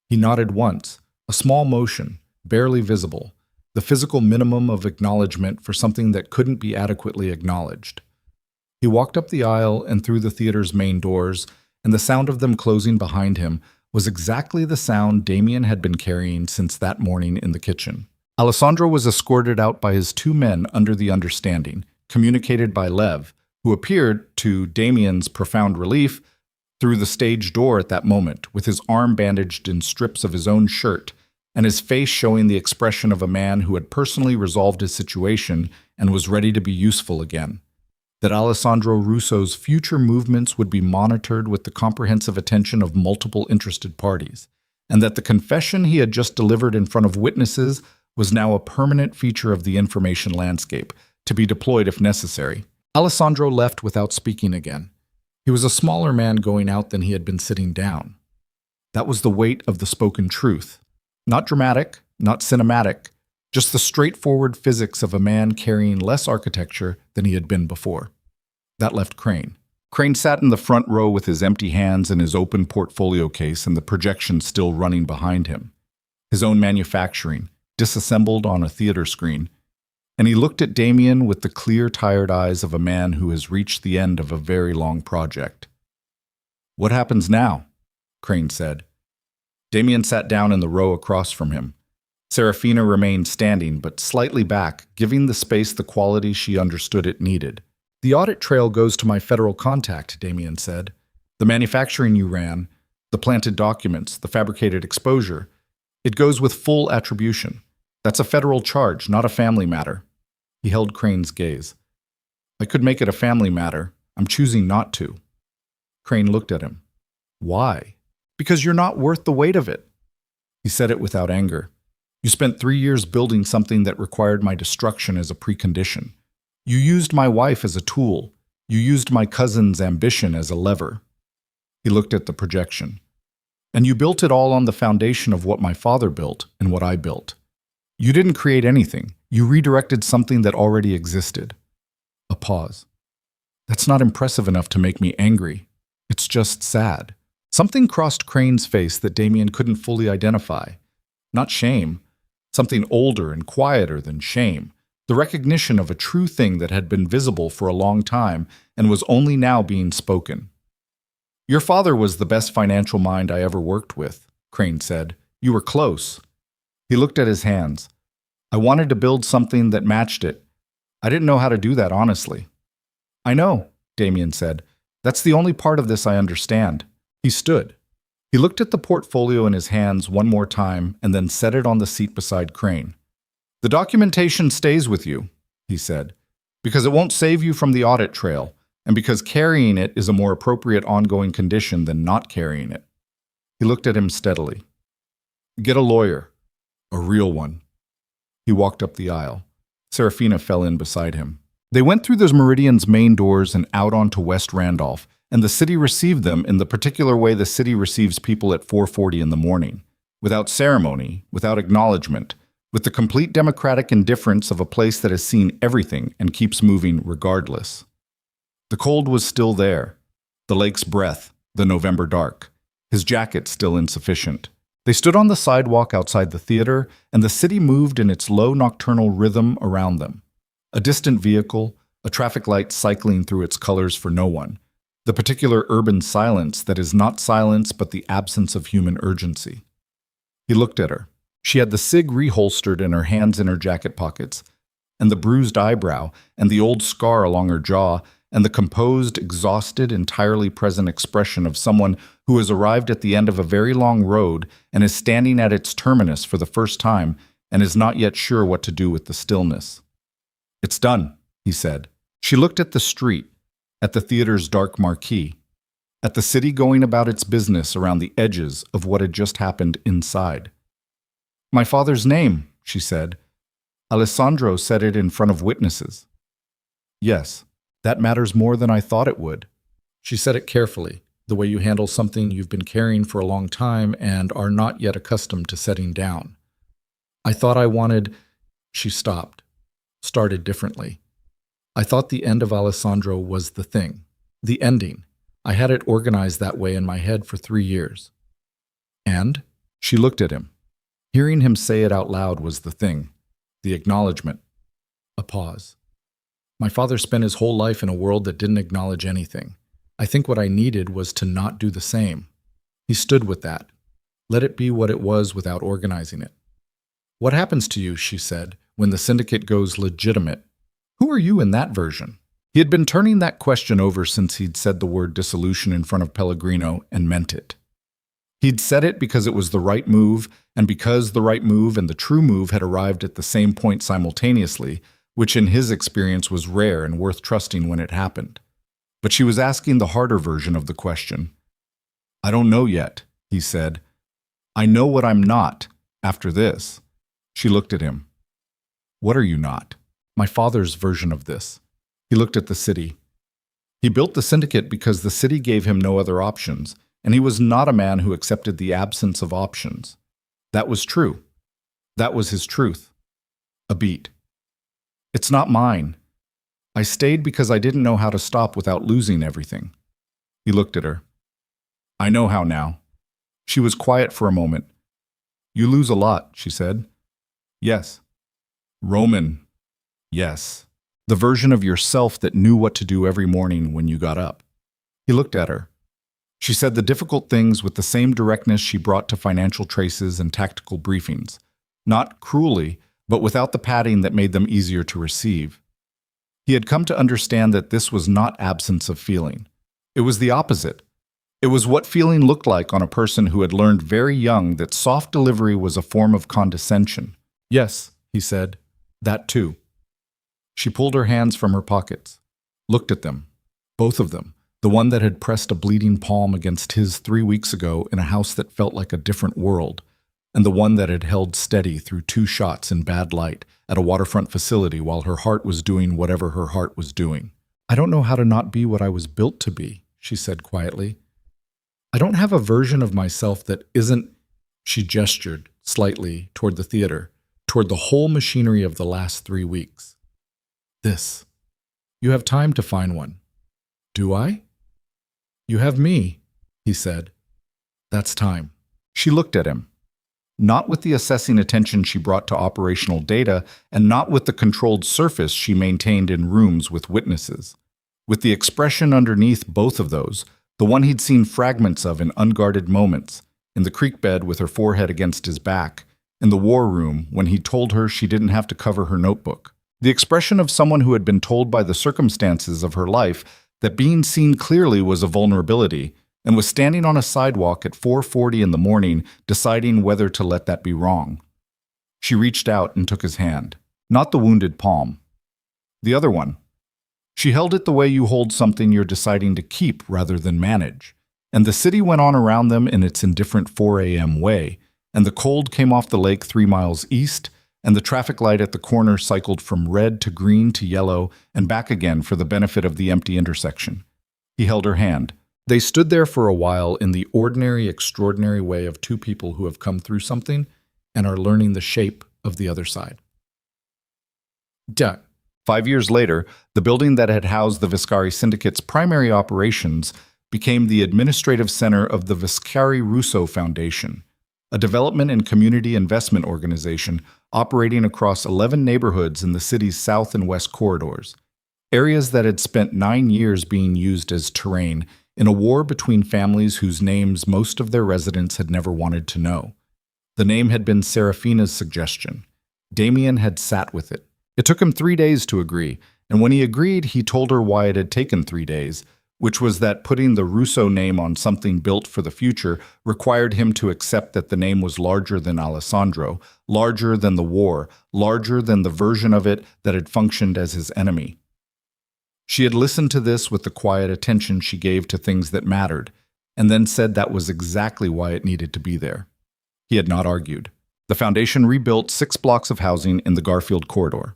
He nodded once, a small motion, barely visible, the physical minimum of acknowledgement for something that couldn't be adequately acknowledged. He walked up the aisle and through the theater's main doors, and the sound of them closing behind him was exactly the sound Damien had been carrying since that morning in the kitchen. Alessandro was escorted out by his 2 men under the understanding, communicated by Lev, who appeared, to Damien's profound relief, through the stage door at that moment, with his arm bandaged in strips of his own shirt, and his face showing the expression of a man who had personally resolved his situation and was ready to be useful again. That Alessandro Russo's future movements would be monitored with the comprehensive attention of multiple interested parties, and that the confession he had just delivered in front of witnesses was now a permanent feature of the information landscape, to be deployed if necessary. Alessandro left without speaking again. He was a smaller man going out than he had been sitting down. That was the weight of the spoken truth. Not dramatic, not cinematic, just the straightforward physics of a man carrying less architecture than he had been before. That left Crane. Crane sat in the front row with his empty hands and his open portfolio case and the projection still running behind him. His own manufacturing, disassembled on a theater screen, and he looked at Damien with the clear, tired eyes of a man who has reached the end of a very long project. What happens now? Crane said. Damien sat down in the row across from him. Serafina remained standing, but slightly back, giving the space the quality she understood it needed. The audit trail goes to my federal contact, Damien said. The manufacturing you ran, the planted documents, the fabricated exposure. It goes with full attribution. That's a federal charge, not a family matter. He held Crane's gaze. I could make it a family matter. I'm choosing not to. Crane looked at him. Why? Because you're not worth the weight of it. He said it without anger. You spent 3 years building something that required my destruction as a precondition. You used my wife as a tool. You used my cousin's ambition as a lever. He looked at the projection. And you built it all on the foundation of what my father built and what I built. You didn't create anything. You redirected something that already existed. A pause. That's not impressive enough to make me angry. It's just sad. Something crossed Crane's face that Damien couldn't fully identify. Not shame. Something older and quieter than shame. The recognition of a true thing that had been visible for a long time and was only now being spoken. Your father was the best financial mind I ever worked with, Crane said. You were close. He looked at his hands. I wanted to build something that matched it. I didn't know how to do that, honestly. I know, Damien said. That's the only part of this I understand. He stood. He looked at the portfolio in his hands one more time and then set it on the seat beside Crane. The documentation stays with you, he said, because it won't save you from the audit trail, and because carrying it is a more appropriate ongoing condition than not carrying it. He looked at him steadily. Get a lawyer. A real one. He walked up the aisle. Serafina fell in beside him. They went through the Meridian's main doors and out onto West Randolph, and the city received them in the particular way the city receives people at 4:40 in the morning, without ceremony, without acknowledgement, with the complete democratic indifference of a place that has seen everything and keeps moving regardless. The cold was still there, the lake's breath, the November dark, his jacket still insufficient. They stood on the sidewalk outside the theater, and the city moved in its low nocturnal rhythm around them. A distant vehicle, a traffic light cycling through its colors for no one, the particular urban silence that is not silence but the absence of human urgency. He looked at her. She had the cig reholstered and her hands in her jacket pockets, and the bruised eyebrow, and the old scar along her jaw, and the composed, exhausted, entirely present expression of someone who has arrived at the end of a very long road and is standing at its terminus for the first time and is not yet sure what to do with the stillness. It's done, he said. She looked at the street, at the theater's dark marquee, at the city going about its business around the edges of what had just happened inside. My father's name, she said. Alessandro said it in front of witnesses. Yes, that matters more than I thought it would. She said it carefully, the way you handle something you've been carrying for a long time and are not yet accustomed to setting down. I thought I wanted... She stopped, started differently. I thought the end of Alessandro was the thing, the ending. I had it organized that way in my head for 3 years. And? She looked at him. Hearing him say it out loud was the thing, the acknowledgement. A pause. My father spent his whole life in a world that didn't acknowledge anything. I think what I needed was to not do the same. He stood with that. Let it be what it was without organizing it. What happens to you, she said, when the syndicate goes legitimate? Who are you in that version? He had been turning that question over since he'd said the word dissolution in front of Pellegrino and meant it. He'd said it because it was the right move, and because the right move and the true move had arrived at the same point simultaneously, which in his experience was rare and worth trusting when it happened. But she was asking the harder version of the question. I don't know yet, he said. I know what I'm not, after this. She looked at him. What are you not? My father's version of this. He looked at the city. He built the syndicate because the city gave him no other options, and he was not a man who accepted the absence of options. That was true. That was his truth. A beat. It's not mine. I stayed because I didn't know how to stop without losing everything. He looked at her. I know how now. She was quiet for a moment. You lose a lot, she said. Yes. Roman. Yes. The version of yourself that knew what to do every morning when you got up. He looked at her. She said the difficult things with the same directness she brought to financial traces and tactical briefings. not cruelly, but without the padding that made them easier to receive. He had come to understand that this was not absence of feeling. It was the opposite. It was what feeling looked like on a person who had learned very young that soft delivery was a form of condescension. "Yes," he said, "that too." She pulled her hands from her pockets, looked at them, both of them, the one that had pressed a bleeding palm against his 3 weeks ago in a house that felt like a different world, and the one that had held steady through 2 shots in bad light at a waterfront facility while her heart was doing whatever her heart was doing. "I don't know how to not be what I was built to be," she said quietly. "I don't have a version of myself that isn't—" She gestured slightly toward the theater, toward the whole machinery of the last 3 weeks. "This. You have time to find one." "Do I?" "You have me," he said. "That's time." She looked at him, not with the assessing attention she brought to operational data, and not with the controlled surface she maintained in rooms with witnesses. With the expression underneath both of those, the one he'd seen fragments of in unguarded moments, in the creek bed with her forehead against his back, in the war room when he told her she didn't have to cover her notebook. The expression of someone who had been told by the circumstances of her life that being seen clearly was a vulnerability, and was standing on a sidewalk at 4:40 in the morning deciding whether to let that be wrong. She reached out and took his hand, not the wounded palm. The other one. She held it the way you hold something you're deciding to keep rather than manage, and the city went on around them in its indifferent 4 a.m. way, and the cold came off the lake 3 miles east, and the traffic light at the corner cycled from red to green to yellow and back again for the benefit of the empty intersection. He held her hand. They stood there for a while in the ordinary, extraordinary way of 2 people who have come through something and are learning the shape of the other side. 5 years later, the building that had housed the Viscari Syndicate's primary operations became the administrative center of the Viscari Russo Foundation, a development and community investment organization operating across 11 neighborhoods in the city's south and west corridors, areas that had spent 9 years being used as terrain in a war between families whose names most of their residents had never wanted to know. The name had been Serafina's suggestion. Damien had sat with it. It took him 3 days to agree, and when he agreed, he told her why it had taken 3 days, which was that putting the Russo name on something built for the future required him to accept that the name was larger than Alessandro, larger than the war, larger than the version of it that had functioned as his enemy. She had listened to this with the quiet attention she gave to things that mattered, and then said that was exactly why it needed to be there. He had not argued. The foundation rebuilt 6 blocks of housing in the Garfield corridor,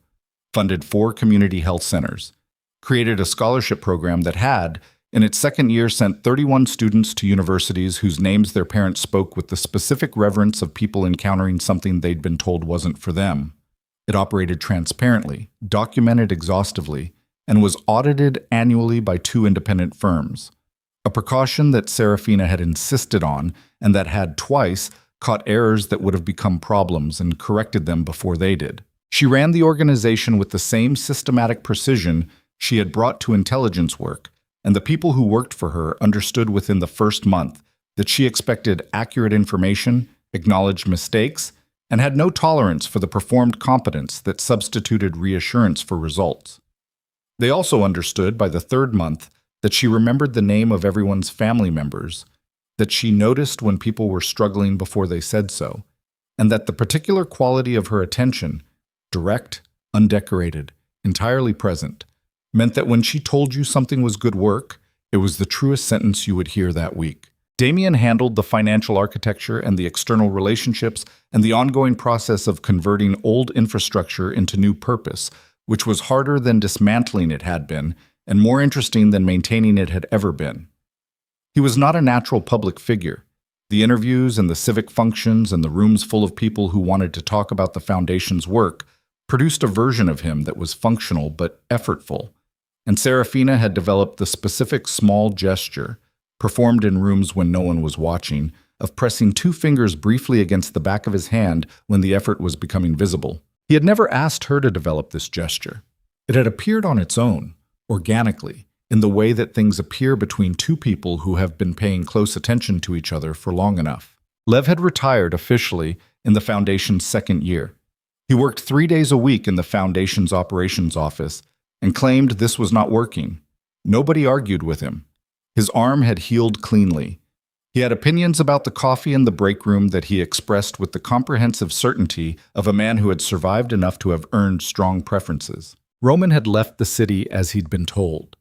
funded 4 community health centers, created a scholarship program that had, in its second year, sent 31 students to universities whose names their parents spoke with the specific reverence of people encountering something they'd been told wasn't for them. It operated transparently, documented exhaustively, and was audited annually by 2 independent firms, a precaution that Serafina had insisted on and that had twice caught errors that would have become problems and corrected them before they did. She ran the organization with the same systematic precision she had brought to intelligence work, and the people who worked for her understood within the first month that she expected accurate information, acknowledged mistakes, and had no tolerance for the performed competence that substituted reassurance for results. They also understood by the 3rd month that she remembered the name of everyone's family members, that she noticed when people were struggling before they said so, and that the particular quality of her attention, direct, undecorated, entirely present, meant that when she told you something was good work, it was the truest sentence you would hear that week. Damien handled the financial architecture and the external relationships and the ongoing process of converting old infrastructure into new purpose, which was harder than dismantling it had been, and more interesting than maintaining it had ever been. He was not a natural public figure. The interviews and the civic functions and the rooms full of people who wanted to talk about the foundation's work produced a version of him that was functional but effortful, and Serafina had developed the specific small gesture, performed in rooms when no one was watching, of pressing 2 fingers briefly against the back of his hand when the effort was becoming visible. He had never asked her to develop this gesture. It had appeared on its own, organically, in the way that things appear between 2 people who have been paying close attention to each other for long enough. Lev had retired officially, in the foundation's second year. He worked 3 days a week in the foundation's operations office and claimed this was not working. Nobody argued with him. His arm had healed cleanly. He had opinions about the coffee in the break room that he expressed with the comprehensive certainty of a man who had survived enough to have earned strong preferences. Roman had left the city as he'd been told.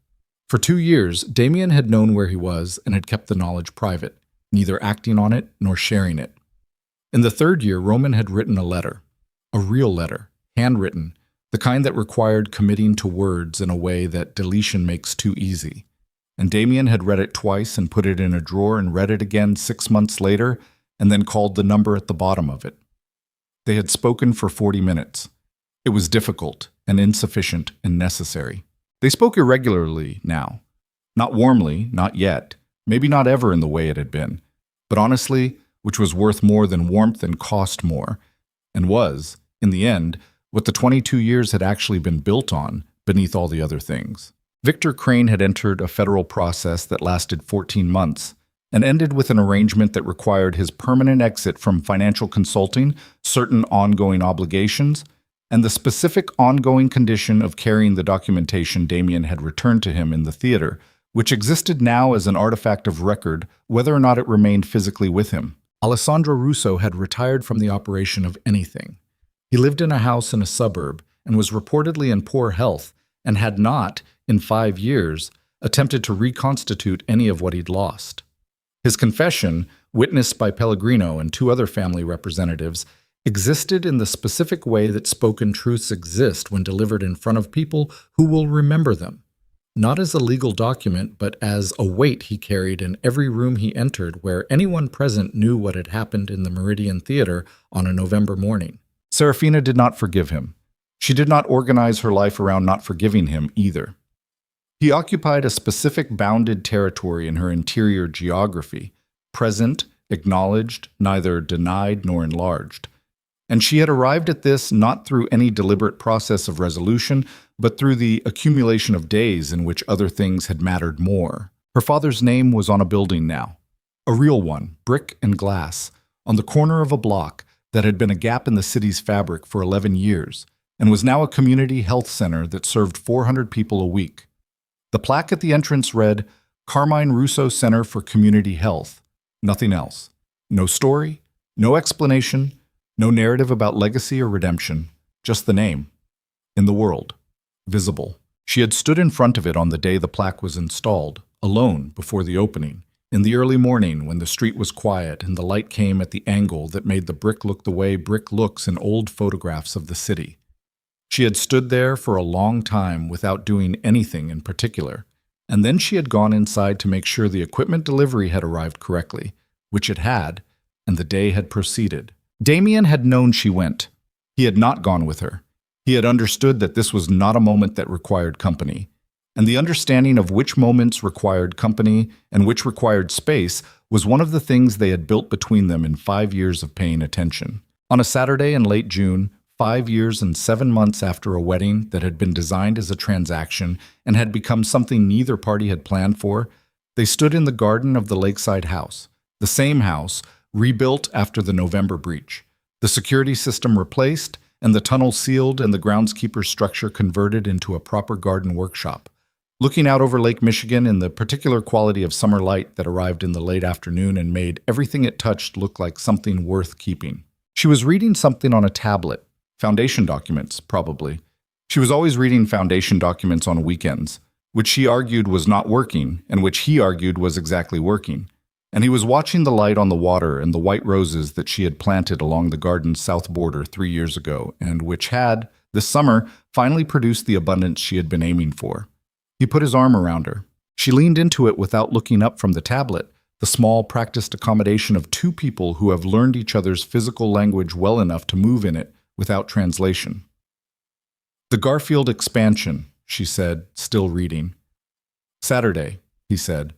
For 2 years, Damien had known where he was and had kept the knowledge private, neither acting on it nor sharing it. In the 3rd year, Roman had written a letter. A real letter, handwritten, the kind that required committing to words in a way that deletion makes too easy. And Damien had read it twice and put it in a drawer and read it again 6 months later and then called the number at the bottom of it. They had spoken for 40 minutes. It was difficult and insufficient and necessary. They spoke irregularly now. Not warmly, not yet, maybe not ever in the way it had been, but honestly, which was worth more than warmth and cost more, and was, in the end, what the 22 years had actually been built on beneath all the other things. Victor Crane had entered a federal process that lasted 14 months and ended with an arrangement that required his permanent exit from financial consulting, certain ongoing obligations, and the specific ongoing condition of carrying the documentation Damien had returned to him in the theater, which existed now as an artifact of record whether or not it remained physically with him. Alessandro Russo had retired from the operation of anything. He lived in a house in a suburb and was reportedly in poor health and had not, in 5 years, attempted to reconstitute any of what he'd lost. His confession, witnessed by Pellegrino and 2 other family representatives, existed in the specific way that spoken truths exist when delivered in front of people who will remember them, not as a legal document, but as a weight he carried in every room he entered where anyone present knew what had happened in the Meridian Theater on a November morning. Serafina did not forgive him. She did not organize her life around not forgiving him either. He occupied a specific bounded territory in her interior geography, present, acknowledged, neither denied nor enlarged. And she had arrived at this not through any deliberate process of resolution, but through the accumulation of days in which other things had mattered more. Her father's name was on a building now, a real one, brick and glass, on the corner of a block that had been a gap in the city's fabric for 11 years, and was now a community health center that served 400 people a week. The plaque at the entrance read, Carmine Russo Center for Community Health. Nothing else. No story, no explanation, no narrative about legacy or redemption, just the name. In the world. Visible. She had stood in front of it on the day the plaque was installed, alone before the opening, in the early morning when the street was quiet and the light came at the angle that made the brick look the way brick looks in old photographs of the city. She had stood there for a long time without doing anything in particular, and then she had gone inside to make sure the equipment delivery had arrived correctly, which it had, and the day had proceeded. Damien had known she went. He had not gone with her. He had understood that this was not a moment that required company, and the understanding of which moments required company and which required space was one of the things they had built between them in 5 years of paying attention. On a Saturday in late June, 5 years and 7 months after a wedding that had been designed as a transaction and had become something neither party had planned for, they stood in the garden of the lakeside house, the same house, rebuilt after the November breach, the security system replaced, and the tunnel sealed and the groundskeeper's structure converted into a proper garden workshop, looking out over Lake Michigan in the particular quality of summer light that arrived in the late afternoon and made everything it touched look like something worth keeping. She was reading something on a tablet, foundation documents, probably. She was always reading foundation documents on weekends, which she argued was not working and which he argued was exactly working. And he was watching the light on the water and the white roses that she had planted along the garden's south border 3 years ago, and which had, this summer, finally produced the abundance she had been aiming for. He put his arm around her. She leaned into it without looking up from the tablet, the small, practiced accommodation of 2 people who have learned each other's physical language well enough to move in it without translation. The Garfield expansion, she said, still reading. Saturday, he said.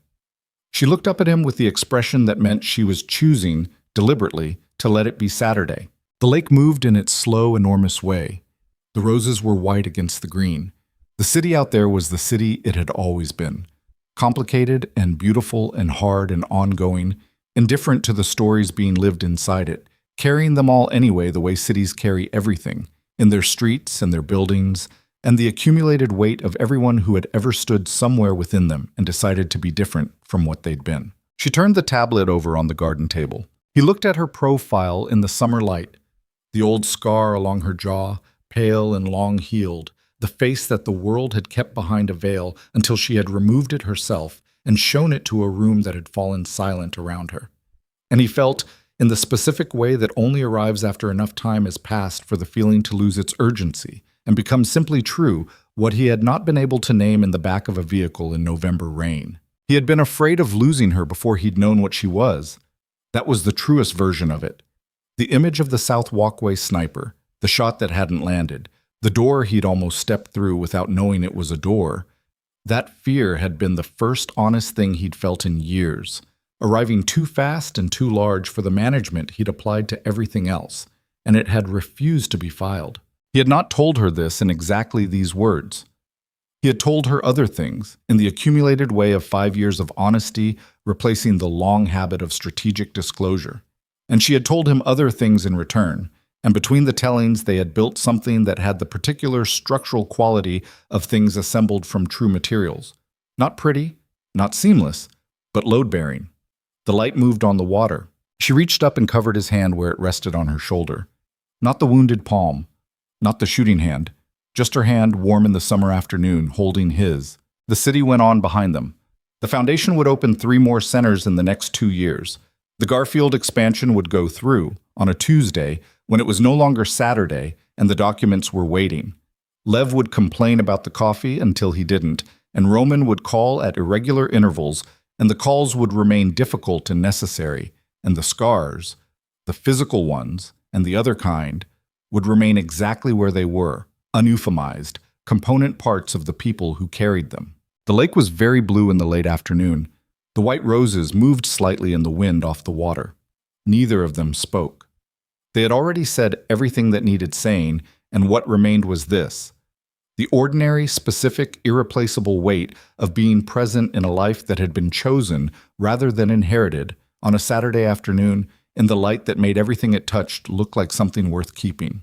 She looked up at him with the expression that meant she was choosing, deliberately, to let it be Saturday. The lake moved in its slow, enormous way. The roses were white against the green. The city out there was the city it had always been. Complicated and beautiful and hard and ongoing, indifferent to the stories being lived inside it, carrying them all anyway the way cities carry everything, in their streets and their buildings, and the accumulated weight of everyone who had ever stood somewhere within them and decided to be different from what they'd been. She turned the tablet over on the garden table. He looked at her profile in the summer light, the old scar along her jaw, pale and long-heeled, the face that the world had kept behind a veil until she had removed it herself and shown it to a room that had fallen silent around her. And he felt, in the specific way that only arrives after enough time has passed for the feeling to lose its urgency and become simply true, what he had not been able to name in the back of a vehicle in November rain. He had been afraid of losing her before he'd known what she was. That was the truest version of it. The image of the South Walkway sniper, the shot that hadn't landed, the door he'd almost stepped through without knowing it was a door. That fear had been the first honest thing he'd felt in years, arriving too fast and too large for the management he'd applied to everything else, and it had refused to be filed. He had not told her this in exactly these words. He had told her other things, in the accumulated way of 5 years of honesty replacing the long habit of strategic disclosure. And she had told him other things in return, and between the tellings they had built something that had the particular structural quality of things assembled from true materials. Not pretty, not seamless, but load-bearing. The light moved on the water. She reached up and covered his hand where it rested on her shoulder. Not the wounded palm, not the shooting hand, just her hand warm in the summer afternoon, holding his. The city went on behind them. The foundation would open 3 more centers in the next 2 years. The Garfield expansion would go through on a Tuesday when it was no longer Saturday and the documents were waiting. Lev would complain about the coffee until he didn't, and Roman would call at irregular intervals, and the calls would remain difficult and necessary, and the scars, the physical ones, and the other kind, would remain exactly where they were, uneuphemised, component parts of the people who carried them. The lake was very blue in the late afternoon. The white roses moved slightly in the wind off the water. Neither of them spoke. They had already said everything that needed saying, and what remained was this: the ordinary, specific, irreplaceable weight of being present in a life that had been chosen rather than inherited on a Saturday afternoon in the light that made everything it touched look like something worth keeping.